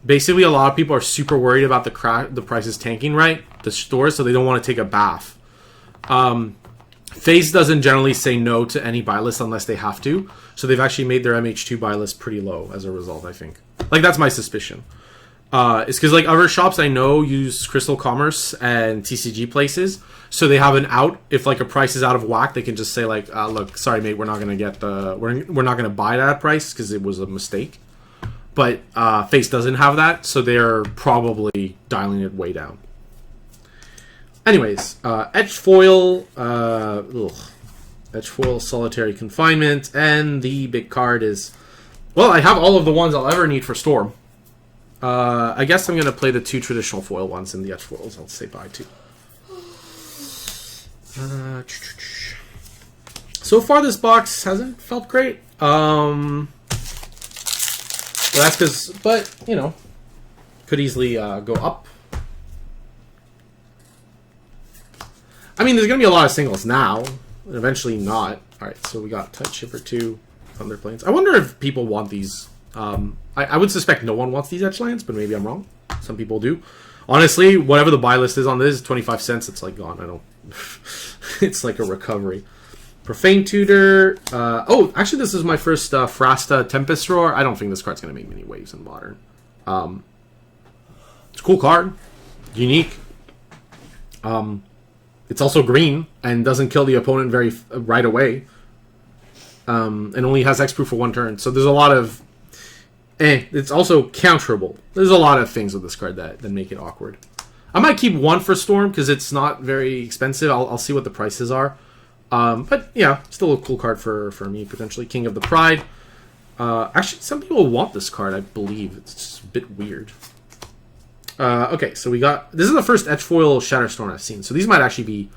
Basically, a lot of people are super worried about the prices tanking, right? The stores, so they don't want to take a bath. FaZe doesn't generally say no to any buy list unless they have to. So they've actually made their MH2 buy list pretty low as a result, I think. Like, that's my suspicion. It's because, like, other shops I know use Crystal Commerce and TCG places. So they have an out. If, like, a price is out of whack, they can just say, like, look, sorry, mate, we're not going to get the... We're not going to buy that price because it was a mistake. But FaZe doesn't have that, so they're probably dialing it way down. Anyways, etched foil, etched foil, solitary confinement, and the big card is, well, I have all of the ones I'll ever need for Storm. I guess I'm gonna play the 2 traditional foil ones in the etched foils. I'll say bye to. So far, this box hasn't felt great. Well, that's because, but you know, could easily go up. I mean, there's going to be a lot of singles now, and eventually not. Alright, so we got Tide Shipper 2, Thunder Plains. I wonder if people want these. I would suspect no one wants these etched lands, but maybe I'm wrong. Some people do. Honestly, whatever the buy list is on this, 25 cents, it's like gone. I don't... It's like a recovery. Profane Tutor. Oh, actually, this is my first Frasta Tempest Roar. I don't think this card's going to make many waves in Modern. It's a cool card. Unique. It's also green and doesn't kill the opponent right away. And only has Hexproof for 1 turn. So there's a lot of... it's also counterable. There's a lot of things with this card that make it awkward. I might keep 1 for Storm because it's not very expensive. I'll see what the prices are. But yeah, still a cool card for me, potentially. King of the Pride. Actually, some people want this card, I believe. It's just a bit weird. Okay, so we got... This is the first etched foil Shatterstorm I've seen. So these might actually be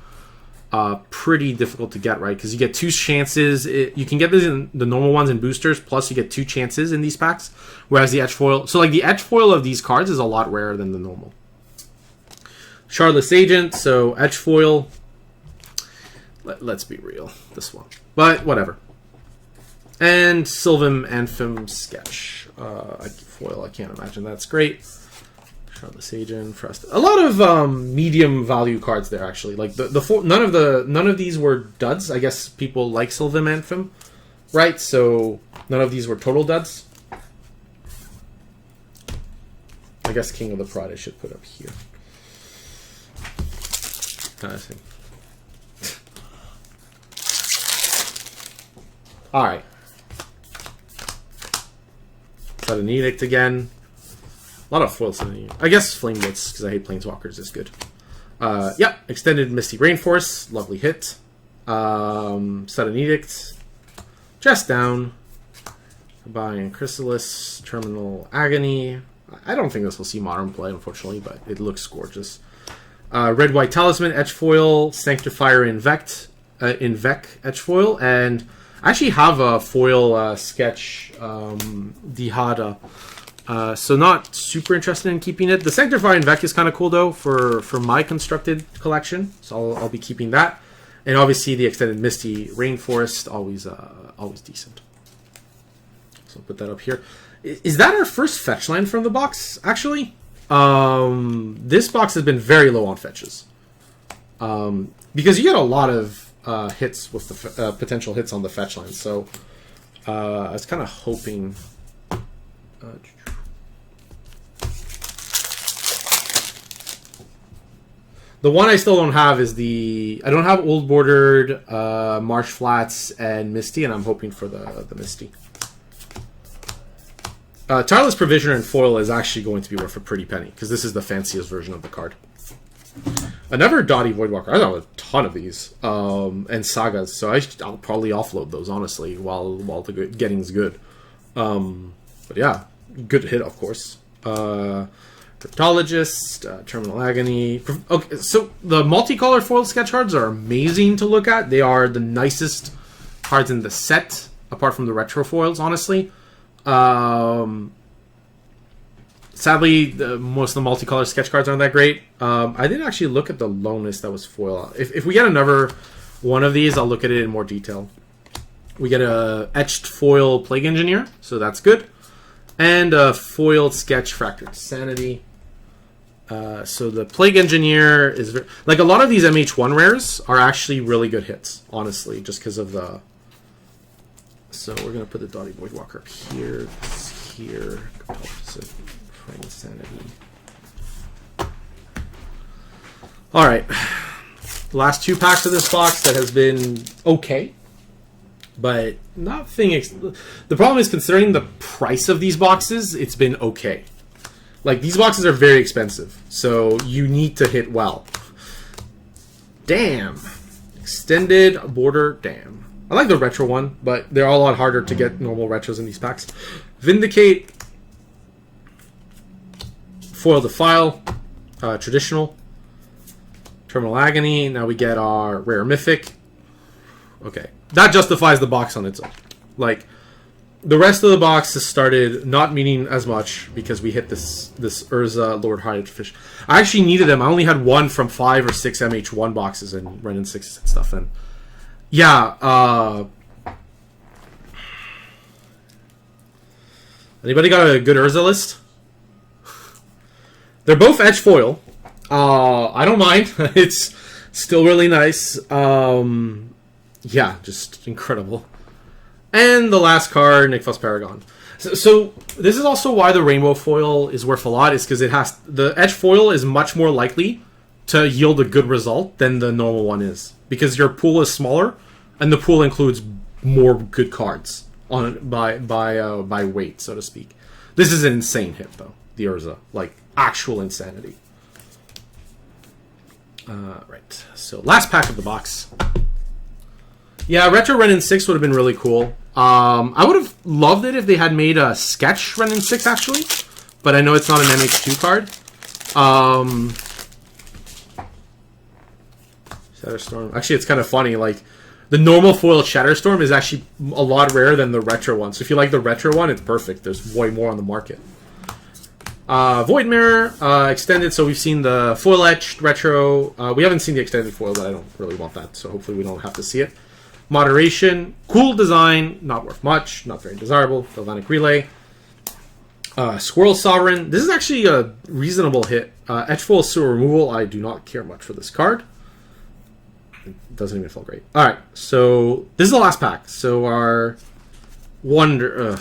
pretty difficult to get, right? Because you get 2 chances. You can get this in the normal ones in boosters, plus you get 2 chances in these packs. Whereas the etched foil... So like the etched foil of these cards is a lot rarer than the normal. Shardless Agent, so etched foil. Let's be real, this one. But whatever. And Sylvan Anthem Sketch. Foil, I can't imagine that's great. Shardless Agent, Frost. A lot of medium value cards there, actually. Like none of these were duds. I guess people like Sylvan Anthem, right? So none of these were total duds. I guess King of the Pride I should put up here. I see. Alright. Sudden Edict again. A lot of foils in here. I guess Flame Blitz, because I hate Planeswalkers, is good. Yeah, Extended Misty Rainforest. Lovely hit. Sudden Edict. Chest Down. Buying Chrysalis. Terminal Agony. I don't think this will see Modern play, unfortunately, but it looks gorgeous. Red-White Talisman, Etch Foil, Sanctifier Invec, Etch Foil, and I actually have a foil sketch, Dihada, so not super interested in keeping it. The Sanctifier Invec is kind of cool, though, for my constructed collection, so I'll be keeping that. And obviously the Extended Misty Rainforest, always decent. So I'll put that up here. Is that our first fetch land from the box, actually? This box has been very low on fetches. Because you get a lot of hits with the potential hits on the fetch line. So I was kind of hoping... the one I still don't have is the... I don't have Old Bordered, Marsh Flats, and Misty, and I'm hoping for the Misty. Tireless Provisioner and Foil is actually going to be worth a pretty penny, because this is the fanciest version of the card. Another Dottie Voidwalker. I have a ton of these, and Sagas, so I'll probably offload those, honestly, while the getting's good. But yeah, good hit, of course. Cryptologist, Terminal Agony. Okay, so the multicolor foil sketch cards are amazing to look at. They are the nicest cards in the set, apart from the retro foils, honestly. Sadly, most of the multicolor sketch cards aren't that great. I didn't actually look at the lowest that was foil. If we get another one of these, I'll look at it in more detail. We get a etched foil Plague Engineer, so that's good. And a foiled sketch Fractured Sanity. So the Plague Engineer is... like, a lot of these MH1 rares are actually really good hits, honestly, just because of the... So we're going to put the Dottie Voidwalker up here, here, Fractured Sanity. Alright. The last 2 packs of this box that has been okay. But nothing... the problem is, considering the price of these boxes, it's been okay. Like, these boxes are very expensive, so you need to hit well. Dam. Extended Border Dam. I like the retro one, but they're all a lot harder to get normal retros in these packs. Vindicate. Foil the File. Traditional. Terminal Agony. Now we get our Rare Mythic. Okay. That justifies the box on its own. Like, the rest of the box has started not meaning as much because we hit this Urza Lord Hidefish. I actually needed them. I only had one from 5 or 6 MH1 boxes and Renin 6 and stuff. And yeah, anybody got a good Urza list? They're both edge foil. I don't mind. It's still really nice. Yeah, just incredible. And the last card, Nick Fuss Paragon. So this is also why the rainbow foil is worth a lot, is because it has the edge foil is much more likely to yield a good result than the normal one is, because your pool is smaller and the pool includes more good cards on by weight, so to speak. This is an insane hit though, the Urza, like actual insanity. Right. So last pack of the box. Yeah, Retro Renin 6 would have been really cool. I would have loved it if they had made a sketch Renin 6, actually. But I know it's not an MH2 card. Shatterstorm. Actually, it's kind of funny. Like, the normal foil Shatterstorm is actually a lot rarer than the retro one. So if you like the retro one, it's perfect. There's way more on the market. Void Mirror, extended. So we've seen the foil etched retro. We haven't seen the extended foil, but I don't really want that. So hopefully we don't have to see it. Moderation, cool design, not worth much, not very desirable. Galvanic Relay, Squirrel Sovereign. This is actually a reasonable hit. Etchfoil Sewer Removal. I do not care much for this card. It doesn't even feel great. All right, so this is the last pack. So our Wonder.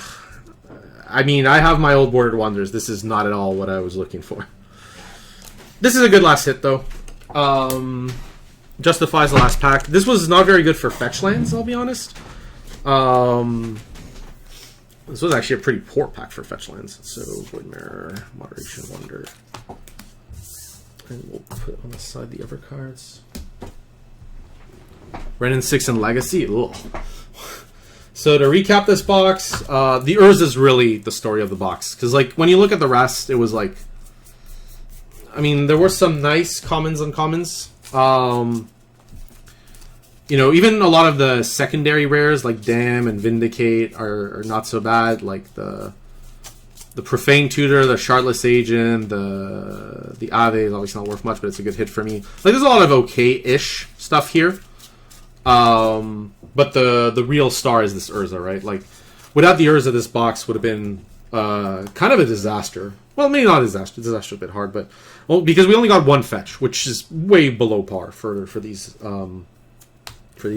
I mean, I have my old Bordered Wonders. This is not at all what I was looking for. This is a good last hit, though. Justifies the last pack. This was not very good for fetch lands, I'll be honest. This was actually a pretty poor pack for fetch lands. So, Void Mirror, Moderation Wonder. And we'll put on the side the other cards. Renin 6 and Legacy. Ugh. So to recap this box, the Urza is really the story of the box. Because like when you look at the rest, it was like... I mean, there were some nice commons and uncommons. You know, even a lot of the secondary rares like Dam and Vindicate are not so bad. Like the Profane Tutor, the Shardless Agent, the Ave is obviously not worth much, but it's a good hit for me. Like there's a lot of okay-ish stuff here. But the real star is this Urza, right? Like without the Urza, this box would have been kind of a disaster. Well, maybe not a disaster. Disaster is a bit hard, but because we only got one fetch, which is way below par for these.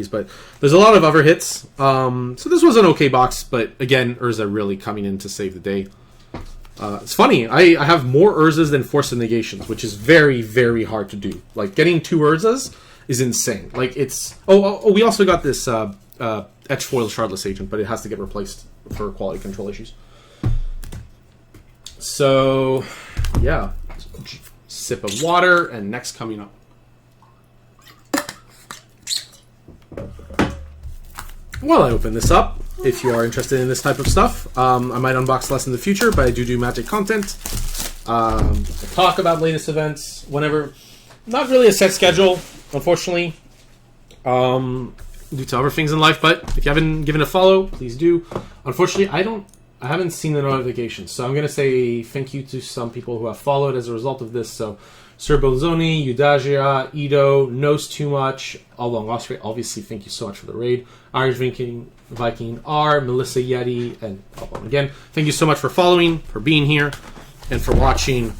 But there's a lot of other hits. So this was an okay box, but again, Urza really coming in to save the day. It's funny. I have more Urzas than Force of Negations, which is very, very hard to do. Like getting 2 Urzas is insane. Like it's. Oh, we also got this Etch Foil Shardless Agent, but it has to get replaced for quality control issues. So, yeah. Sip of water, and next coming up. While I open this up, if you are interested in this type of stuff, I might unbox less in the future, but I do Magic content. I talk about latest events whenever. Not really a set schedule, unfortunately, due to other things in life. But if you haven't given a follow, please do. Unfortunately, I haven't seen the notifications, so I'm going to say thank you to some people who have followed as a result of this. So, Sir Bolzoni, Eudagia, Ido, Knows Too Much, Along Osprey, obviously thank you so much for the raid. Irish Viking R, Melissa Yeti, and again, thank you so much for following, for being here, and for watching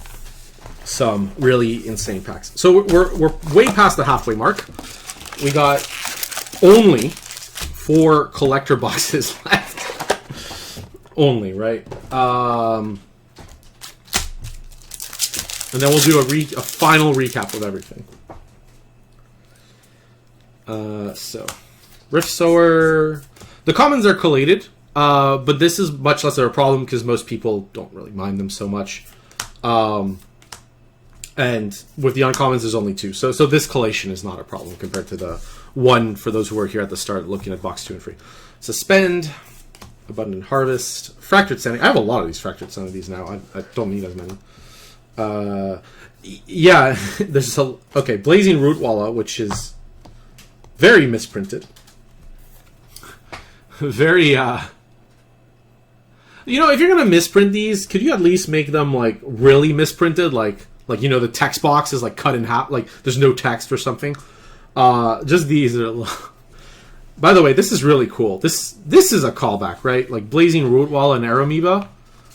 some really insane packs. So we're way past the halfway mark. We got only 4 collector boxes left. Only, right? And then we'll do a final recap of everything. So, Rift Sower. The commons are collated, but this is much less of a problem because most people don't really mind them so much. And with the uncommons, there's only 2. So this collation is not a problem compared to the 1 for those who were here at the start looking at box 2 and 3. Suspend, Abundant Harvest, Fractured Sanity. I have a lot of these Fractured Sanities now. I don't need as many. Yeah, there's a... Okay, Blazing Rootwalla, which is very misprinted. Very, You know, if you're going to misprint these, could you at least make them, like, really misprinted? Like, you know, the text box is, like, cut in half. Like, there's no text or something. Just these are... By the way, this is really cool. This is a callback, right? Like, Blazing Rootwalla and Aeromoeba.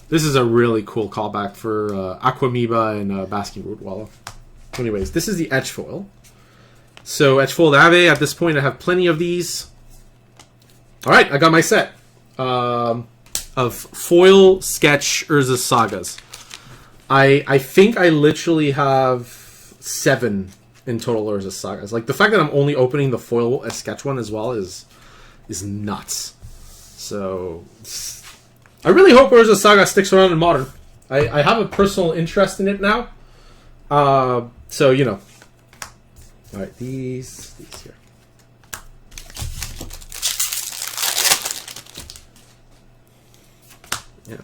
This is a really cool callback for Aquamoeba and Basking Rootwalla. Anyways, this is the Etch Foil. So, Etch Foiled Ave, at this point, I have plenty of these. Alright, I got my set. Of foil sketch Urza Sagas. I think I literally have 7 in total Urza Sagas. Like, the fact that I'm only opening the foil sketch one as well is nuts. So, I really hope Urza Saga sticks around in Modern. I have a personal interest in it now. So, you know. Alright, these here. Yeah.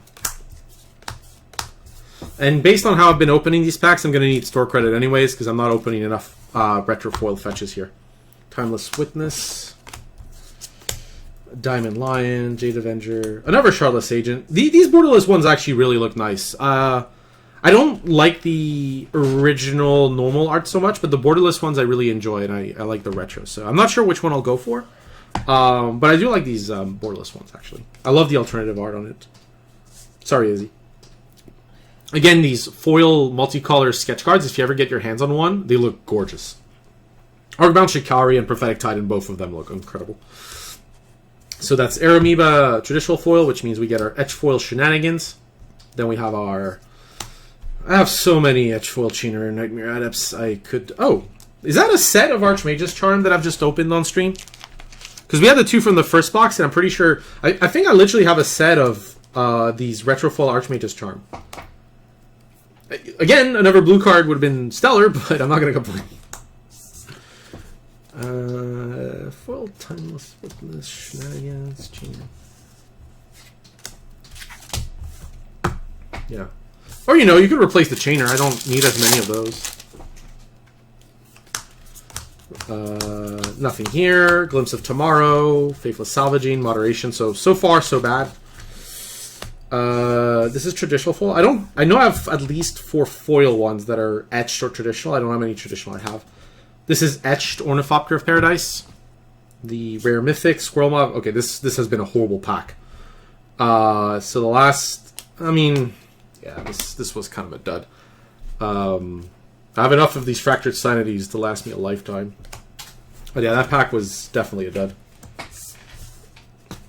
And based on how I've been opening these packs, I'm going to need store credit anyways, because I'm not opening enough retro foil fetches here. Timeless Witness, Diamond Lion, Jade Avenger, another Shardless Agent. These borderless ones actually really look nice. I don't like the original normal art so much, but the borderless ones I really enjoy, and I like the retro. So I'm not sure which one I'll go for, but I do like these borderless ones, actually. I love the alternative art on it. Sorry, Izzy. Again, these foil multicolor sketch cards, if you ever get your hands on one, they look gorgeous. Arcbound Shikari and Prophetic Titan, both of them look incredible. So that's Aeromoeba traditional foil, which means we get our Etch Foil shenanigans. Then we have our... I have so many Etch Foil Cheener and Nightmare Adepts I could... Oh, is that a set of Archmage's Charm that I've just opened on stream? Because we had the 2 from the first box, and I'm pretty sure... I think I literally have a set of these Retro Foil Archmage's Charm. Again, another blue card would have been stellar, but I'm not going to complain. Foil Timeless Witness, Shenanigans, Cheener. Yeah. Or, you know, you could replace the Chainer. I don't need as many of those. Nothing here. Glimpse of Tomorrow. Faithless Salvaging. Moderation. So far, so bad. This is traditional foil. I know I have at least 4 foil ones that are etched or traditional. I don't know how many traditional I have. This is etched Ornithopter of Paradise. The Rare Mythic. Squirrel Mob. Okay, this has been a horrible pack. So the last... I mean... Yeah, this was kind of a dud. I have enough of these Fractured Sanities to last me a lifetime. But yeah, that pack was definitely a dud.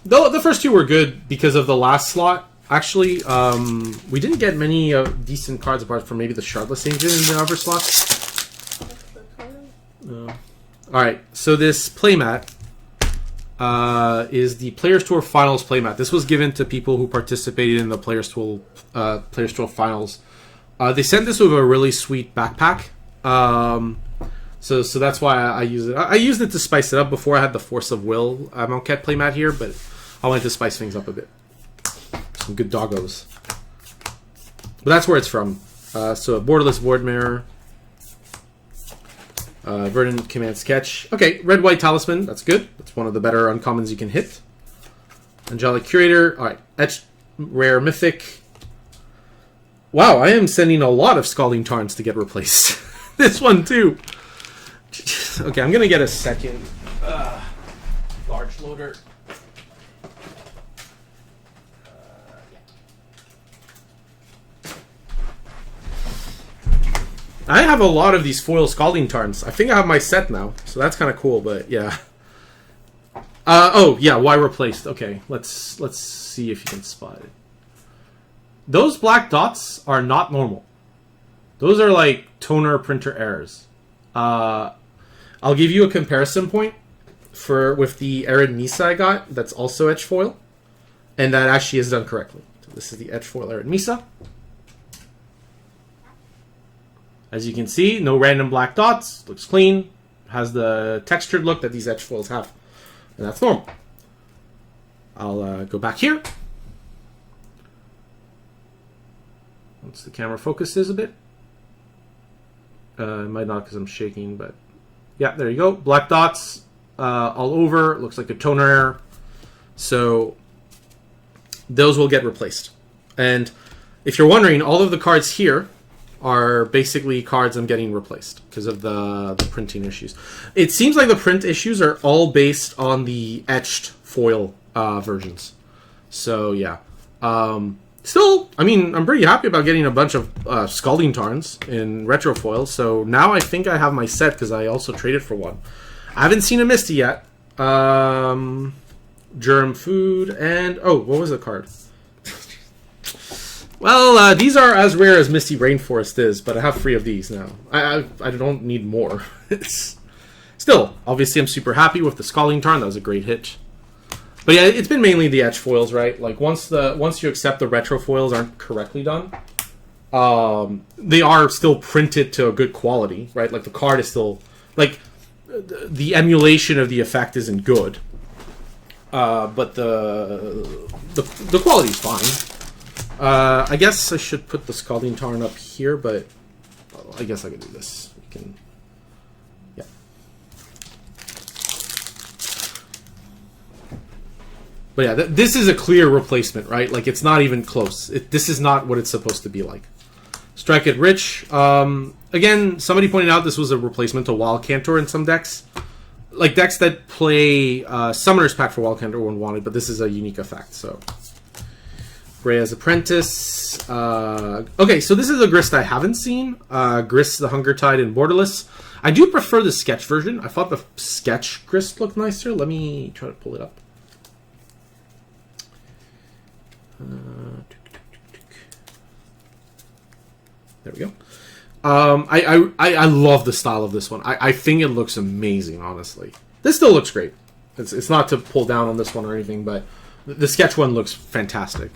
The first 2 were good because of the last slot. Actually, we didn't get many decent cards apart from maybe the Shardless Agent in the other slots. Alright, so this playmat is the Players Tour Finals playmat. This was given to people who participated in the Players Tour Finals. They sent this with a really sweet backpack. So that's why I use it. I used it to spice it up before I had the Force of Will Monket playmat here, but I wanted to spice things up a bit. Some good doggos. But that's where it's from. So a borderless board mirror. Verdant Command Sketch. Okay, Red White Talisman. That's good. That's one of the better uncommons you can hit. Angelic Curator. Alright. Etched Rare Mythic. Wow, I am sending a lot of Scalding Tarns to get replaced. This one too. Okay, I'm gonna get a second large loader. I have a lot of these foil Scalding Tarns. I think I have my set now, so that's kind of cool. But yeah. Oh yeah, why replaced? Okay, let's see if you can spot it. Those black dots are not normal. Those are like toner printer errors. I'll give you a comparison point with the Arid Misa I got. That's also etch foil, and that actually is done correctly. So this is the etch foil Arid Misa. As you can see, no random black dots. Looks clean. Has the textured look that these etch foils have. And that's normal. I'll go back here. Once the camera focuses a bit. It might not because I'm shaking, but yeah, there you go. Black dots all over. Looks like a toner error. So those will get replaced. And if you're wondering, all of the cards here are basically cards I'm getting replaced because of the printing issues. It seems like the print issues are all based on the etched foil versions. So yeah. Still, I mean, I'm pretty happy about getting a bunch of Scalding Tarns in retro foil. So now I think I have my set because I also traded for one. I haven't seen a Misty yet. Germ Food and... Oh, what was the card? Well, these are as rare as Misty Rainforest is, but I have 3 of these now. I don't need more. Still, obviously I'm super happy with the Scalding Tarn. That was a great hit. But yeah, it's been mainly the etch foils, right? Like once you accept the retro foils aren't correctly done, they are still printed to a good quality, right? Like the card is still like the emulation of the effect isn't good, but the quality is fine. I guess I should put the Scalding Tarn up here, but I guess I could do this. We can, yeah. But yeah, this is a clear replacement, right? Like, it's not even close. This is not what it's supposed to be like. Strike It Rich. Again, somebody pointed out this was a replacement to Wild Cantor in some decks. Like, decks that play Summoner's Pact for Wild Cantor when wanted, but this is a unique effect, so... Rhea's Apprentice. Okay, so this is a Grist I haven't seen. Grist the Hunger Tide in Borderless. I do prefer the sketch version. I thought the sketch Grist looked nicer. Let me try to pull it up. There we go. I love the style of this one. I think it looks amazing, honestly. This still looks great. It's not to pull down on this one or anything, but the sketch one looks fantastic.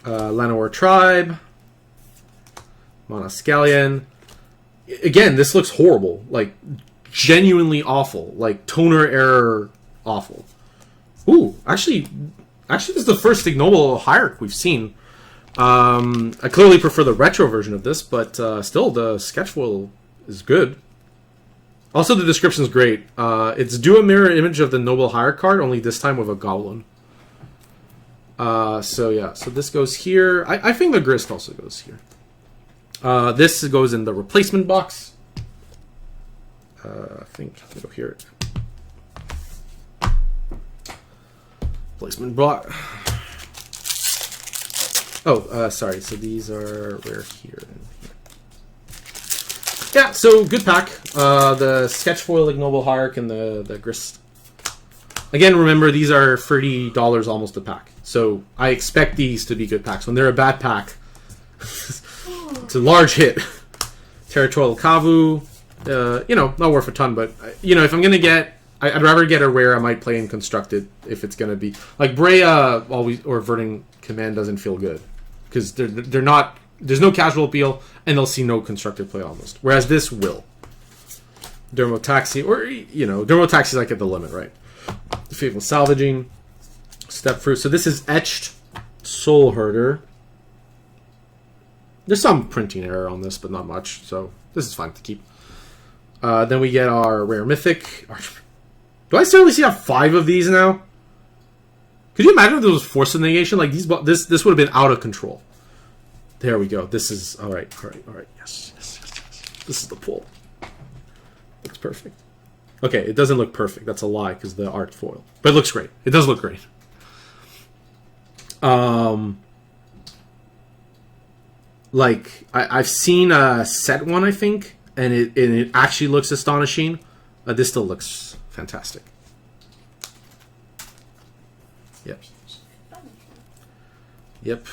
Llanowar Tribe. Monoscallion. Again, this looks horrible. Like, genuinely awful. Like, toner error awful. Ooh, actually, this is the first ignoble hierarch we've seen. I clearly prefer the retro version of this, but still, the sketch foil is good. Also, the description is great. It's do a mirror image of the Noble Hierarch card, only this time with a goblin. So yeah, so this goes here. I think the Grist also goes here. This goes in the replacement box. I think I'll go here. Replacement block. Oh, sorry. So these are where here. Yeah, so good pack. The sketch foil ignoble hierarch and the Grist. Again, remember these are $30 almost a pack. So I expect these to be good packs. When they're a bad pack, it's a large hit. Territorial Kavu, you know, not worth a ton, but you know, if I'm gonna get, I'd rather get a rare. I might play in Constructed if it's gonna be like Brea always or Verdant Command doesn't feel good because they're not. There's no casual appeal, and they'll see no constructed play almost. Whereas this will. Dermotaxi, or you know, Dermotaxi is like at the limit, right? Fateful Salvaging, Step Fruit. So this is etched Soul Herder. There's some printing error on this, but not much. So this is fine to keep. Then we get our Rare Mythic. Do I certainly see 5 of these now? Could you imagine if there was Force of Negation? Like these, this would have been out of control. There we go. This is all right. Yes. This is the pull. Looks perfect. Okay, it doesn't look perfect. That's a lie because the art foil. But it looks great. It does look great. Like I've seen a set one, I think, and it actually looks astonishing. This still looks fantastic. Yep.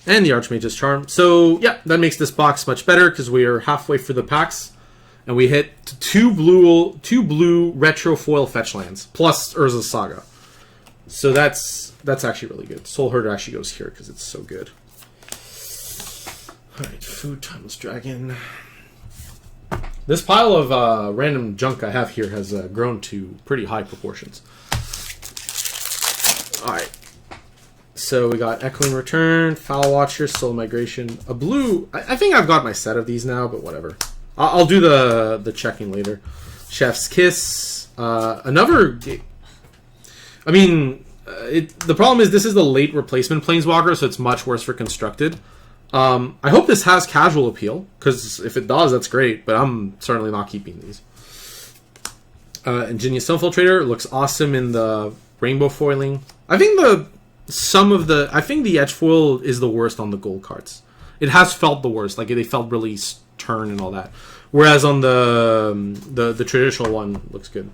And the Archmage's Charm. So, yeah, that makes this box much better because we are halfway through the packs. And we hit two blue retro foil fetch lands, plus Urza's Saga. So that's actually really good. Soul Herder actually goes here because it's so good. Alright, Food Timeless Dragon. This pile of random junk I have here has grown to pretty high proportions. Alright. So we got Echoing Return, Foul Watcher, Soul Migration, a blue. I think I've got my set of these now, but whatever. I'll do the checking later. Chef's Kiss. Another. I mean, the problem is this is the late replacement Planeswalker, so it's much worse for constructed. I hope this has casual appeal, because if it does, that's great, but I'm certainly not keeping these. Ingenious Infiltrator looks awesome in the rainbow foiling. I think the edge foil is the worst on the gold cards. It has felt the worst, like they felt really stern and all that. Whereas on the traditional one looks good.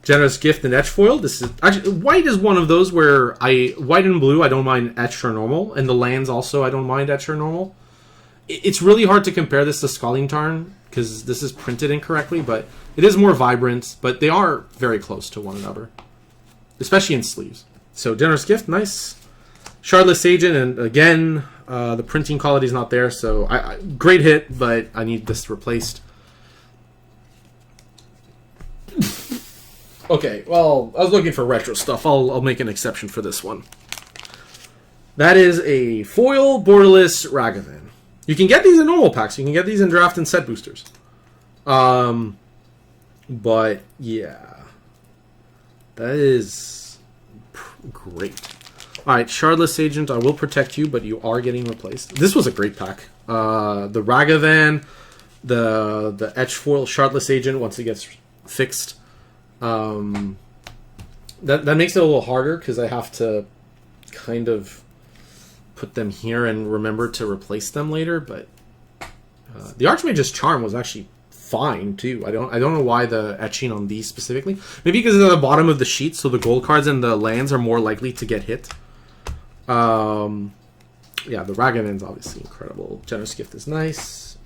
Generous Gift and Etch Foil. This is actually white is one of those where white and blue I don't mind etched or normal, and the lands also I don't mind etched or normal. It's really hard to compare this to Scalding Tarn because this is printed incorrectly, but it is more vibrant. But they are very close to one another, especially in sleeves. So Generous Gift, nice. Shardless Agent, and again the printing quality is not there, so great hit, but I need this replaced. Okay, well, I was looking for retro stuff. I'll make an exception for this one. That is a foil borderless Ragavan. You can get these in normal packs. You can get these in draft and set boosters. But yeah, that is great. All right, Shardless Agent. I will protect you, but you are getting replaced. This was a great pack. The Ragavan, the Etch Foil Shardless Agent once it gets fixed. That makes it a little harder because I have to kind of put them here and remember to replace them later. But the Archmage's Charm was actually fine too. I don't know why the etching on these specifically. Maybe because it's at the bottom of the sheet, so the gold cards and the lands are more likely to get hit. Yeah, the Ragavan's obviously incredible. Generous Gift is nice.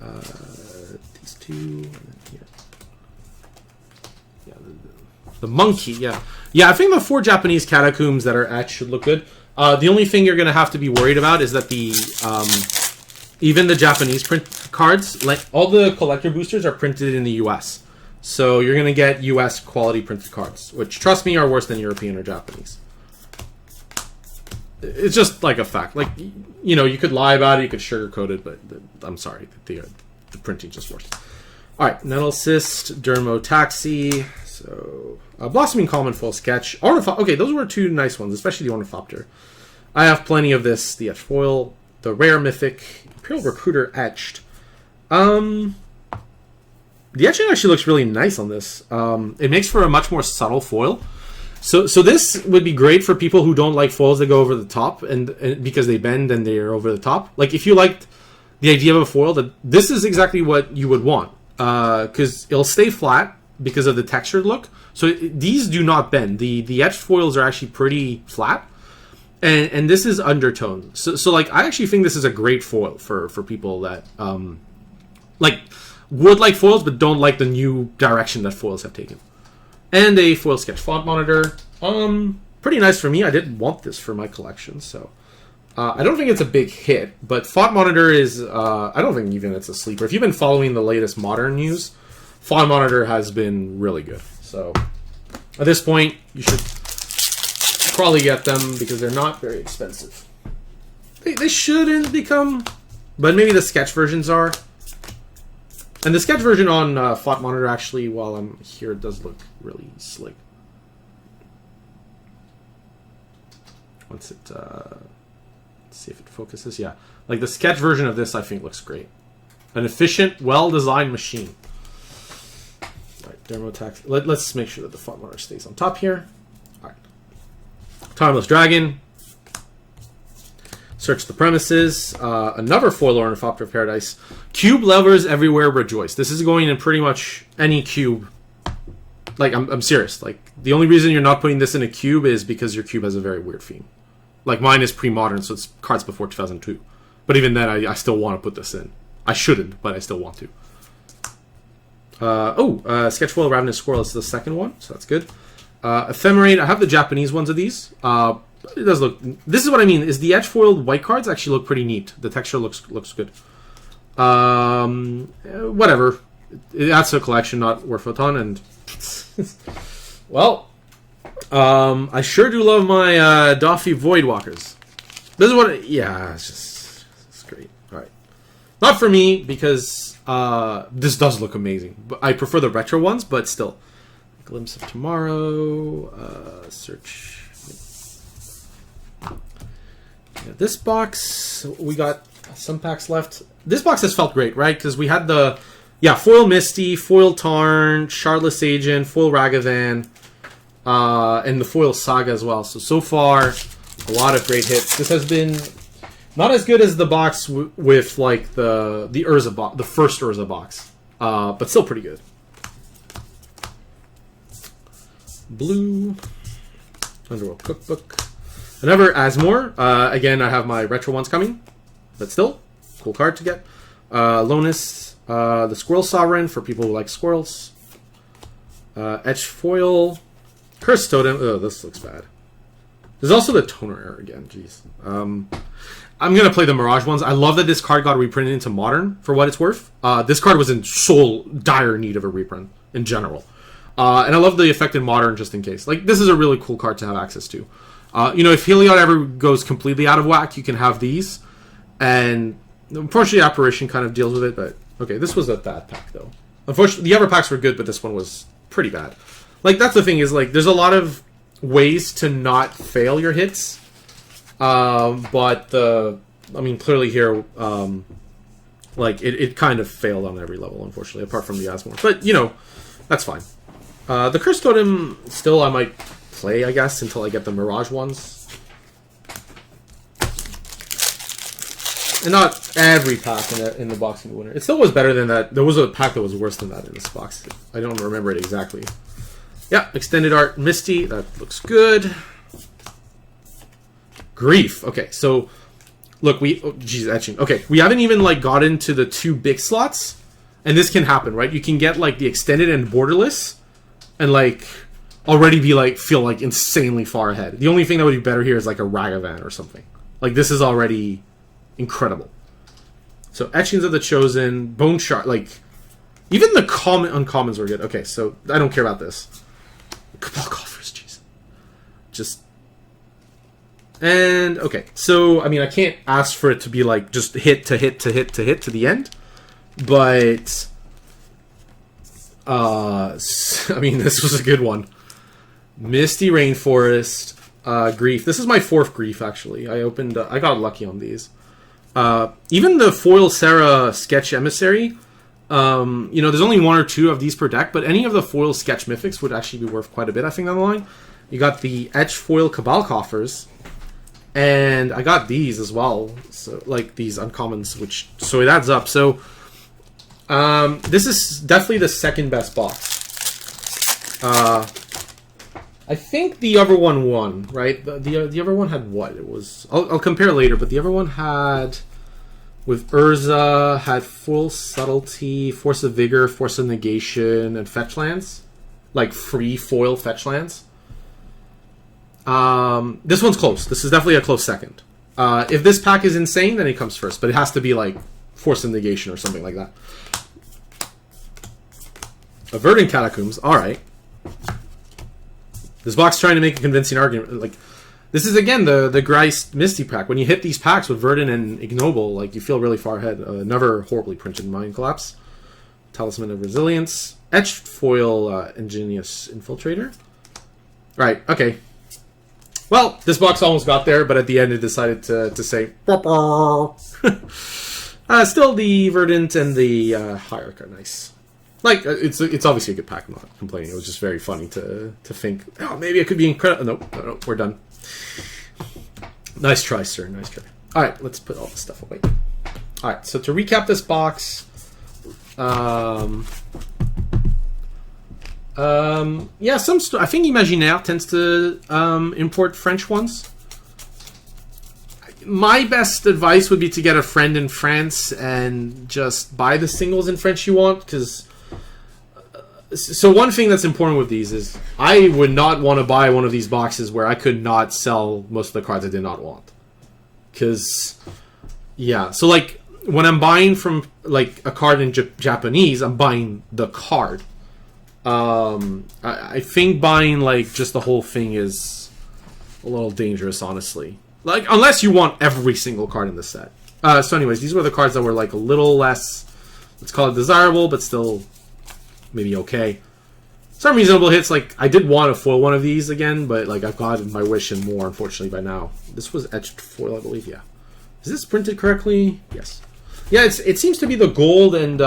These two, and then here. Yeah, the monkey, yeah. Yeah, I think the 4 Japanese catacombs that are etched should look good. The only thing you're going to have to be worried about is that the even the Japanese print cards, like all the collector boosters are printed in the US. So you're going to get US quality printed cards, which, trust me, are worse than European or Japanese. It's just like a fact. Like, you know, you could lie about it, you could sugarcoat it, but I'm sorry, the printing just worse. All right, Nettle Cyst, Dermotaxi, so Blossoming Calm and Full Sketch. Okay, those were 2 nice ones, especially the Ornithopter. I have plenty of this, the Etch Foil, the Rare Mythic, Imperial Recruiter etched. The etching actually looks really nice on this. It makes for a much more subtle foil. So this would be great for people who don't like foils that go over the top, and because they bend and they're over the top. Like, if you liked the idea of a foil, this is exactly what you would want. Because it'll stay flat because of the textured look. So these do not bend. The etched foils are actually pretty flat. And this is undertone. So like, I actually think this is a great foil for people that like would like foils but don't like the new direction that foils have taken. And a foil sketch font monitor. Pretty nice for me. I didn't want this for my collection, so I don't think it's a big hit, but Font Monitor is, I don't think even it's a sleeper. If you've been following the latest Modern news, Font Monitor has been really good. So at this point, you should probably get them because they're not very expensive. They shouldn't become, but maybe the sketch versions are. And the sketch version on Font Monitor actually, while I'm here, does look really slick. Once it, let's see if it focuses. Yeah, like the sketch version of this, I think looks great. An efficient, well-designed machine. All right, Dermotax. Let's make sure that the Font Monitor stays on top here. All right, Timeless Dragon. Search the Premises. Another foil Ornithopter of Paradise. Cube lovers everywhere rejoice. This is going in pretty much any cube. Like, I'm serious. Like, the only reason you're not putting this in a cube is because your cube has a very weird theme. Like, mine is pre-modern, so it's cards before 2002. But even then, I still want to put this in. I shouldn't, but I still want to. Sketchfoil Ravenous Squirrel is the second one, so that's good. Ephemerate, I have the Japanese ones of these. It does look... This is what I mean, is the edge foiled white cards actually look pretty neat. The texture looks good. Whatever. That's a collection, not worth a ton, and... well, I sure do love my Doffy Voidwalkers. This is what... yeah, it's great. Alright. Not for me, because this does look amazing. But I prefer the retro ones, but still. Glimpse of Tomorrow. Search... yeah, this box, we got some packs left. This box has felt great, right? Because we had the, foil Misty, foil Tarn, Shardless Agent, foil Ragavan, and the foil Saga as well. So far, a lot of great hits. This has been not as good as the box with like the Urza box, the first Urza box, but still pretty good. Blue Underworld Cookbook. Another Asmore. Again, I have my retro ones coming, but still, cool card to get. Lonus, the Squirrel Sovereign for people who like squirrels. Etched Foil, Cursed Totem. Oh, this looks bad. There's also the Toner Error again. Jeez. I'm gonna play the Mirage ones. I love that this card got reprinted into Modern for what it's worth. This card was in so dire need of a reprint in general, and I love the effect in Modern just in case. Like, this is a really cool card to have access to. If Heliod ever goes completely out of whack, you can have these. And unfortunately, Apparition kind of deals with it. But, okay, this was a bad pack, though. Unfortunately, the other packs were good, but this one was pretty bad. Like, that's the thing is, like, there's a lot of ways to not fail your hits. But, clearly here, it kind of failed on every level, unfortunately, apart from the Asmore. But, that's fine. The Cursed Totem, still, I might... play, I guess, until I get the Mirage ones. And not every pack in the boxing winner. It still was better than that. There was a pack that was worse than that in this box. I don't remember it exactly. Yeah, Extended Art Misty. That looks good. Grief. Okay, so look, etching. Okay, we haven't even like got into the 2 big slots, and this can happen, right? You can get like the extended and borderless, and like already be like feel like insanely far ahead. The only thing that would be better here is like a Ragavan or something. Like, this is already incredible. So Etchings of the Chosen, Bone Shard, like even the uncommons were good. Okay, so I don't care about this. Cabal Coffers, jeez. And okay, so I mean, I can't ask for it to be like just hit to hit to hit to hit to the end, but I mean, this was a good one. Misty Rainforest, Grief. This is my 4th Grief, actually. I got lucky on these. Even the foil Sarah Sketch Emissary, there's only 1 or 2 of these per deck, but any of the foil Sketch Mythics would actually be worth quite a bit, I think, down the line. You got the Etch Foil Cabal Coffers, and I got these as well, so like these uncommons, so it adds up. So, this is definitely the 2nd best box. I think the other one won, right? The other one had what? It was... I'll compare later, but the other one had... With Urza, had Full Subtlety, Force of Vigor, Force of Negation, and Fetch Lands. Like, free foil Fetch Lands. This one's close. This is definitely a close second. If this pack is insane, then it comes first. But it has to be, like, Force of Negation or something like that. A Verdant Catacombs. Alright. This box trying to make a convincing argument. Like, this is, again, the Gryce Misty pack. When you hit these packs with Verdant and Ignoble, like, you feel really far ahead. Another horribly printed Mind Collapse. Talisman of Resilience. Etched Foil Ingenious Infiltrator. Right, okay. Well, this box almost got there, but at the end it decided to say... still, the Verdant and the Hierarch are nice. Like, it's obviously a good pack. I'm not complaining. It was just very funny to think, oh, maybe it could be incredible. No, we're done. Nice try, sir. Nice try. All right, let's put all this stuff away. All right, so to recap this box, I think Imaginaire tends to import French ones. My best advice would be to get a friend in France and just buy the singles in French you want, because So one thing that's important with these is I would not want to buy one of these boxes where I could not sell most of the cards I did not want. Because, yeah. So, like, when I'm buying from, like, a card in Japanese, I'm buying the card. I think buying, like, just the whole thing is a little dangerous, honestly. Like, unless you want every single card in the set. So anyways, these were the cards that were, like, a little less, let's call it desirable, but still maybe okay. Some reasonable hits, like, I did want to foil one of these again, but, like, I've gotten my wish and more, unfortunately, by now. This was etched foil, I believe, yeah. Is this printed correctly? Yes. Yeah, it seems to be the gold and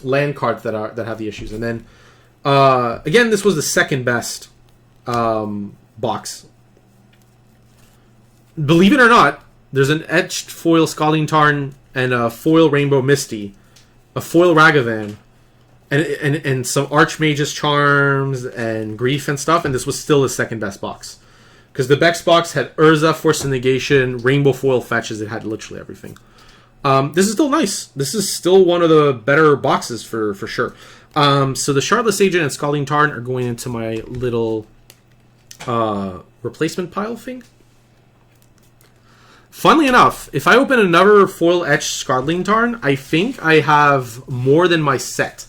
land cards that have the issues. And then, again, this was the second best box. Believe it or not, there's an etched foil Scalding Tarn and a foil Rainbow Misty, a foil Ragavan, and some Archmage's Charms and Grief and stuff, and this was still the second best box. Because the Bex box had Urza, Force of Negation, Rainbow Foil Fetches, it had literally everything. This is still nice. This is still one of the better boxes for sure. So the Shardless Agent and Scalding Tarn are going into my little replacement pile thing. Funnily enough, if I open another foil etched Scalding Tarn, I think I have more than my set,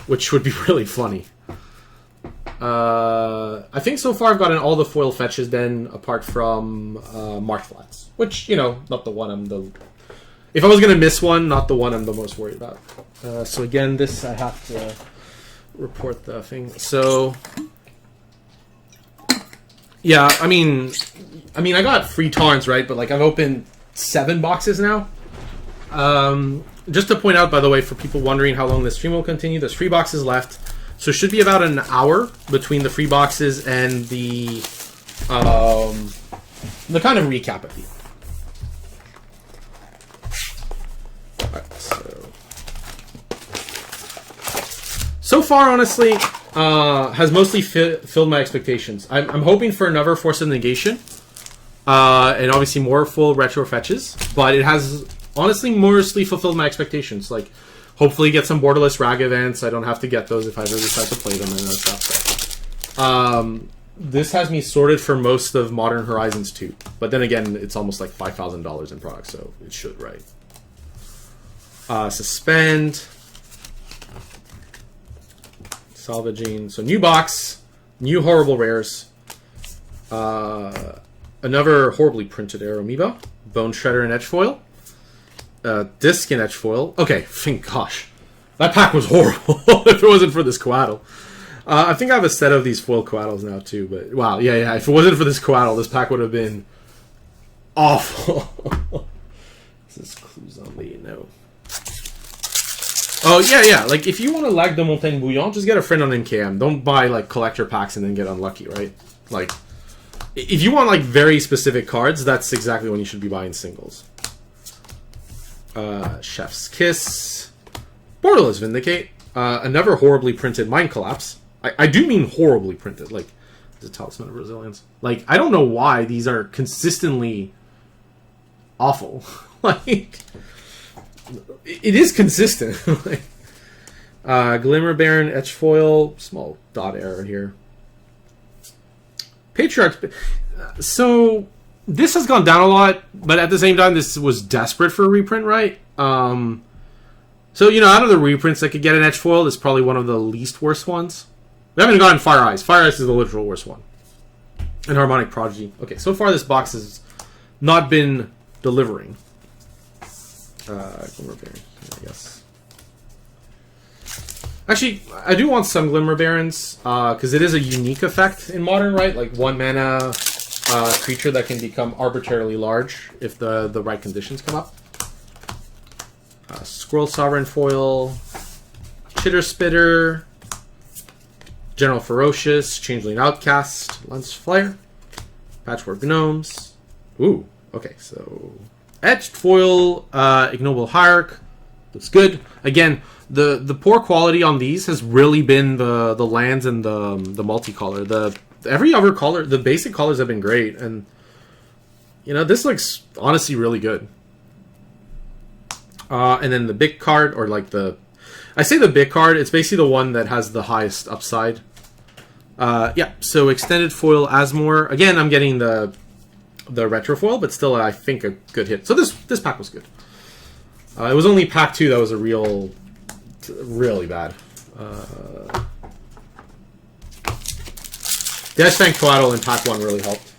which would be really funny. I think so far I've gotten all the foil fetches then, apart from March Flats, which, you know, not the one I'm the... If I was going to miss one, not the one I'm the most worried about. So again, this I have to report the thing. So, yeah, I mean, I got free Tarns, right? But, like, I've opened 7 boxes now. Just to point out, by the way, for people wondering how long this stream will continue, there's 3 boxes left. So it should be about an hour between the free boxes and the kind of recap at the end. Alright, so far, honestly, has mostly filled my expectations. I'm hoping for another Force of Negation, and obviously more full retro fetches, but it has honestly mostly fulfilled my expectations. Like, hopefully get some borderless Ragavans. I don't have to get those if I ever decide to play them and stuff. This has me sorted for most of Modern Horizons 2. But then again, it's almost like $5,000 in product, so it should, right? Suspend. Salvaging. So new box. New horrible rares. Another horribly printed Aeromoeba. Bone Shredder and Edge Foil. Disc and Edge Foil. Okay, thank gosh. That pack was horrible if it wasn't for this Coatl. I think I have a set of these foil Coatls now too, but wow, yeah. If it wasn't for this Coatl, this pack would have been awful. This is clues only, no. Oh, yeah. Like, if you want to lag the Montagne Bouillon, just get a friend on MKM. Don't buy, like, collector packs and then get unlucky, right? Like, if you want, like, very specific cards, that's exactly when you should be buying singles. Chef's Kiss. Borderless Vindicate. Another horribly printed Mind Collapse. I do mean horribly printed. Like, the Talisman of Resilience. Like, I don't know why these are consistently awful. Like, it is consistent. Glimmer Baron, Etch Foil. Small dot error here. Patriarchs. So, this has gone down a lot, but at the same time, this was desperate for a reprint, right? So, you know, out of the reprints that could get an Etch Foil, it's probably one of the least worst ones. We haven't gotten Fire Eyes. Fire Eyes is the literal worst one. And Harmonic Prodigy. Okay, so far this box has not been delivering. Glimmer Baron, I guess. Actually, I do want some Glimmer Barons, because it is a unique effect in Modern, right? Like 1 mana creature that can become arbitrarily large if the right conditions come up. Squirrel Sovereign Foil, Chitter Spitter, General Ferocious, Changeling Outcast, Lance Flyer, Patchwork Gnomes. Ooh, okay, so Etched Foil, Ignoble Hierarch, looks good. Again, the poor quality on these has really been the lands and the multicolor. Every other color, the basic colors have been great, and you know, this looks honestly really good. And then the big card, or like the I say the big card. It's basically the one that has the highest upside. Yeah, so extended foil Asmore. Again, I'm getting the retro foil, but still, I think a good hit. So this pack was good. It was only pack 2 that was a really bad. The Ashfang Coatl in pack 1 really helped.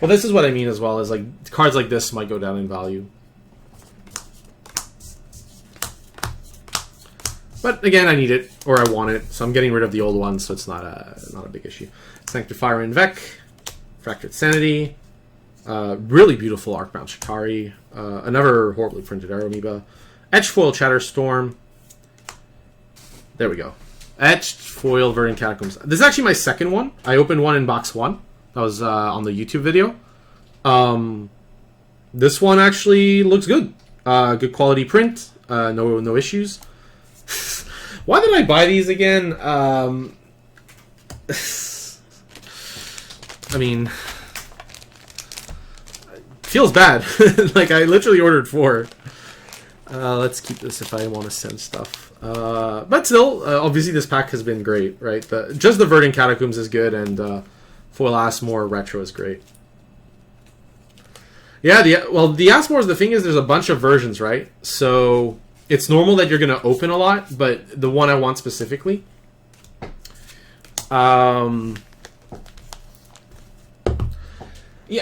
Well, this is what I mean as well, is like cards like this might go down in value. But again, I need it, or I want it, so I'm getting rid of the old ones, so it's not a big issue. Sanctifier Invec, Fractured Sanity, really beautiful Arcbound Shikari, another horribly printed Aeromoeba, Etched Foil Chatterstorm. There we go. Etched Foil Verdant Catacombs. This is actually my second one. I opened one in box 1. That was on the YouTube video. This one actually looks good. Good quality print. No issues. Why did I buy these again? I mean, feels bad. Like, I literally ordered 4. Let's keep this if I want to send stuff. But still, obviously this pack has been great, right? Just the Verdant Catacombs is good, and Foil Asmore Retro is great. Yeah, the Asmores, the thing is there's a bunch of versions, right? So it's normal that you're going to open a lot, but the one I want specifically. Yeah,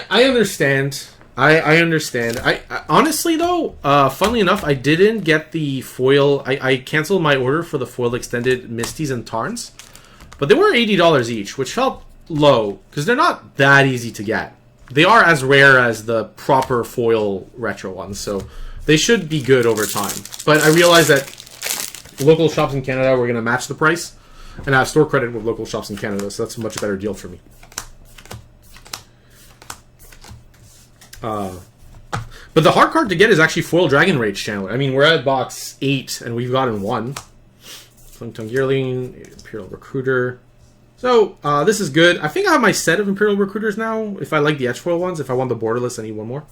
I understand. I understand. I honestly, though, funnily enough, I didn't get the foil. I canceled my order for the foil extended Misties and Tarns, but they were $80 each, which felt low because they're not that easy to get. They are as rare as the proper foil retro ones, so they should be good over time. But I realized that local shops in Canada were going to match the price, and I have store credit with local shops in Canada, so that's a much better deal for me. But the hard card to get is actually Foil Dragon Rage Channeler. I mean, we're at box 8, and we've gotten 1. Flame Tongue Yearling, Imperial Recruiter. So, this is good. I think I have my set of Imperial Recruiters now, if I like the Etch Foil ones. If I want the borderless, I need one more.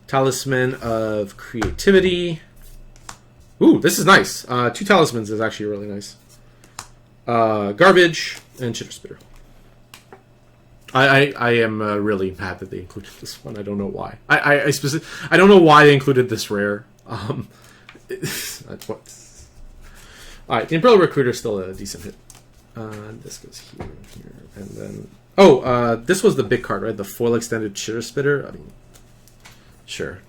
Talisman of Creativity. Ooh, this is nice. 2 Talismans is actually really nice. Garbage, and Chitter Spitter. I am really mad that they included this one. I don't know why. I don't know why they included this rare. That's what. All right, the Imperial Recruiter is still a decent hit. This goes here, and then. Oh, this was the big card, right? The foil extended Chitter Spitter. I mean, sure.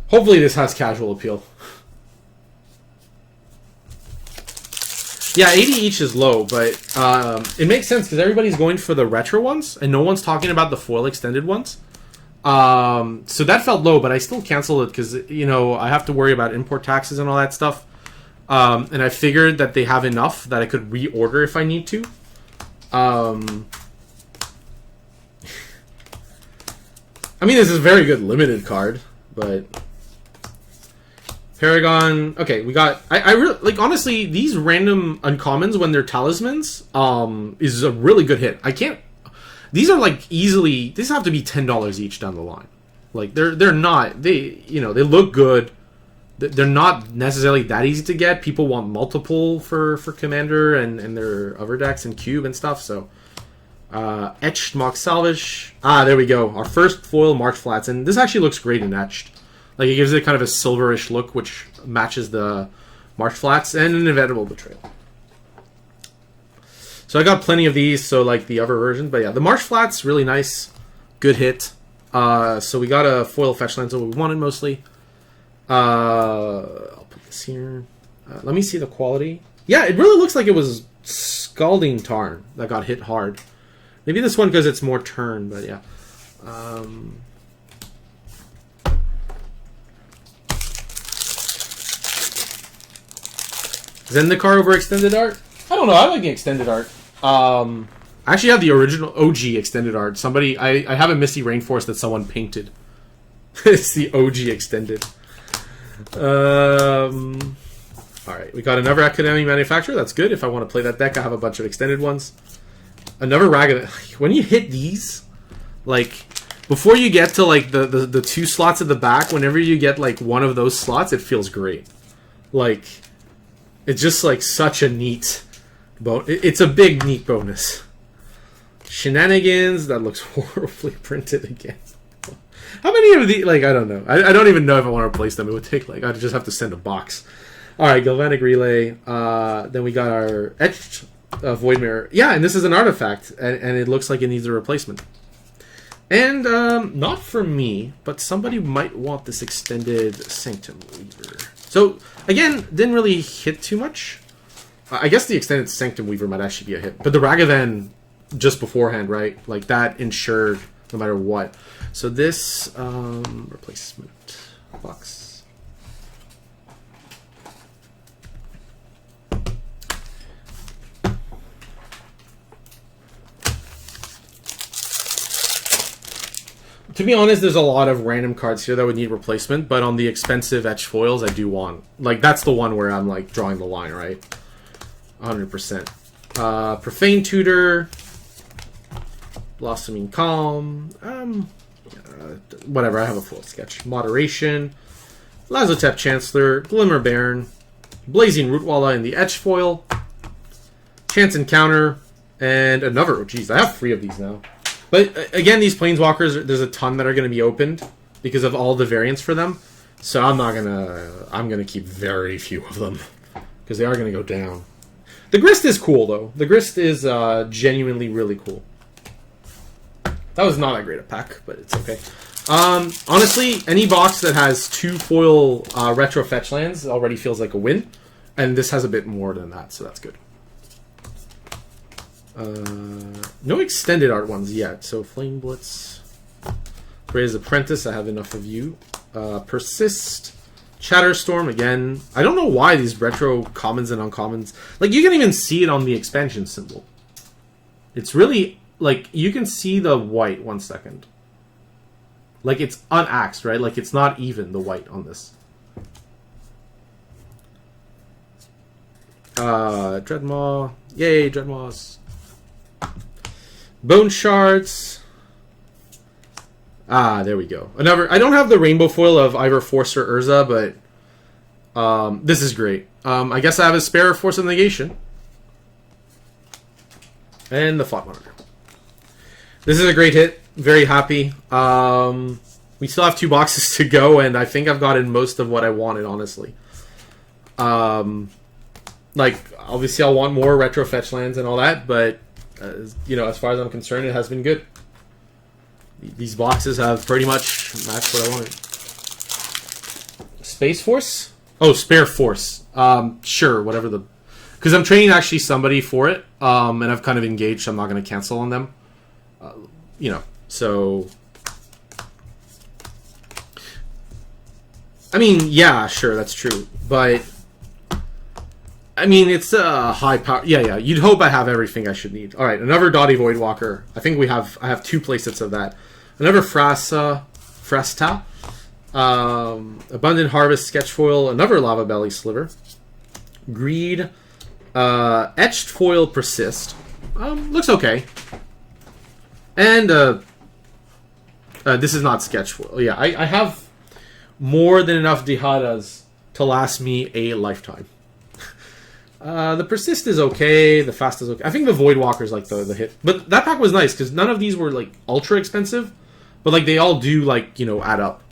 Hopefully, this has casual appeal. Yeah, 80 each is low, but it makes sense because everybody's going for the retro ones, and no one's talking about the foil extended ones. So that felt low, but I still canceled it because, you know, I have to worry about import taxes and all that stuff. And I figured that they have enough that I could reorder if I need to. I mean, this is a very good limited card, but... Paragon. Okay, we got. I really like. Honestly, these random uncommons when they're talismans is a really good hit. I can't. These are like easily. These have to be $10 each down the line. Like they're not. They look good. They're not necessarily that easy to get. People want multiple for Commander and their other decks and Cube and stuff. So Etched Mock Salvage. There we go. Our first foil March Flats, and this actually looks great in Etched. Like, it gives it kind of a silverish look, which matches the March Flats, and an Inevitable Betrayal. So I got plenty of these, so like the other version. But yeah, the March Flats, really nice. Good hit. So we got a foil fetch land, so we wanted mostly. I'll put this here. Let me see the quality. Yeah, it really looks like it was Scalding Tarn that got hit hard. Maybe this one because it's more turn, but yeah. Zendikar over extended art? I don't know. I like the extended art. I actually have the original OG extended art. I have a Misty Rainforest that someone painted. It's the OG extended. Alright, we got another Academy Manufacturer. That's good. If I want to play that deck, I have a bunch of extended ones. Another Ragged. When you hit these, like, before you get to, like, the 2 slots at the back, whenever you get, like, one of those slots, it feels great. Like, it's just like such a neat it's a big neat bonus. Shenanigans, that looks horribly printed again. How many of these, like, I don't know. I don't even know if I want to replace them. It would take, like, I'd just have to send a box. Alright, Galvanic Relay. Then we got our Etched Void Mirror. Yeah, and this is an artifact, and it looks like it needs a replacement. And, not for me, but somebody might want this extended Sanctum Weaver. So, again, didn't really hit too much. I guess the extended Sanctum Weaver might actually be a hit. But the Ragavan just beforehand, right? Like, that ensured no matter what. So this, replacement box. To be honest, there's a lot of random cards here that would need replacement, but on the expensive etched foils, I do want... Like, that's the one where I'm, like, drawing the line, right? 100%. Profane Tutor. Blossoming Calm. Whatever, I have a full sketch. Moderation. Lazotep Chancellor. Glimmer Baron. Blazing Rootwalla in the etched foil. Chance Encounter. And another... Oh, geez, I have 3 of these now. But, again, these Planeswalkers, there's a ton that are going to be opened because of all the variants for them. So I'm not going to... I'm going to keep very few of them because they are going to go down. The Grist is cool, though. The Grist is genuinely really cool. That was not that great a pack, but it's okay. Honestly, any box that has 2 foil retro fetch lands already feels like a win. And this has a bit more than that, so that's good. No extended art ones yet, so Flame Blitz, Ray's Apprentice, I have enough of you. Persist, Chatterstorm, again. I don't know why these retro commons and uncommons, like, you can even see it on the expansion symbol. It's really, like, you can see the white, 1 second. Like, it's unaxed, right? Like, it's not even, the white on this. Dreadmaw, yay, Dreadmaws. Bone Shards. Ah, there we go. Another. I don't have the rainbow foil of either Force or Urza, but this is great. I guess I have a spare Force of Negation. And the Thought Monitor. This is a great hit. Very happy. We still have 2 boxes to go, and I think I've gotten most of what I wanted, honestly. Like, obviously I'll want more retro fetch lands and all that, but you know, as far as I'm concerned, it has been good. These boxes have pretty much matched what I wanted. Space Force? Oh, Spare Force. Sure, whatever the... Because I'm training actually somebody for it, and I've kind of engaged, so I'm not going to cancel on them. You know, so... I mean, yeah, sure, that's true, but... I mean, it's a high power... Yeah, you'd hope I have everything I should need. Alright, another Dottie Voidwalker. I think I have 2 playsets of that. Another Frasta. Abundant Harvest Sketchfoil. Another Lava Belly Sliver. Greed. Etched Foil Persist. Looks okay. And, this is not Sketchfoil. Yeah, I have more than enough Dihadas to last me a lifetime. The Persist is okay. The Fast is okay. I think the Voidwalker is like the hit. But that pack was nice because none of these were like ultra expensive. But like they all do like, you know, add up.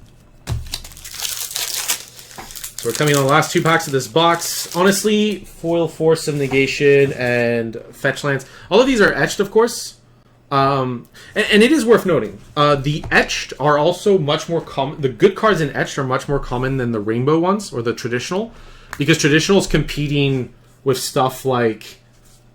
So we're coming on the last 2 packs of this box. Honestly, Foil Force of Negation and Fetch Lands. All of these are etched, of course. And it is worth noting. The etched are also much more common. The good cards in etched are much more common than the rainbow ones or the traditional. Because traditional is competing with stuff like,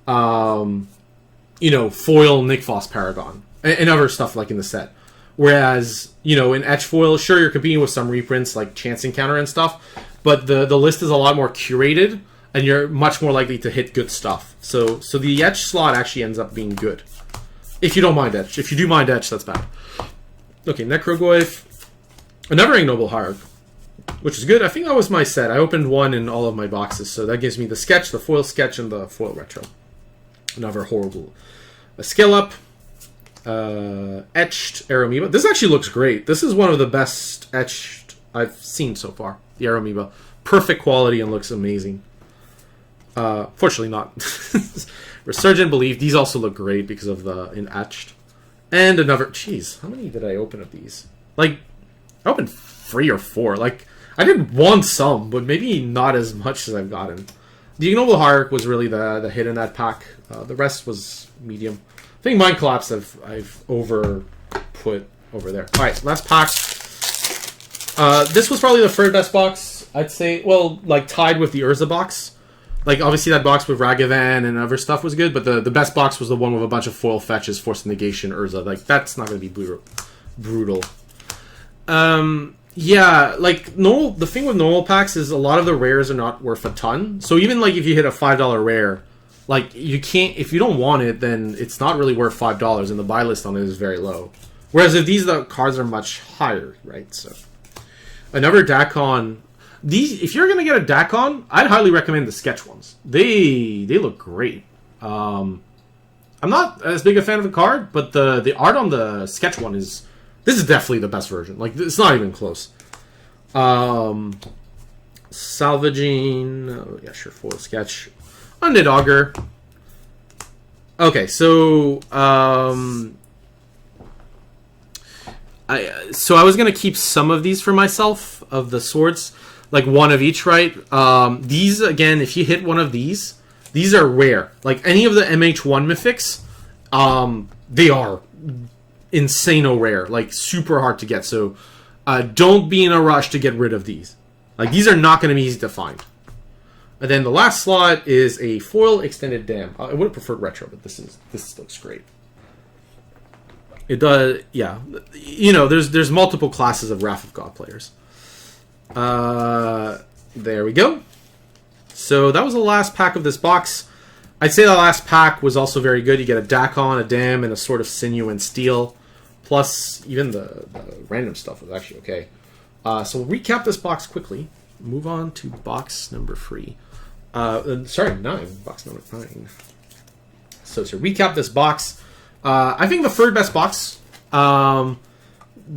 you know, foil Nick Voss Paragon and other stuff like in the set. Whereas, you know, in etch foil, sure, you're competing with some reprints like Chance Encounter and stuff, but the list is a lot more curated, and you're much more likely to hit good stuff. So the etch slot actually ends up being good. If you don't mind etch. If you do mind etch, that's bad. Okay, Necrogoyf. Another Ignoble Hierarch, which is good. I think that was my set. I opened 1 in all of my boxes, so that gives me the sketch, the foil sketch, and the foil retro. Another horrible. A Scale Up. Etched Aeromoeba. This actually looks great. This is one of the best etched I've seen so far. The Aeromoeba. perfect quality and looks amazing. Fortunately not. Resurgent Belief. These also look great because of the etched. And another... Jeez, how many did I open of these? Like, I opened 3 or 4. Like, I did want some, but maybe not as much as I've gotten. The Ignoble Hierarch was really the hit in that pack. The rest was medium. I think Mind Collapse I've put over there. Alright, last pack. This was probably the third best box, I'd say. Well, like, tied with the Urza box. Like, obviously that box with Ragavan and other stuff was good, but the best box was the one with a bunch of foil fetches, Force Negation, Urza. Like, that's not going to be brutal. Yeah, like, the thing with normal packs is a lot of the rares are not worth a ton. So even, like, if you hit a $5 rare, like, you can't... If you don't want it, then it's not really worth $5, and the buy list on it is very low. Whereas if the cards are much higher, right? So, another Dakon... If you're going to get a Dakon, I'd highly recommend the sketch ones. They look great. I'm not as big a fan of the card, but the art on the sketch one is... This is definitely the best version. Like, it's not even close. Salvaging... Oh, yeah, sure, foil sketch. Undead Augur. Okay, so... I was going to keep some of these for myself, of the swords. Like, one of each, right? These, again, if you hit one of these are rare. Like, any of the MH1 mythics, they are insano rare. Like, super hard to get. So, don't be in a rush to get rid of these. Like, these are not going to be easy to find. And then the last slot is a foil extended dam. I would have preferred retro, but this looks great. It does, yeah. You know, there's multiple classes of Wrath of God players. There we go. So that was the last pack of this box. I'd say the last pack was also very good. You get a Dakon, a Dam, and a Sword of Sinew and Steel. Plus, even the random stuff was actually okay. So we'll recap this box quickly. Move on to box number 3. Sorry, 9. Box number 9. So to recap this box, I think the third best box,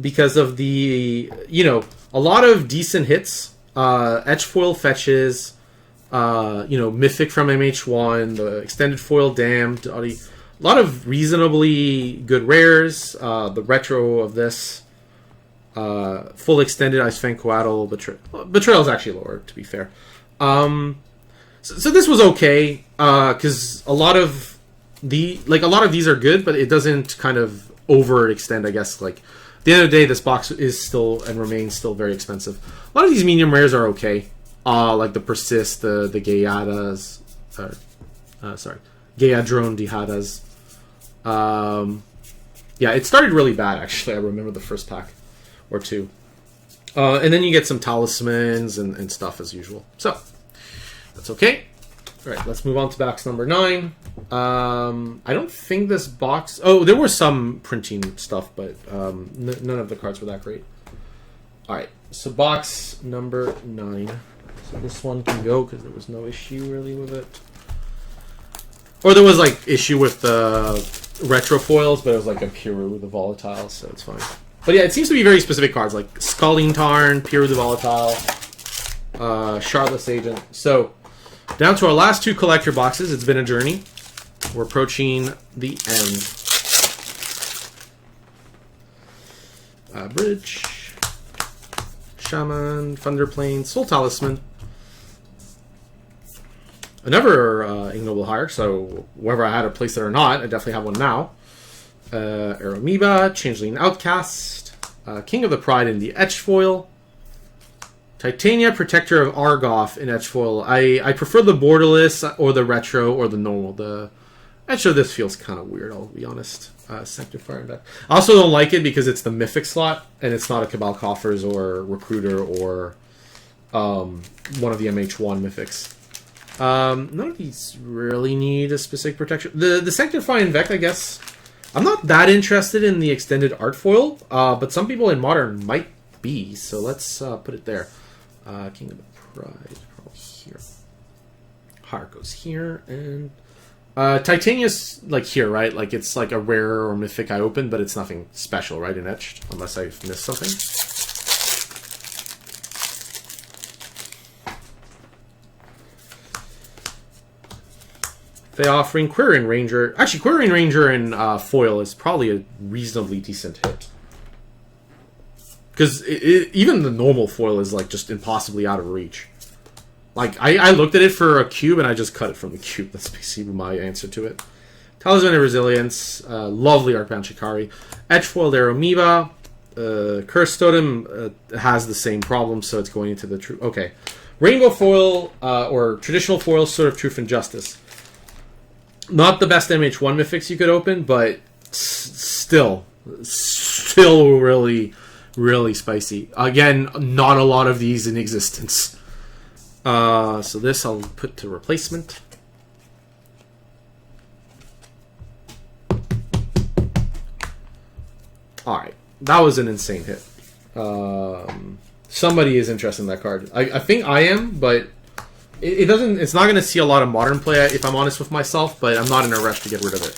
because of the, you know, a lot of decent hits, etch foil fetches, you know, Mythic from MH1, the extended foil Damned, a lot of reasonably good rares, the retro of this, full extended Ice Fang Coatl, Betrayal is actually lower, to be fair. So this was okay, because a lot of these are good, but it doesn't kind of overextend, I guess. Like, at the end of the day, this box is still and remains still very expensive. A lot of these medium rares are okay, like the Persist, the Gayadas, Gayadrone Dihadas. Yeah, it started really bad, actually. I remember the first pack or two. And then you get some talismans and stuff as usual. So, that's okay. Alright, let's move on to box number 9. I don't think this box... Oh, there was some printing stuff, but none of the cards were that great. Alright, so box number 9. So this one can go because there was no issue really with it. Or there was like issue with the retro foils, but it was like a Piru, the Volatile, so it's fine. But yeah, it seems to be very specific cards, like Scalding Tarn, Piru the Volatile, Shardless Agent. So, down to our last 2 collector boxes. It's been a journey. We're approaching the end. Bridge, Shaman, Thunderplane, Soul Talisman. Another Ignoble Hierarch, so whether I had to place it or not, I definitely have one now. Aeromoeba, Changeling Outcast, King of the Pride in the Etch Foil, Titania, Protector of Argoth in Etch Foil. I prefer the borderless or the retro or the normal. The Etch of this feels kind of weird, I'll be honest. Sanctifier deck. I also don't like it because it's the Mythic slot, and it's not a Cabal Coffers or Recruiter or one of the MH1 Mythics. None of these really need a specific protection. The Sanctifying Vect, I guess. I'm not that interested in the extended art foil, but some people in Modern might be, so let's put it there. King of the Pride, probably here. Heart goes here, and Titania's like here, right? Like it's like a rare or mythic I opened, but it's nothing special, right? In Etched, unless I've missed something. Fey Offering, Quirion Ranger. Actually, Quirion Ranger in foil is probably a reasonably decent hit. Because even the normal foil is like just impossibly out of reach. Like, I looked at it for a cube and I just cut it from the cube. That's basically my answer to it. Talisman of Resilience, lovely Arcbound Shikari. Edgefoiled Aeromoeba, Curse Totem has the same problem, so it's going into the true. Okay. Rainbow Foil, or traditional foil, Sword of Truth and Justice. Not the best MH1 Mythics you could open, but still really, really spicy. Again, not a lot of these in existence. So this I'll put to replacement. Alright, that was an insane hit. Somebody is interested in that card. I think I am, but it doesn't. It's not going to see a lot of modern play, if I'm honest with myself, but I'm not in a rush to get rid of it.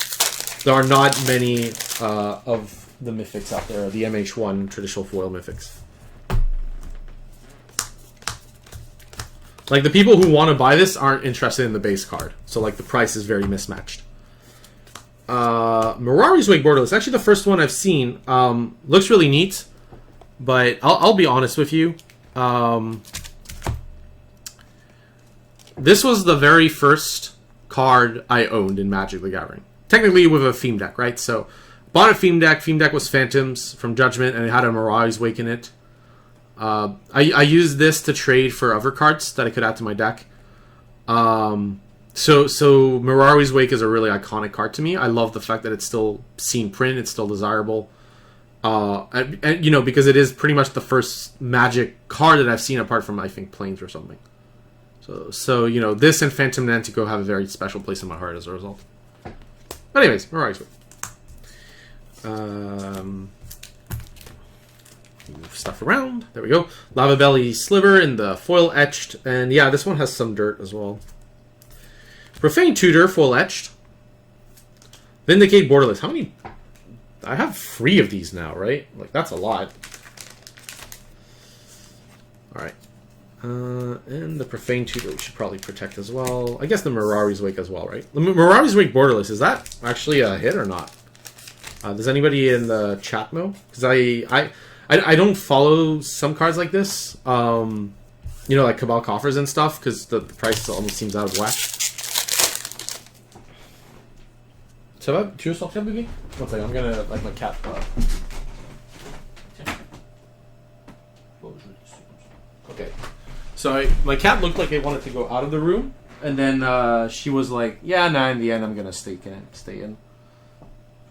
There are not many of the Mythics out there, the MH1 traditional foil Mythics. Like, the people who want to buy this aren't interested in the base card, so like the price is very mismatched. Mirari's Wake Borderless, actually the first one I've seen, looks really neat, but I'll be honest with you. This was the very first card I owned in Magic the Gathering. Technically with a theme deck, right? So, bought a theme deck. Theme deck was Phantoms from Judgment, and it had a Mirari's Wake in it. I used this to trade for other cards that I could add to my deck. So Mirari's Wake is a really iconic card to me. I love the fact that it's still seen print, it's still desirable. And you know, because it is pretty much the first Magic card that I've seen apart from, I think, Plains or something. So you know, this and Phantom Nantico have a very special place in my heart as a result. But anyways, Mirari's Wake. Move stuff around. There we go. Lava Belly Sliver in the foil etched. And yeah, this one has some dirt as well. Profane Tutor, full etched. Vindicate Borderless. How many? I have 3 of these now, right? Like, that's a lot. Alright. And the Profane Tutor we should probably protect as well. I guess the Mirari's Wake as well, right? The Mirari's Wake Borderless, is that actually a hit or not? Does anybody in the chat know? Because I don't follow some cards like this. You know, like Cabal Coffers and stuff, because the price almost seems out of whack. Ça va? Tu veux sortir, bébé? One second, I'm gonna like my cat. Okay. So my cat looked like it wanted to go out of the room, and then she was like, "Yeah, nah. In the end, I'm gonna stay in."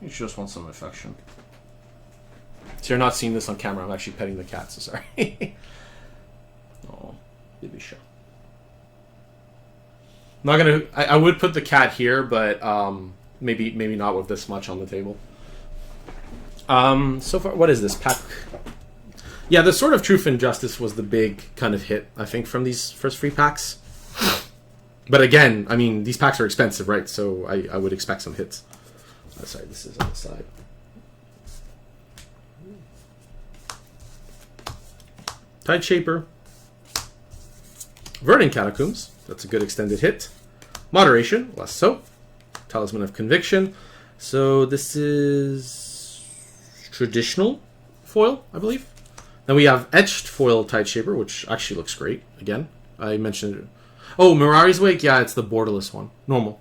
She just wants some affection. So you're not seeing this on camera. I'm actually petting the cat. So sorry. Oh, baby show. Not gonna. I would put the cat here, but maybe not with this much on the table. So far, what is this pack? Yeah, the Sword of Truth and Justice was the big kind of hit, I think, from these first 3 packs. But again, I mean, these packs are expensive, right? So I would expect some hits. Oh, sorry, this is on the side. Tideshaper. Verdant Catacombs. That's a good extended hit. Moderation, less so. Talisman of Conviction. So this is traditional foil, I believe. Then we have etched foil Tideshaper, which actually looks great. Again, I mentioned it. Oh, Mirari's Wake? Yeah, it's the borderless one. Normal.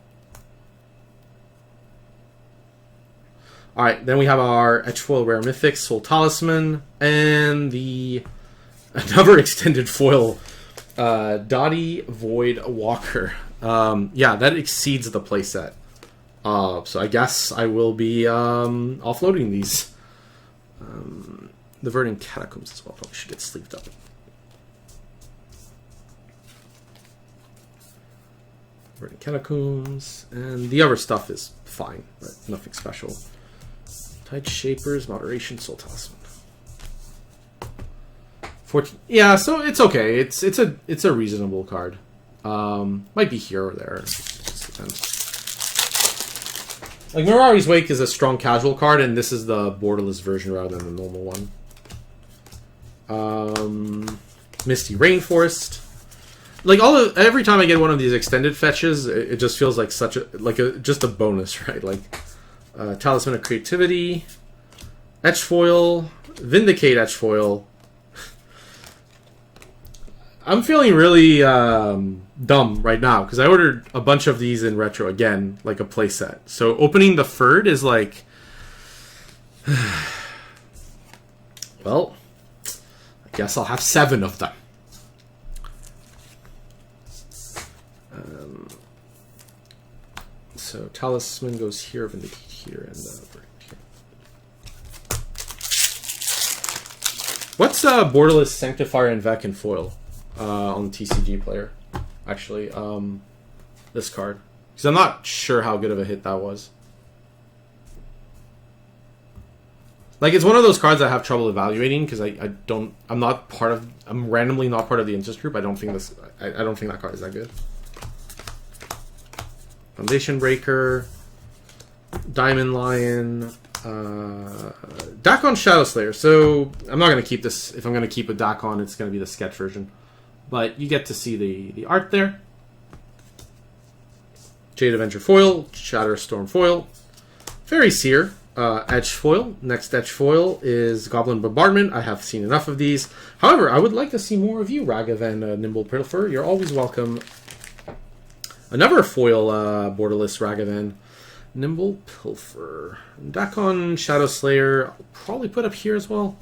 Alright, then we have our etched foil Rare Mythic, Soul Talisman, and the another extended foil Dottie Void Walker. Yeah, that exceeds the playset. So I guess I will be offloading these. The Verdant Catacombs as well. Probably should get sleeved up. Verdant Catacombs. And the other stuff is fine, but nothing special. Tideshapers, Moderation, Soul Talisman. 14. Yeah, so it's okay. It's a reasonable card. Might be here or there. It just depends. Like, Mirari's Wake is a strong casual card, and this is the borderless version rather than the normal one. Misty Rainforest. like every time I get one of these extended fetches, it just feels like just a bonus, right? Like Talisman of Creativity, Etch Foil, Vindicate Etch Foil. I'm feeling really dumb right now because I ordered a bunch of these in retro again, like a playset. So opening the third is like, well, I guess I'll have 7 of them. So Talisman goes here, Vindicate here, and here. What's Borderless Sanctifier and Vec and foil on the TCG player? Actually, this card, because I'm not sure how good of a hit that was. Like, it's one of those cards I have trouble evaluating because I'm randomly not part of the interest group. I don't think that card is that good. Foundation Breaker, Diamond Lion, Dakon Shadow Slayer. So I'm not going to keep this. If I'm going to keep a Dakon, it's going to be the sketch version. But you get to see the art there. Jade Avenger foil, Shatter Storm foil, Fairy Seer, Etch foil. Next Etch foil is Goblin Bombardment. I have seen enough of these. However, I would like to see more of you, Ragavan Nimble Pilfer. You're always welcome. Another foil borderless Ragavan, Nimble Pilfer. Dakon Shadow Slayer, I'll probably put up here as well.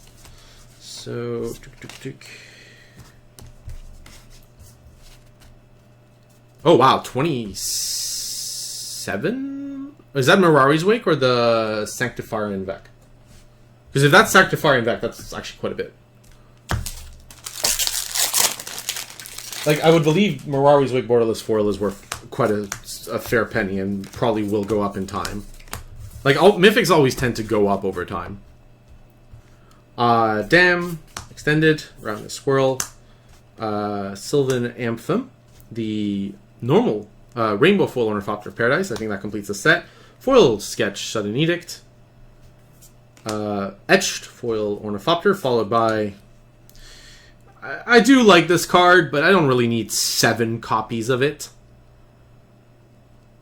So, oh wow, 27? Is that Mirari's Wake or the Sanctifier and Vec? Because if that's Sanctifier and Vec, that's actually quite a bit. Like, I would believe Mirari's Wake borderless foil is worth quite a fair penny and probably will go up in time. Like, Mythics always tend to go up over time. Dam, Extended, Round the Swirl, Sylvan Anthem, the normal Rainbow Foil Ornithopter of Paradise. I think that completes the set. Foil Sketch Sudden Edict. Etched Foil Ornithopter, followed by... I do like this card, but I don't really need 7 copies of it.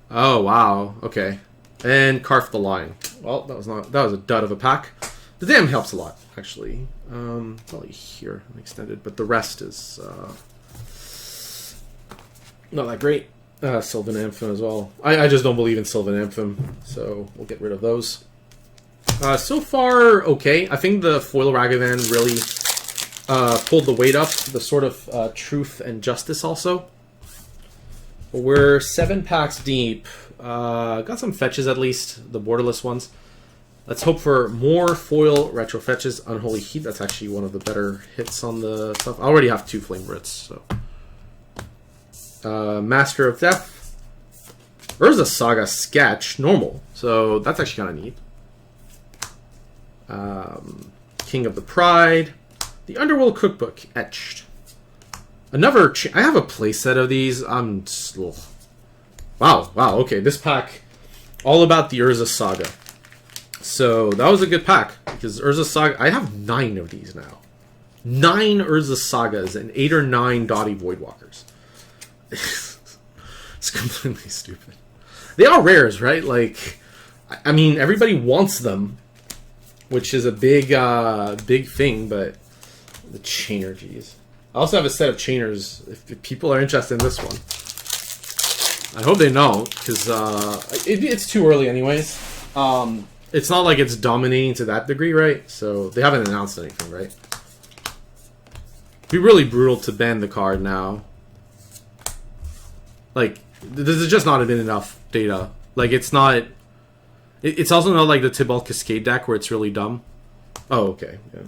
Oh wow, okay. And Carf the Line. Well, that was a dud of a pack. The Dam helps a lot, actually. Probably here, extended, but the rest is not that great. Sylvan Anthem as well. I just don't believe in Sylvan Anthem, so we'll get rid of those. So far, okay. I think the foil Ragavan really pulled the weight up. The sort of truth and justice also. We're 7 packs deep. Got some fetches at least, the borderless ones. Let's hope for more foil retro fetches. Unholy Heat, that's actually one of the better hits on the stuff. I already have 2 Flame Brits, so. Master of Death. Urza Saga Sketch, normal. So that's actually kind of neat. King of the Pride. The Underworld Cookbook, Etched. Another... I have a playset of these. Wow, okay. This pack, all about the Urza Saga. So, that was a good pack. Because Urza Saga... I have 9 of these now. 9 Urza Sagas and 8 or 9 Dottie Voidwalkers. It's completely stupid. They are rares, right? Like, I mean, everybody wants them. Which is a big, big thing, but... The Chainer, geez. I also have a set of Chainers, if people are interested in this one. I hope they know, because it's too early anyways. It's not like it's dominating to that degree, right? So, they haven't announced anything, right? It'd be really brutal to ban the card now. Like, there's just not been enough data. Like, it's not... It's also not like the Tibalt Cascade deck where it's really dumb. Oh, okay, yeah.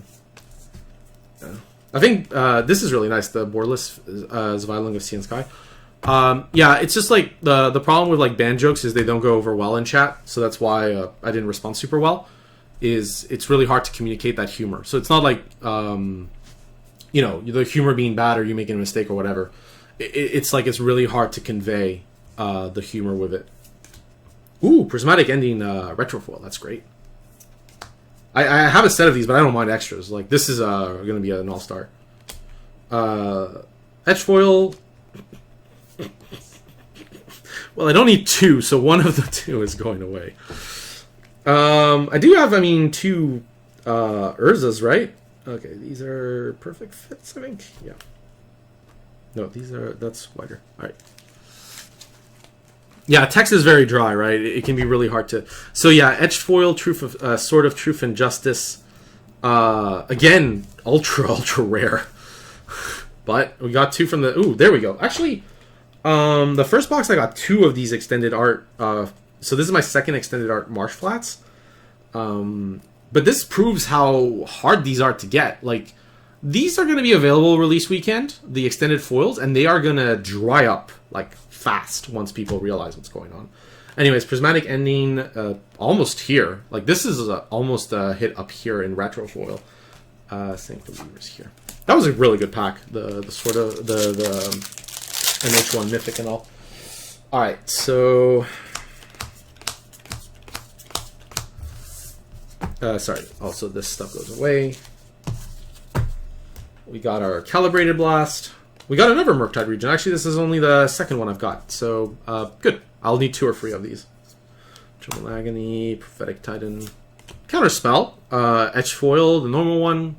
I think this is really nice, the borderless Zvilung of Sea and Sky. Yeah, it's just like the problem with like ban jokes is they don't go over well in chat, so that's why I didn't respond super well. It's really hard to communicate that humor. So it's not like you know, the humor being bad or you making a mistake or whatever. It's like it's really hard to convey the humor with it. Ooh, Prismatic Ending Retrofoil, that's great. I have a set of these, but I don't mind extras. Like, this is going to be an all-star. Etch Foil, Well, I don't need two, so one of the two is going away. I do have, I mean, two Urzas, right? Okay, these are perfect fits, I think. Yeah. No, that's wider. All right. Yeah, text is very dry, right? It can be really hard to... So yeah, Etched Foil, Sword of Truth and Justice. Again, ultra rare. But we got two from the... Ooh, there we go. Actually, the first box I got two of these extended art. So this is my second extended art Marsh Flats. But this proves how hard these are to get. Like, these are going to be available release weekend, the extended foils, and they are going to dry up, like, fast once people realize what's going on. Anyways, Prismatic Ending, almost here. Like, this is almost a hit up here in retro foil. Saint Believers here. That was a really good pack. The sort of the NH1 Mythic and all. All right, so sorry. Also, this stuff goes away. We got our Calibrated Blast. We got another Murktide region. Actually, this is only the second one I've got. So, good. I'll need 2 or 3 of these. Triple Agony, Prophetic Titan, Counterspell, Etched Foil, the normal one.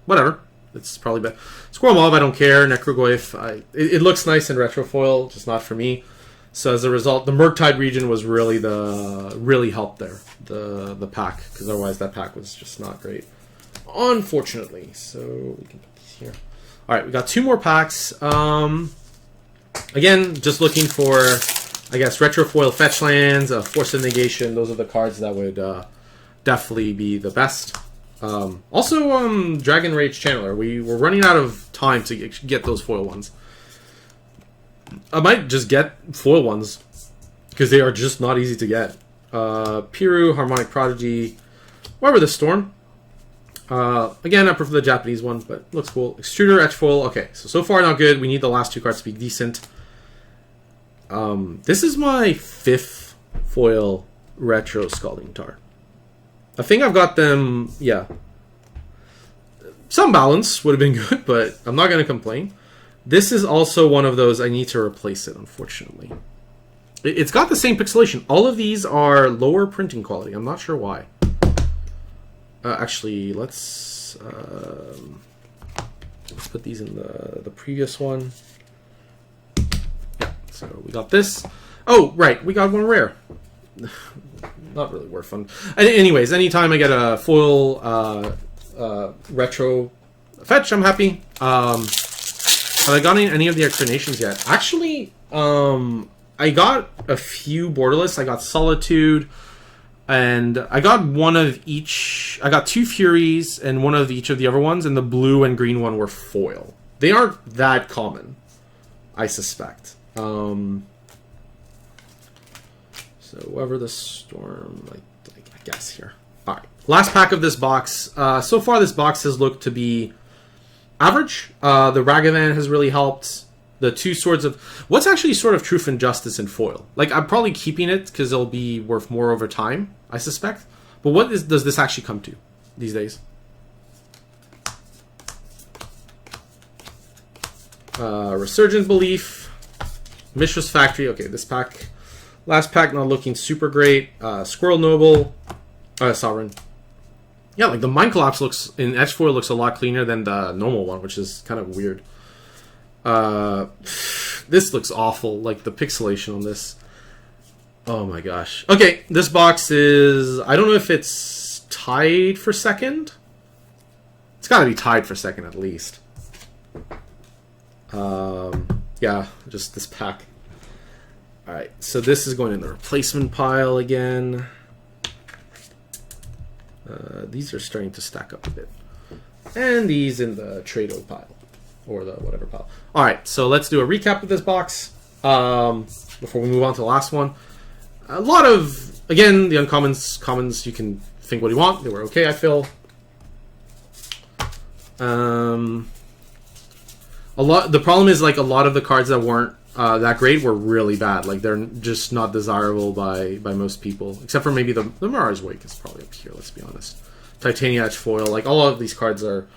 Whatever. It's probably better. Squirrel Mob, I don't care. Necrogoyf, it looks nice in retro foil, just not for me. So as a result, the Murktide region was really helped there, the pack, because otherwise that pack was just not great, unfortunately. So we can put these here. All right, we got 2 more packs. Again, just looking for, I guess, retro foil fetch lands, Force of Negation. Those are the cards that would definitely be the best. Also, Dragon Rage Channeler. We were running out of time to get those foil ones. I might just get foil ones because they are just not easy to get. Piru, Harmonic Prodigy, whatever the Storm. Again, I prefer the Japanese one, but looks cool. Extruder, Etch Foil. Okay, so far not good. We need the last 2 cards to be decent. This is my 5th foil retro Scalding Tar. I think I've got them, yeah. Some balance would have been good, but I'm not going to complain. This is also one of those I need to replace it, unfortunately. It's got the same pixelation. All of these are lower printing quality. I'm not sure why. Actually, let's put these in the previous one. Yeah, so we got this. Oh, right, we got one rare. Not really worth fun. Anyways, anytime I get a foil retro fetch, I'm happy. Have I gotten any of the explanations yet? Actually, I got a few borderless. I got Solitude, and I got one of each. I got 2 Furies and one of each of the other ones, and the blue and green one were foil. They aren't that common, I suspect. So whoever the Storm, I guess here. All right, last pack of this box. So far, this box has looked to be average. The Ragavan has really helped. The 2 Swords of... What's actually Sword of Truth and Justice in foil? Like, I'm probably keeping it because it'll be worth more over time, I suspect. But what does this actually come to these days? Resurgent Belief. Mishra's Factory. Okay, this pack... Last pack not looking super great. Squirrel Noble. Sovereign. Yeah, like the Mind Collapse looks... In Etched Foil looks a lot cleaner than the normal one, which is kind of weird. This looks awful. Like the pixelation on this. Oh my gosh. Okay, this box is... I don't know if it's tied for second. It's got to be tied for second at least. Yeah, just this pack. Alright, so this is going in the replacement pile again. These are starting to stack up a bit. And these in the Trado pile. Or the whatever pile. Alright, so let's do a recap of this box. Before we move on to the last one. A lot of, again, the uncommons, commons, you can think what you want. They were okay, I feel. The problem is, like, a lot of the cards that weren't that great were really bad. Like, they're just not desirable by most people. Except for maybe the Mirage Wake is probably up here, let's be honest. Titania Etched Foil, like, all of these cards are...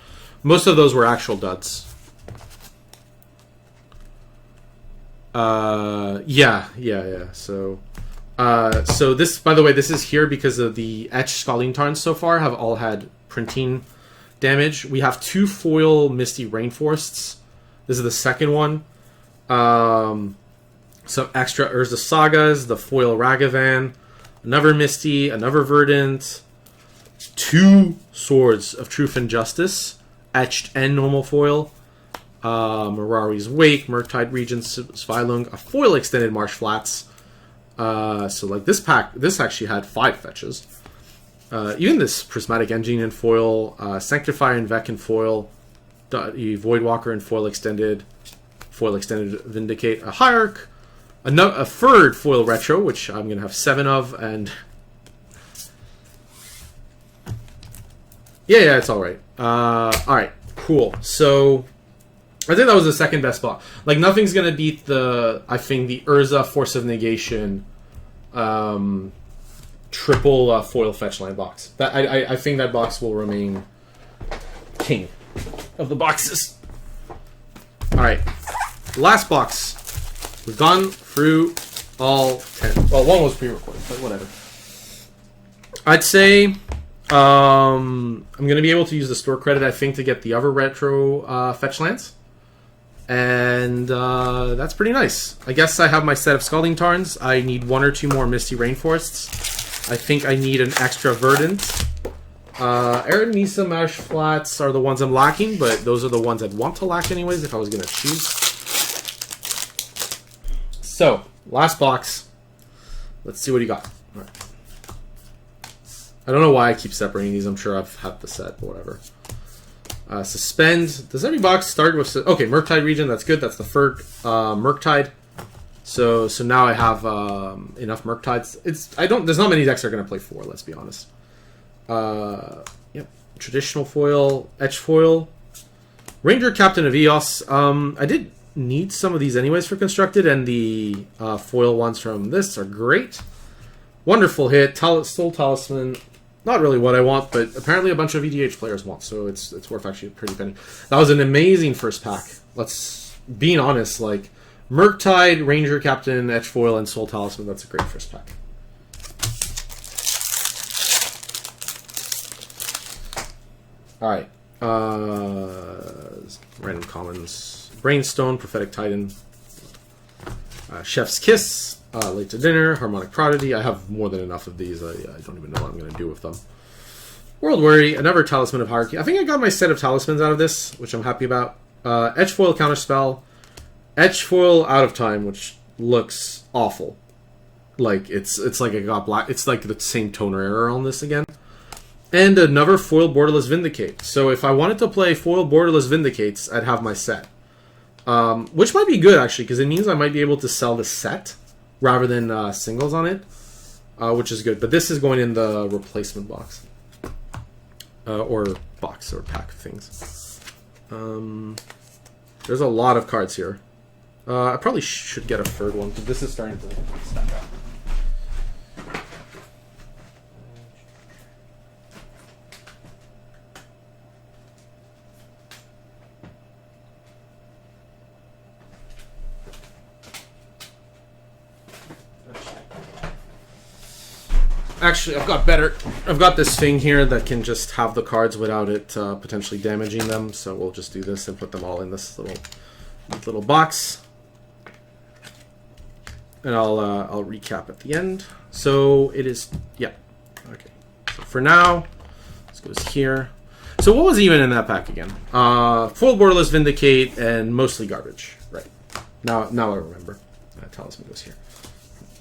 Most of those were actual duds. Yeah. So this, by the way, this is here because of the etched Scalding Tarns so far have all had printing damage. We have 2 foil Misty Rainforests. This is the second one. Some extra Urza Sagas, the foil Ragavan, another Misty, another Verdant, 2 Swords of Truth and Justice, etched and normal foil. Mirari's Wake, Murktide Regents, Svilung, a foil extended Marsh Flats. So like this pack, this actually had 5 fetches. Even this Prismatic Engine in foil, Sanctifier and Vec in foil, Voidwalker in foil extended Vindicate, a Hierarch, a third foil retro, which I'm going to have 7 of, and yeah, it's alright. Alright, cool. So I think that was the second best box. Like, nothing's going to beat I think the Urza Force of Negation triple foil fetch line box. I think that box will remain king of the boxes. Alright, last box. We've gone through all 10. Well, one was pre-recorded, but whatever. I'd say I'm going to be able to use the store credit, I think, to get the other retro fetch lands. And that's pretty nice. I guess I have my set of Scalding Tarns. I need 1 or 2 more Misty Rainforests. I think I need an extra Verdant. Aranisa Marsh Flats are the ones I'm lacking, but those are the ones I'd want to lack anyways if I was going to choose. So, last box. Let's see what you got. All right. I don't know why I keep separating these. I'm sure I've had the set, but whatever. Suspend. Does every box start with... Okay, Murktide region. That's good. That's the third Murktide. So now I have enough Murktides. There's not many decks that are going to play 4, let's be honest. Yep. Traditional foil. Etch foil. Ranger Captain of Eos. I did need some of these anyways for Constructed, and the foil ones from this are great. Wonderful hit. Soul Talisman. Not really what I want, but apparently a bunch of EDH players want, so it's worth actually a pretty penny. That was an amazing first pack. Being honest, like, Murktide, Ranger Captain, Etch Foil, and Soul Talisman, that's a great first pack. Alright. Random Commons. Brainstone, Prophetic Titan. Chef's Kiss. Late to Dinner, Harmonic Prodigy. I have more than enough of these. I don't even know what I'm going to do with them. World Weary, another Talisman of Hierarchy. I think I got my set of talismans out of this, which I'm happy about. Etch Foil Counterspell. Etch Foil Out of Time, which looks awful. Like, it's like it got black. It's like the same toner error on this again. And another Foil Borderless Vindicate. So if I wanted to play Foil Borderless Vindicates, I'd have my set. Which might be good, actually, because it means I might be able to sell the set rather than singles on it, which is good. But this is going in the replacement box. Or box or pack things. There's a lot of cards here. I probably should get a third one, because this is starting to stack up. Actually, I've got this thing here that can just have the cards without it potentially damaging them. So we'll just do this and put them all in this little box. And I'll recap at the end. So it is, yeah, okay. So for now, this goes here. So what was even in that pack again? Full Borderless Vindicate and mostly garbage. Right. Now I remember. Talisman goes here.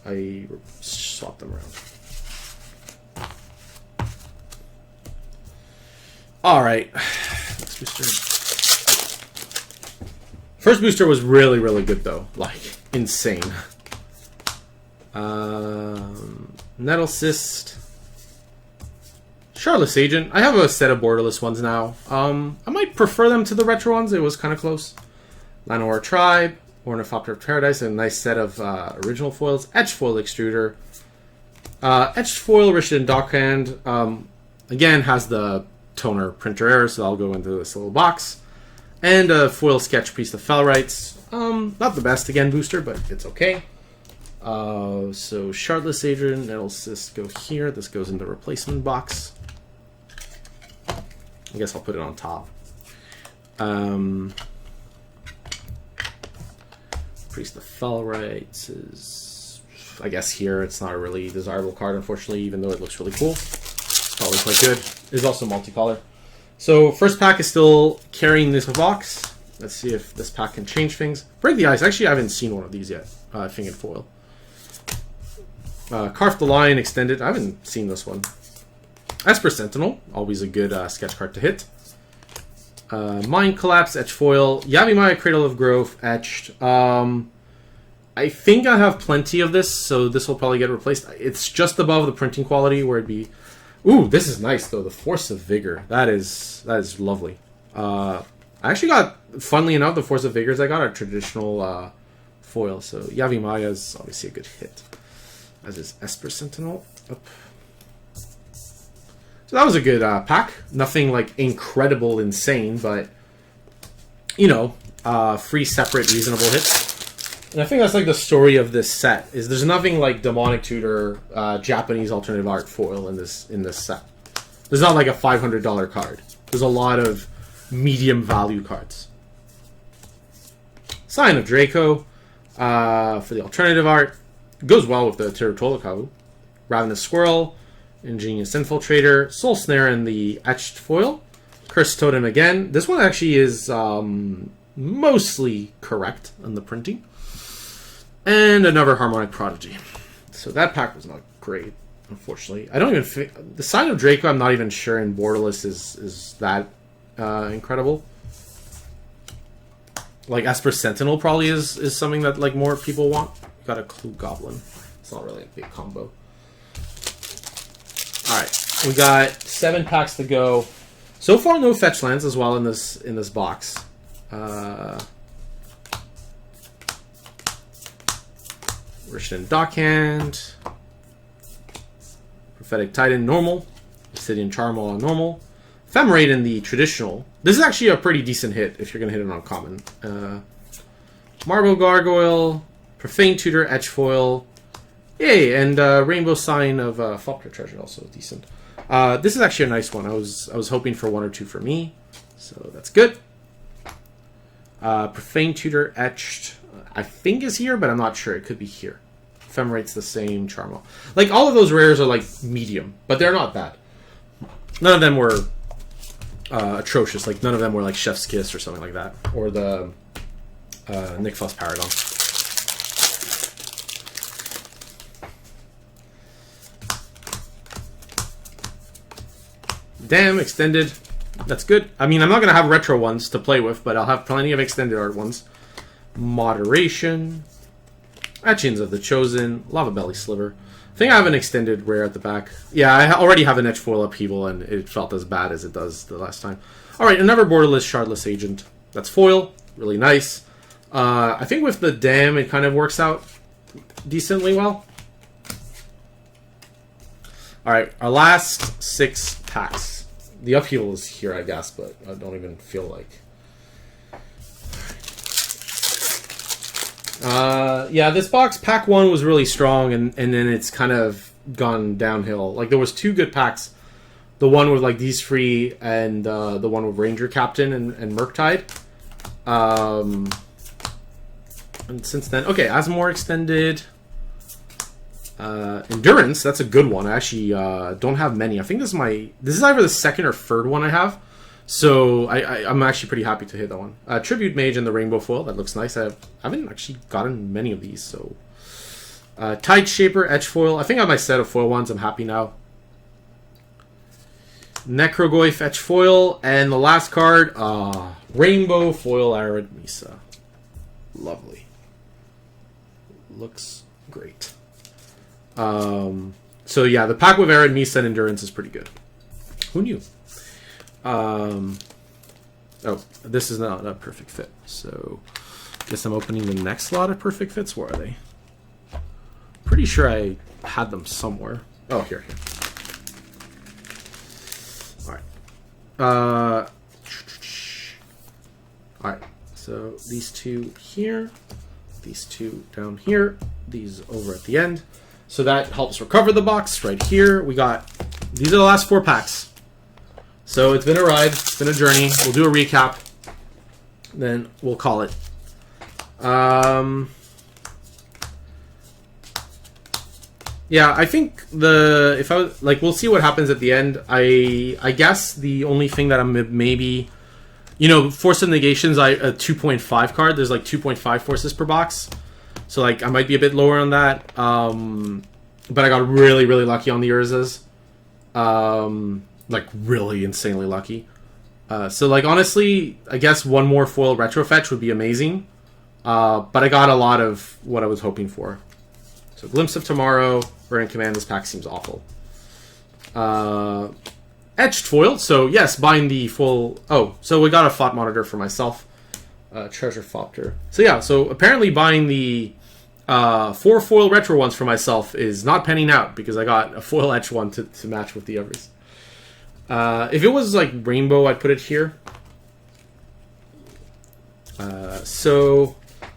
I swapped them around. Alright. Next booster. First booster was really, really good, though. Like, insane. Nettle Cyst. Charlotte's Agent. I have a set of borderless ones now. I might prefer them to the retro ones. It was kind of close. Llanowar Tribe. Ornithopter of Paradise. And a nice set of original foils. Etched Foil Extruder. Etched Foil Rishadan Dockhand. Again, has the toner printer error, so I'll go into this little box. And a foil sketch Priest of Felrites. Not the best again booster, but it's okay. So Shardless Agent, that'll just go here. This goes in the replacement box. I guess I'll put it on top. Priest of Felrites is, I guess here it's not a really desirable card, unfortunately, even though it looks really cool. It's probably quite good. It's also multicolor. So first pack is still carrying this box. Let's see if this pack can change things. Break the Ice. Actually, I haven't seen one of these yet. I think in foil. Carve the Line extended. I haven't seen this one. Esper Sentinel, always a good sketch card to hit. Mind Collapse, etched foil. Yavimaya, Cradle of Growth, etched. I think I have plenty of this, so this will probably get replaced. It's just above the printing quality where it'd be. Ooh, this is nice though. The Force of Vigor. That is lovely. I actually got, funnily enough, the Force of Vigors I got are traditional foil, so Yavimaya is obviously a good hit. As is Esper Sentinel. Up. So that was a good pack. Nothing like incredible, insane, but you know, 3 separate reasonable hits. And I think that's like the story of this set. Is there's nothing like Demonic Tutor, Japanese alternative art foil in this set. There's not like a $500 card. There's a lot of medium value cards. Sign of Draco for the alternative art. Goes well with the Terutolakavu. Ravenous Squirrel, Ingenious Infiltrator, Soul Snare, and the etched foil. Cursed Totem again. This one actually is mostly correct on the printing. And another Harmonic Prodigy. So that pack was not great, unfortunately. I don't even think... The Sign of Draco, I'm not even sure in Borderless is that incredible. Like Esper Sentinel probably is something that like more people want. Got a Clue Goblin. It's not really a big combo. Alright, we got 7 packs to go. So far, no fetch lands as well in this box. Rishadan Dockhand, Prophetic Titan normal, Obsidian Charmal on normal, Ephemerate in the traditional. This is actually a pretty decent hit if you're going to hit it on common. Marble Gargoyle, Profane Tutor, Etch Foil, yay, and Rainbow Sign of Faulkner Treasure, also decent. This is actually a nice one. I was hoping for 1 or 2 for me, so that's good. Profane Tutor, Etched, I think is here, but I'm not sure. It could be here. Ephemerate's the same. Charmal. Like, all of those rares are, like, medium, but they're not bad. None of them were atrocious. Like, none of them were, like, Chef's Kiss or something like that. Or the Nick Fuss Paragon. Damn, extended. That's good. I mean, I'm not going to have retro ones to play with, but I'll have plenty of extended art ones. Moderation. Etchings of the Chosen. Lava Belly Sliver. I think I have an extended rare at the back. Yeah, I already have an Etch Foil Upheaval, and it felt as bad as it does the last time. Alright, another Borderless Shardless Agent. That's foil. Really nice. I think with the Dam, it kind of works out decently well. Alright, our last 6 packs. The Upheaval is here, I guess, but I don't even feel like... yeah, this box, pack 1 was really strong, and then it's kind of gone downhill. Like, there was 2 good packs. The one with, like, these 3, and the one with Ranger Captain and Murktide. And since then... Okay, Asmore Extended. Endurance, that's a good one. I actually don't have many. I think this is either the 2nd or 3rd one I have. So I'm actually pretty happy to hit that one. Tribute Mage and the Rainbow Foil, that looks nice. I haven't actually gotten many of these, so... Tide Shaper, Etch Foil. I think I have my set of foil ones. I'm happy now. Necrogoyf, Etch Foil. And the last card, Rainbow Foil Arid Misa. Lovely. Looks great. So yeah, the pack with Arid Misa and Endurance is pretty good. Who knew? Oh, this is not a perfect fit. So, guess I'm opening the next lot of perfect fits. Where are they? Pretty sure I had them somewhere. Oh, here. All right. Alright, so these two here, these two down here, these over at the end. So that helps recover the box. Right here, we got, these are the last 4 packs. So it's been a ride, it's been a journey. We'll do a recap, then we'll call it. Yeah, I think we'll see what happens at the end. I guess the only thing that I'm maybe, Force of Negations, a 2.5 card. There's like 2.5 forces per box. So, like, I might be a bit lower on that. But I got really, really lucky on the Urzas. Like, really insanely lucky. So, like, honestly, I guess one more foil retro fetch would be amazing. But I got a lot of what I was hoping for. So, Glimpse of Tomorrow, Verdant Command, this pack seems awful. Etched foil. So, yes, buying the full... Oh, so we got a Thought Monitor for myself. Treasure Thopter. So, yeah, so apparently buying the 4 foil retro ones for myself is not penning out because I got a foil etch one to match with the others. If it was like rainbow, I'd put it here. So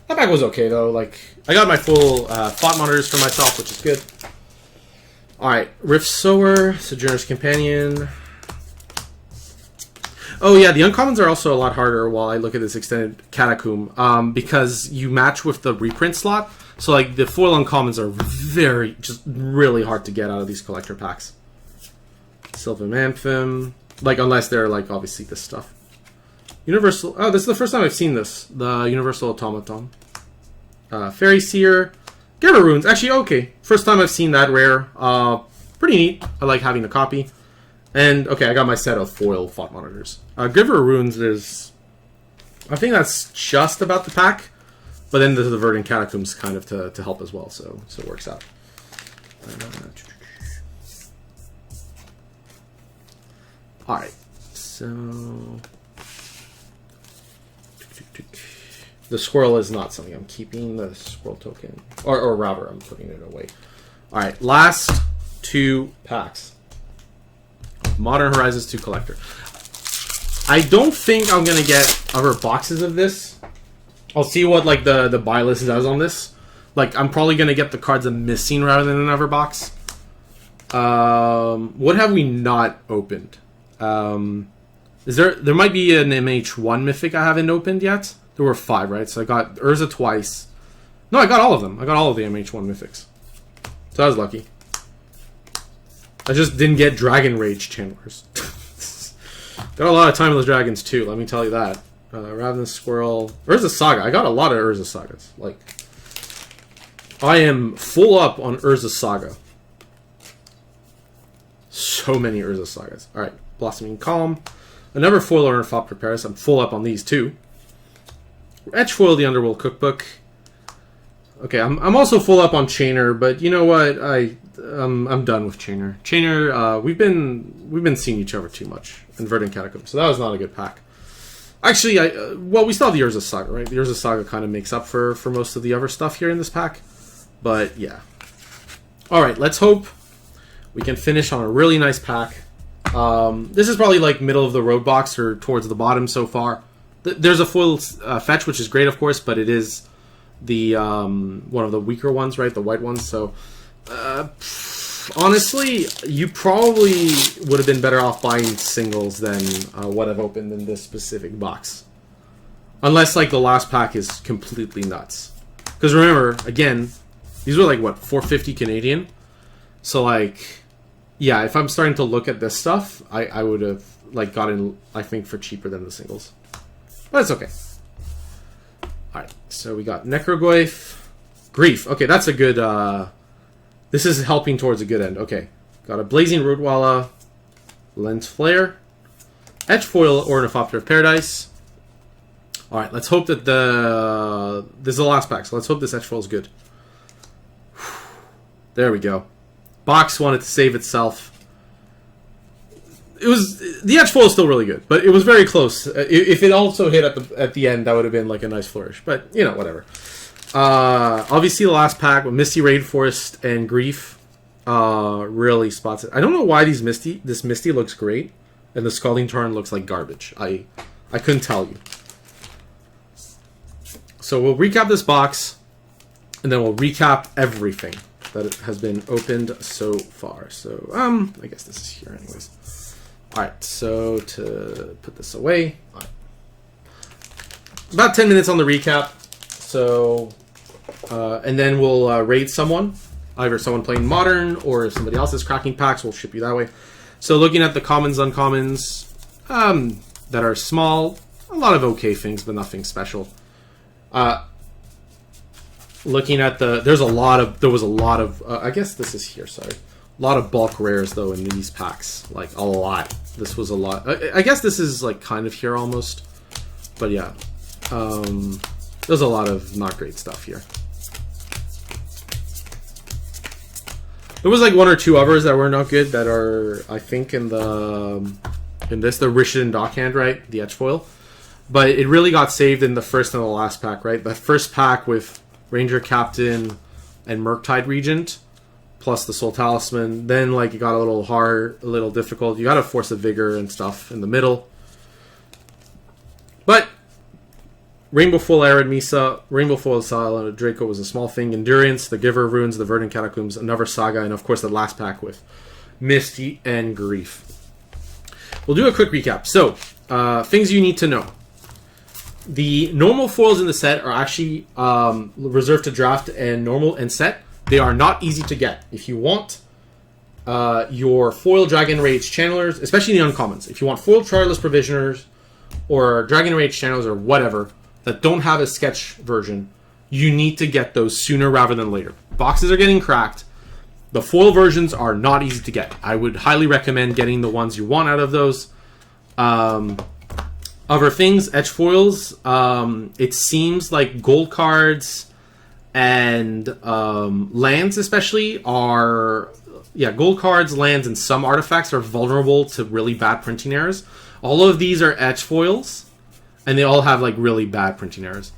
that bag was okay though. Like I got my full Thought Monitors for myself, which is good. All right, Rift Sower, Sojourner's Companion. Oh yeah, the uncommons are also a lot harder while I look at this extended Catacomb because you match with the reprint slot. So like the foil uncommons are just really hard to get out of these collector packs. Sylvan Anthem, like unless they're like obviously this stuff. Universal. Oh, this is the first time I've seen this. The Universal Automaton. Fairy Seer, Giver Runes. Actually, okay, first time I've seen that rare. Pretty neat. I like having a copy. And okay, I got my set of foil Thought Monitors. Giver Runes is, I think that's just about the pack. But then the Verdant Catacombs kind of to help as well, so it works out. Alright, so... The squirrel is not something I'm keeping, the squirrel token. Or rather, I'm putting it away. Alright, last 2 packs. Modern Horizons 2 Collector. I don't think I'm going to get other boxes of this. I'll see what like the buy list does on this. Like I'm probably gonna get the cards I'm missing rather than another box. What have we not opened? There might be an MH1 Mythic I haven't opened yet. There were 5, right? So I got Urza twice. No, I got all of them. I got all of the MH1 Mythics. So I was lucky. I just didn't get Dragon Rage Channelers. Got a lot of Timeless Dragons too, let me tell you that. Ravenous Squirrel. Urza Saga. I got a lot of Urza Sagas. Like, I am full up on Urza Saga. So many Urza Sagas. Alright. Blossoming Calm. Another foil Ornithopter Paris. I'm full up on these too. Etch foil the Underworld Cookbook. Okay, I'm also full up on Chainer, but you know what? I'm done with Chainer. Chainer, we've been seeing each other too much in Verdant Catacomb, so that was not a good pack. Actually, we still have the Urza Saga, right? The Urza Saga kind of makes up for most of the other stuff here in this pack. But, yeah. Alright, let's hope we can finish on a really nice pack. This is probably like middle of the road box or towards the bottom so far. There's a foil fetch, which is great, of course, but it is the one of the weaker ones, right? The white ones. So, honestly, you probably would have been better off buying singles than what I've opened in this specific box. Unless, like, the last pack is completely nuts. Because remember, again, these were like, what, 450 Canadian? So, like, yeah, if I'm starting to look at this stuff, I would have, like, gotten, I think, for cheaper than the singles. But it's okay. Alright, so we got Necrogoyf. Grief. Okay, that's a good, this is helping towards a good end. Okay. Got a Blazing Rootwalla, Lens Flare, Etch Foil Ornithopter of Paradise. Alright, let's hope that this is the last pack, so let's hope this Etch Foil is good. There we go. Box wanted to save itself. The Etch Foil is still really good, but it was very close. If it also hit at the end, that would have been like a nice flourish. But, you know, whatever. Obviously, the last pack with Misty Rainforest and Grief really spots it. I don't know why this Misty looks great, and the Scalding Tarn looks like garbage. I couldn't tell you. So we'll recap this box, and then we'll recap everything that has been opened so far. So, I guess this is here anyways. All right, so to put this away, all right. About 10 minutes on the recap. So, and then we'll raid someone, either someone playing Modern, or if somebody else is cracking packs, we'll ship you that way. So looking at the commons, uncommons, that are small, a lot of okay things, but nothing special. Looking at there was a lot of, I guess this is here, sorry. A lot of bulk rares, though, in these packs. Like, a lot. This was a lot. I guess this is, like, kind of here almost. But, yeah. There's a lot of not great stuff here. There was, like, one or two others that were not good that are, I think, in the Rishiden Dockhand, right? The Etch Foil. But it really got saved in the first and the last pack, right? The first pack with Ranger Captain and Murktide Regent, plus the Soul Talisman. Then, like, it got a little hard, a little difficult. You got a Force of Vigor and stuff in the middle. But Rainbow Full Arid Misa, Rainbow Full Silent Draco was a small thing. Endurance, the Giver of Runes, the Verdant Catacombs, another Saga, and of course the last pack with Misty and Grief. We'll do a quick recap. So, things you need to know. The normal foils in the set are actually reserved to draft and normal and set. They are not easy to get. If you want your foil Dragon Rage Channelers, especially the uncommons, if you want foil Charless Provisioners or Dragon Rage Channelers or whatever that don't have a sketch version, you need to get those sooner rather than later. Boxes are getting cracked. The foil versions are not easy to get. I would highly recommend getting the ones you want out of those. Other things, etch foils, it seems like gold cards and lands especially are... Yeah, gold cards, lands, and some artifacts are vulnerable to really bad printing errors. All of these are etch foils, and they all have like really bad printing errors.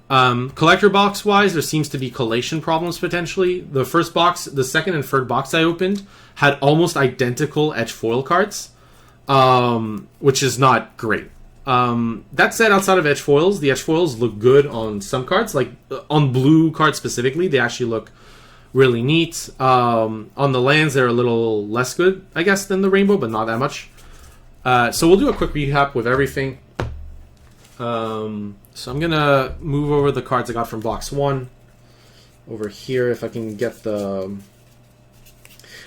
Collector box wise, there seems to be collation problems potentially. The first box, the second and third box I opened had almost identical etch foil cards, which is not great. That said, outside of etch foils, the etch foils look good on some cards, like on blue cards specifically. They actually look really neat. On the lands, they're a little less good, I guess, than the rainbow, but not that much. So we'll do a quick recap with everything. So I'm gonna move over the cards I got from box 1 over here if I can get the...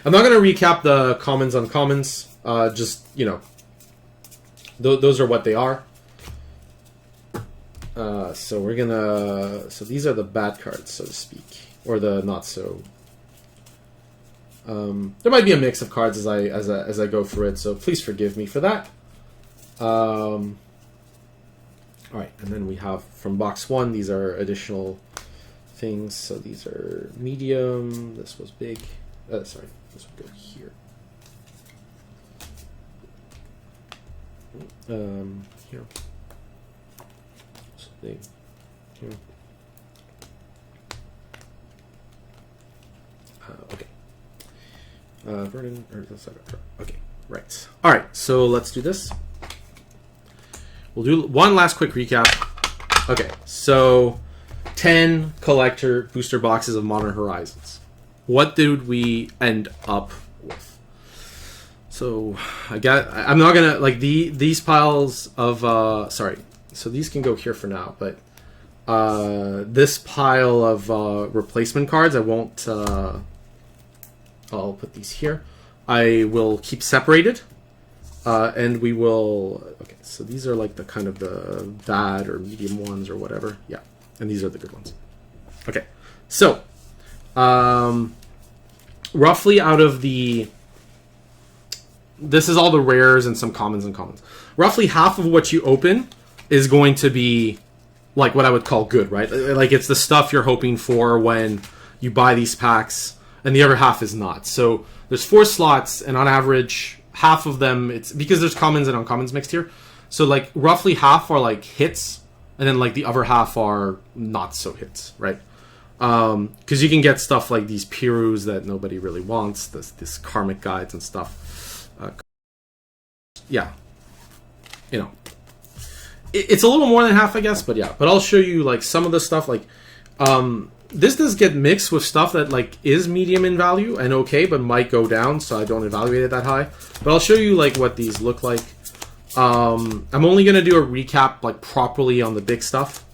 I'm not gonna recap the commons, uncommons, just, you know, those are what they are. So we're gonna... So these are the bad cards, so to speak. Or the not so... there might be a mix of cards as I go through it, so please forgive me for that. Alright, and then we have from box 1, these are additional things. So these are medium, this was big. Sorry, this would go here. Here. So big. Here. Okay. Vernon, or okay, right. All right, so let's do this. We'll do one last quick recap. Okay, so 10 collector booster boxes of Modern Horizons. What did we end up with? So I'm not gonna like these piles of sorry. So these can go here for now, but this pile of replacement cards, I won't. I'll put these here. I will keep separated, and we will. Okay, so these are like the kind of the bad or medium ones or whatever. Yeah, and these are the good ones. Okay, so roughly out of the. This is all the rares and some commons and commons. Roughly half of what you open is going to be like what I would call good, right? Like it's the stuff you're hoping for when you buy these packs, and the other half is not. So there's 4 slots, and on average, half of them, it's because there's commons and uncommons mixed here. So like roughly half are like hits, and then like the other half are not so hits, right? Because you can get stuff like these Pirus that nobody really wants, this karmic guides and stuff. Yeah, you know, it's a little more than half, I guess, but yeah. But I'll show you like some of the stuff. Like, this does get mixed with stuff that like is medium in value and okay, but might go down, so I don't evaluate it that high. But I'll show you like what these look like. I'm only gonna do a recap like properly on the big stuff.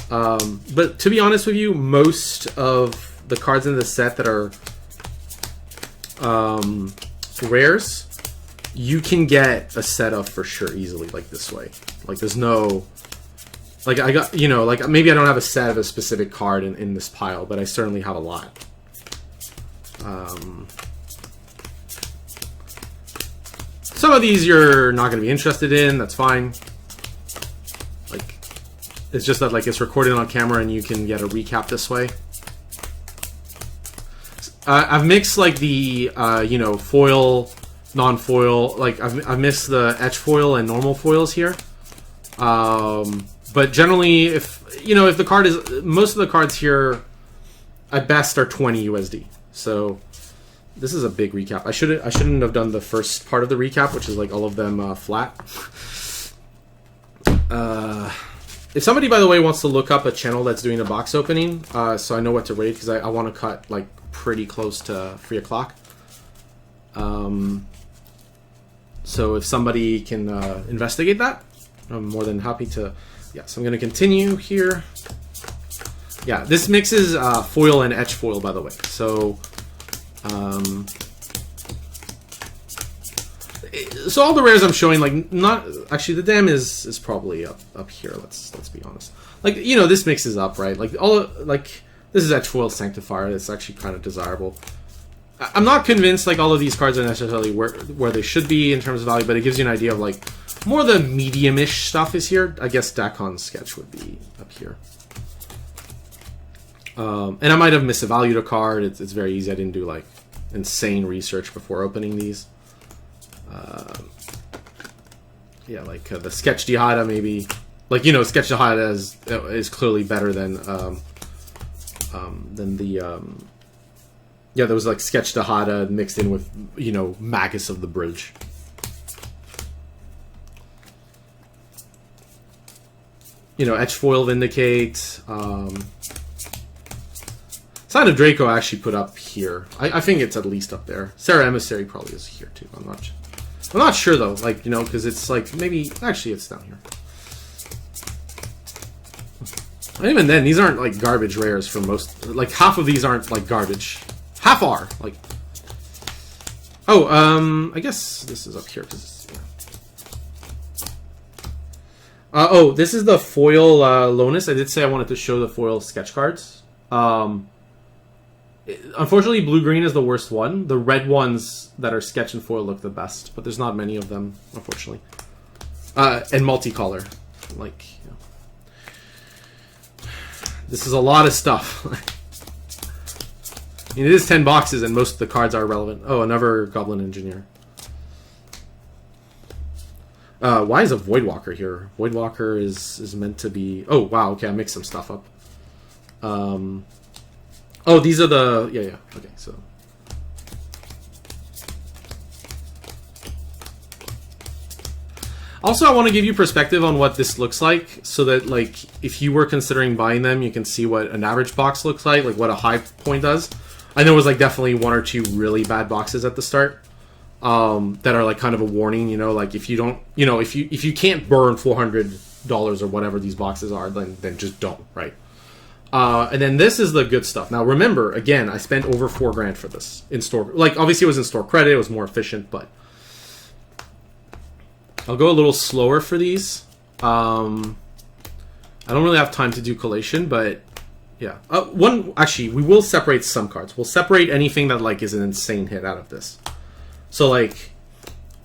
But to be honest with you, most of the cards in the set that are rares, you can get a set of for sure easily, like this way. Like there's no, like I got, you know, like maybe I don't have a set of a specific card in this pile, but I certainly have a lot. Some of these you're not going to be interested in, that's fine. Like, it's just that like it's recorded on camera and you can get a recap this way. I've mixed like the, you know, foil, non-foil, like I've mixed the etch foil and normal foils here. But generally, if, you know, if the card is, most of the cards here at best are 20 USD. So this is a big recap. I shouldn't have done the first part of the recap, which is like all of them flat. If somebody, by the way, wants to look up a channel that's doing a box opening, so I know what to rate, because I want to cut like pretty close to 3 o'clock. So if somebody can investigate that, I'm more than happy to. Yeah, so I'm going to continue here. Yeah, this mixes foil and etch foil, by the way. So, so all the rares I'm showing, like, not actually the dam is probably up here. Let's be honest. Like, you know, this mixes up, right? Like like this is etch foil sanctifier. It's actually kind of desirable. I'm not convinced like all of these cards are necessarily where they should be in terms of value, but it gives you an idea of like more the medium-ish stuff is here. I guess Dakon's sketch would be up here. And I might have misvalued a card. It's very easy. I didn't do like insane research before opening these. Yeah, like the Sketch Dihada maybe. Like, you know, Sketch Dihada is clearly better than the... yeah, there was like Sketch Dihada mixed in with, you know, Magus of the Bridge. You know, Etch Foil Vindicate. Sign of Draco I actually put up here. I think it's at least up there. Serra Emissary probably is here too. I'm not sure though. Like, you know, because it's like maybe actually it's down here. And even then, these aren't like garbage rares for most. Like half of these aren't like garbage. Half are like. Oh, I guess this is up here because. Yeah. Oh, this is the foil Lonus. I did say I wanted to show the foil sketch cards. Unfortunately, blue-green is the worst one. The red ones that are sketch and foil look the best, but there's not many of them, unfortunately. And multicolor. Like, you know. This is a lot of stuff. I mean, it is 10 boxes, and most of the cards are relevant. Oh, another Goblin Engineer. Why is a Voidwalker here? Voidwalker is meant to be... Oh, wow, okay, I mixed some stuff up. Oh, these are the... Yeah, okay, so... Also, I want to give you perspective on what this looks like, so that, like, if you were considering buying them, you can see what an average box looks like what a high point does. I know it was, like, definitely one or two really bad boxes at the start, that are, like, kind of a warning, you know, like, if you don't... You know, if you can't burn $400 or whatever these boxes are, then just don't, right? And then this is the good stuff. Now, remember, again, I spent over $4 grand for this in store. Like, obviously, it was in store credit. It was more efficient, but I'll go a little slower for these. I don't really have time to do collation, but yeah. Actually, we will separate some cards. We'll separate anything that like is an insane hit out of this. So, like,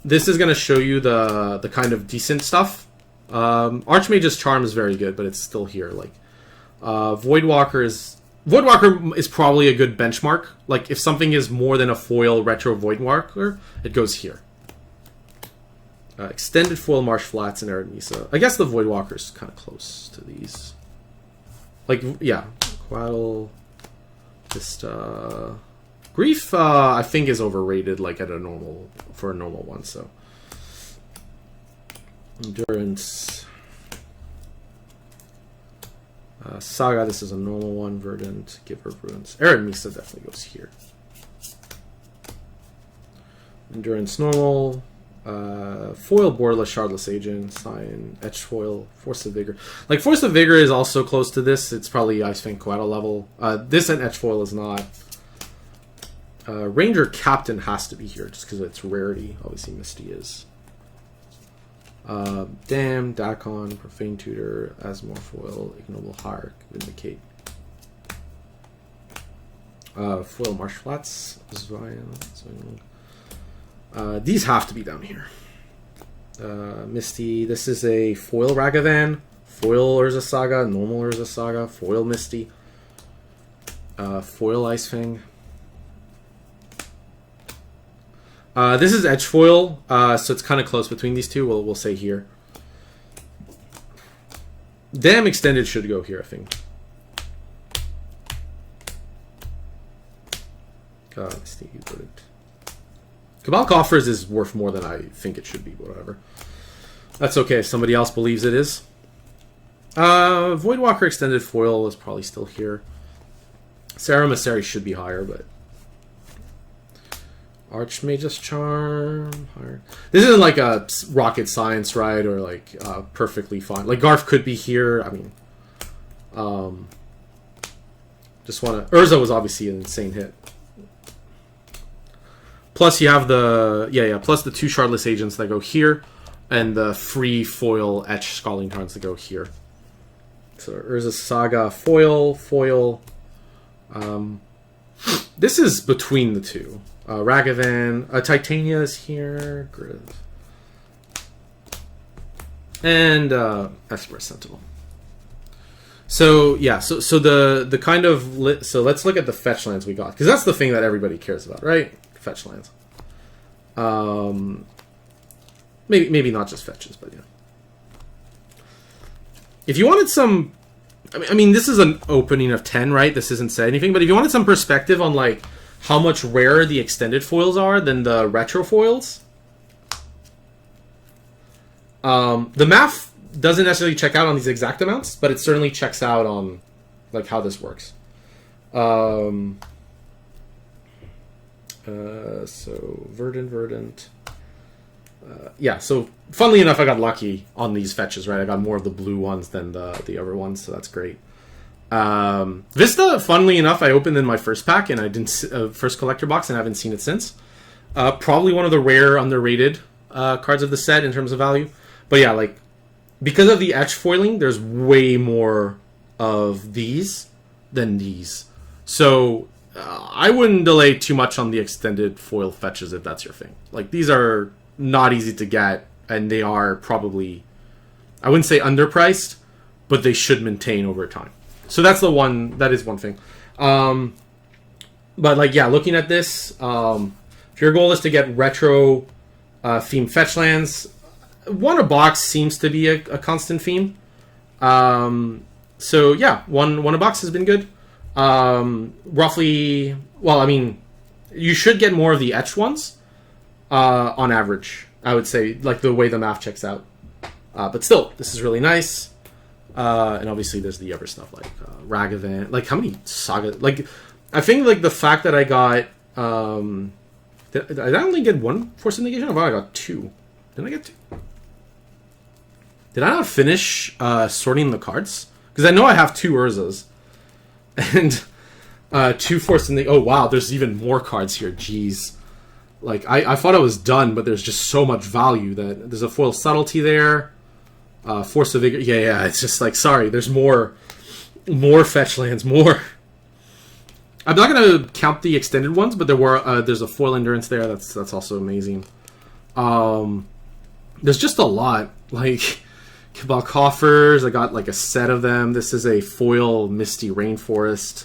this is going to show you the kind of decent stuff. Archmage's Charm is very good, but it's still here. Like, Voidwalker is probably a good benchmark. Like, if something is more than a foil retro Voidwalker, it goes here. Extended foil Marsh Flats and Aranisa. I guess the Voidwalker is kind of close to these. Like, yeah, Quaddle. Just Grief, I think is overrated. Like for a normal one. So Endurance. Saga, this is a normal one. Verdant, Giver of Runes. Arid Misa definitely goes here. Endurance normal. Foil Borderless Shardless Agent. Sign Etched Foil. Force of Vigor. Like, Force of Vigor is also close to this. It's probably Icefang Coatl level. This and Etched Foil is not. Ranger Captain has to be here just because of its rarity. Obviously, Misty is. Dam, Dakon, Profane Tutor, Asmore Foil, Ignoble Hierarch, Vindicate. Foil Marsh Flats, these have to be down here. Misty, this is a Foil Ragavan, Foil Urza Saga, Normal Urza Saga, Foil Misty, Foil Icefang. This is Edge Foil, so it's kind of close between these two. We'll say here. Dam Extended should go here, I think. Let's see, put it. Cabal Coffers is worth more than I think it should be, but whatever. That's okay if somebody else believes it is. Voidwalker Extended Foil is probably still here. Sarah Maseri should be higher, but... Archmage's Charm. Higher. This isn't like a rocket science, right? Or like perfectly fine. Like Garf could be here. I mean, just want to. Urza was obviously an insane hit. Plus you have the plus the 2 Shardless Agents that go here, and the free foil Etch Scalding Tarns that go here. So Urza Saga foil. This is between the two. Ragavan, Titania is here, and Esper Sentinel. So yeah, so the kind of so let's look at the fetch lands we got, because that's the thing that everybody cares about, right? Fetch lands. Maybe not just fetches, but yeah. If you wanted some, I mean, this is an opening of 10, right? This isn't say anything, but if you wanted some perspective on like how much rarer the extended foils are than the retro foils. The math doesn't necessarily check out on these exact amounts, but it certainly checks out on like how this works. So Verdant. Yeah, so funnily enough, I got lucky on these fetches, right? I got more of the blue ones than the other ones, so that's great. Vista, funnily enough, I opened in my first pack and I didn't first collector box and I haven't seen it since. Probably one of the rare underrated cards of the set in terms of value. But yeah, like because of the etch foiling, there's way more of these than these. So I wouldn't delay too much on the extended foil fetches if that's your thing. Like these are not easy to get and they are probably, I wouldn't say underpriced, but they should maintain over time. So that's the one. That is one thing. But like, yeah, looking at this, if your goal is to get retro theme fetch lands, one a box seems to be a constant theme. So yeah, one a box has been good. Roughly, well, I mean, you should get more of the etched ones on average. I would say, like the way the math checks out. But still, this is really nice. And obviously there's the other stuff like Ragavan. Like how many Saga? Like I think like the fact that I got did I only get one Force of Negation? I got 2. Didn't I get 2? Did I not finish sorting the cards? Because I know I have 2 Urzas and 2 Force of Negation. Oh wow, there's even more cards here. Jeez. Like I thought I was done, but there's just so much value that there's a foil subtlety there. Force of Vigor. Yeah. It's just like, sorry, there's more fetch lands, more. I'm not gonna count the extended ones, but there's a foil endurance there. That's also amazing. There's just a lot. Like Cabal Coffers, I got like a set of them. This is a foil Misty Rainforest.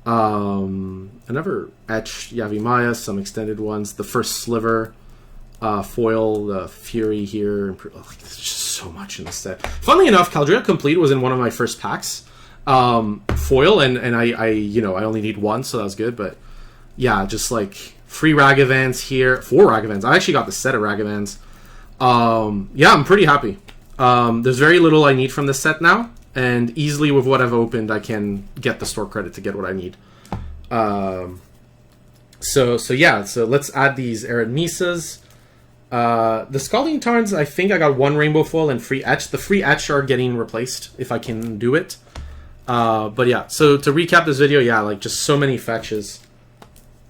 Another etched Yavimaya, some extended ones. The first Sliver. Foil, the Fury here. There's just so much in this set. Funnily enough, Caldrea Complete was in one of my first packs. Foil, and I only need 1, so that was good. But yeah, just like 3 Ragavans here. 4 Ragavans. I actually got the set of Ragavans. Yeah, I'm pretty happy. There's very little I need from this set now. and easily with what I've opened, I can get the store credit to get what I need. So yeah, so let's add these Arid Misas. The Scalding Tarns, I think I got 1 Rainbow Foil and free etch. The free etch are getting replaced if I can do it. But yeah, so to recap this video, yeah, like just so many fetches.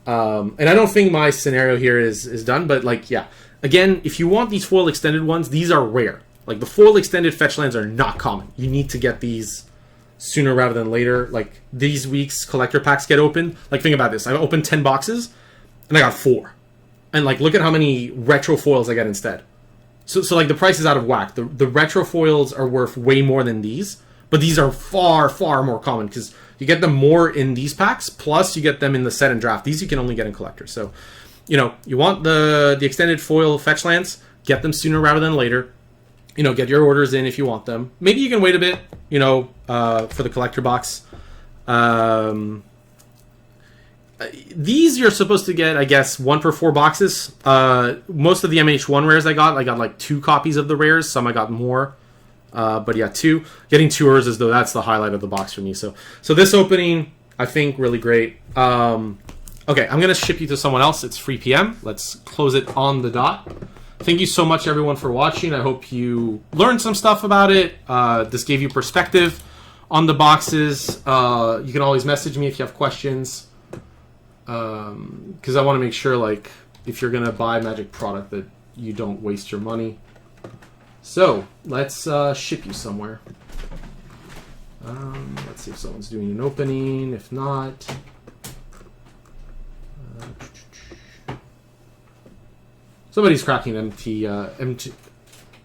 And I don't think my scenario here is done, but like, yeah. Again, if you want these foil extended ones, these are rare. Like the foil extended fetch lands are not common. You need to get these sooner rather than later. Like these weeks collector packs get opened. Like think about this. I opened 10 boxes and I got 4. And like look at how many retro foils I get instead. So like the price is out of whack. The retro foils are worth way more than these, but these are far, far more common because you get them more in these packs, plus you get them in the set and draft. These you can only get in collector. So, you know, you want the extended foil fetch lands, get them sooner rather than later. You know, get your orders in if you want them. Maybe you can wait a bit, you know, for the collector box. These you're supposed to get, I guess, 1 per 4 boxes. Most of the MH1 rares I got like 2 copies of the rares. Some I got more. But yeah, 2. Getting 2 Urzas, as though that's the highlight of the box for me. So this opening, I think, really great. Okay, I'm going to ship you to someone else. It's free PM. Let's close it on the dot. Thank you so much, everyone, for watching. I hope you learned some stuff about it. This gave you perspective on the boxes. You can always message me if you have questions. Because I want to make sure, like, if you're going to buy Magic product, that you don't waste your money. So, let's ship you somewhere. Let's see if someone's doing an opening. If not... somebody's cracking MT,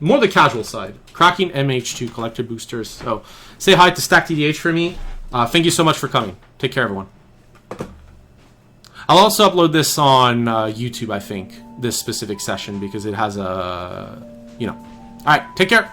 more the casual side. Cracking MH2 collector boosters. So, say hi to Stack TDH for me. Thank you so much for coming. Take care, everyone. I'll also upload this on YouTube, I think, this specific session, because it has a, you know. All right, take care.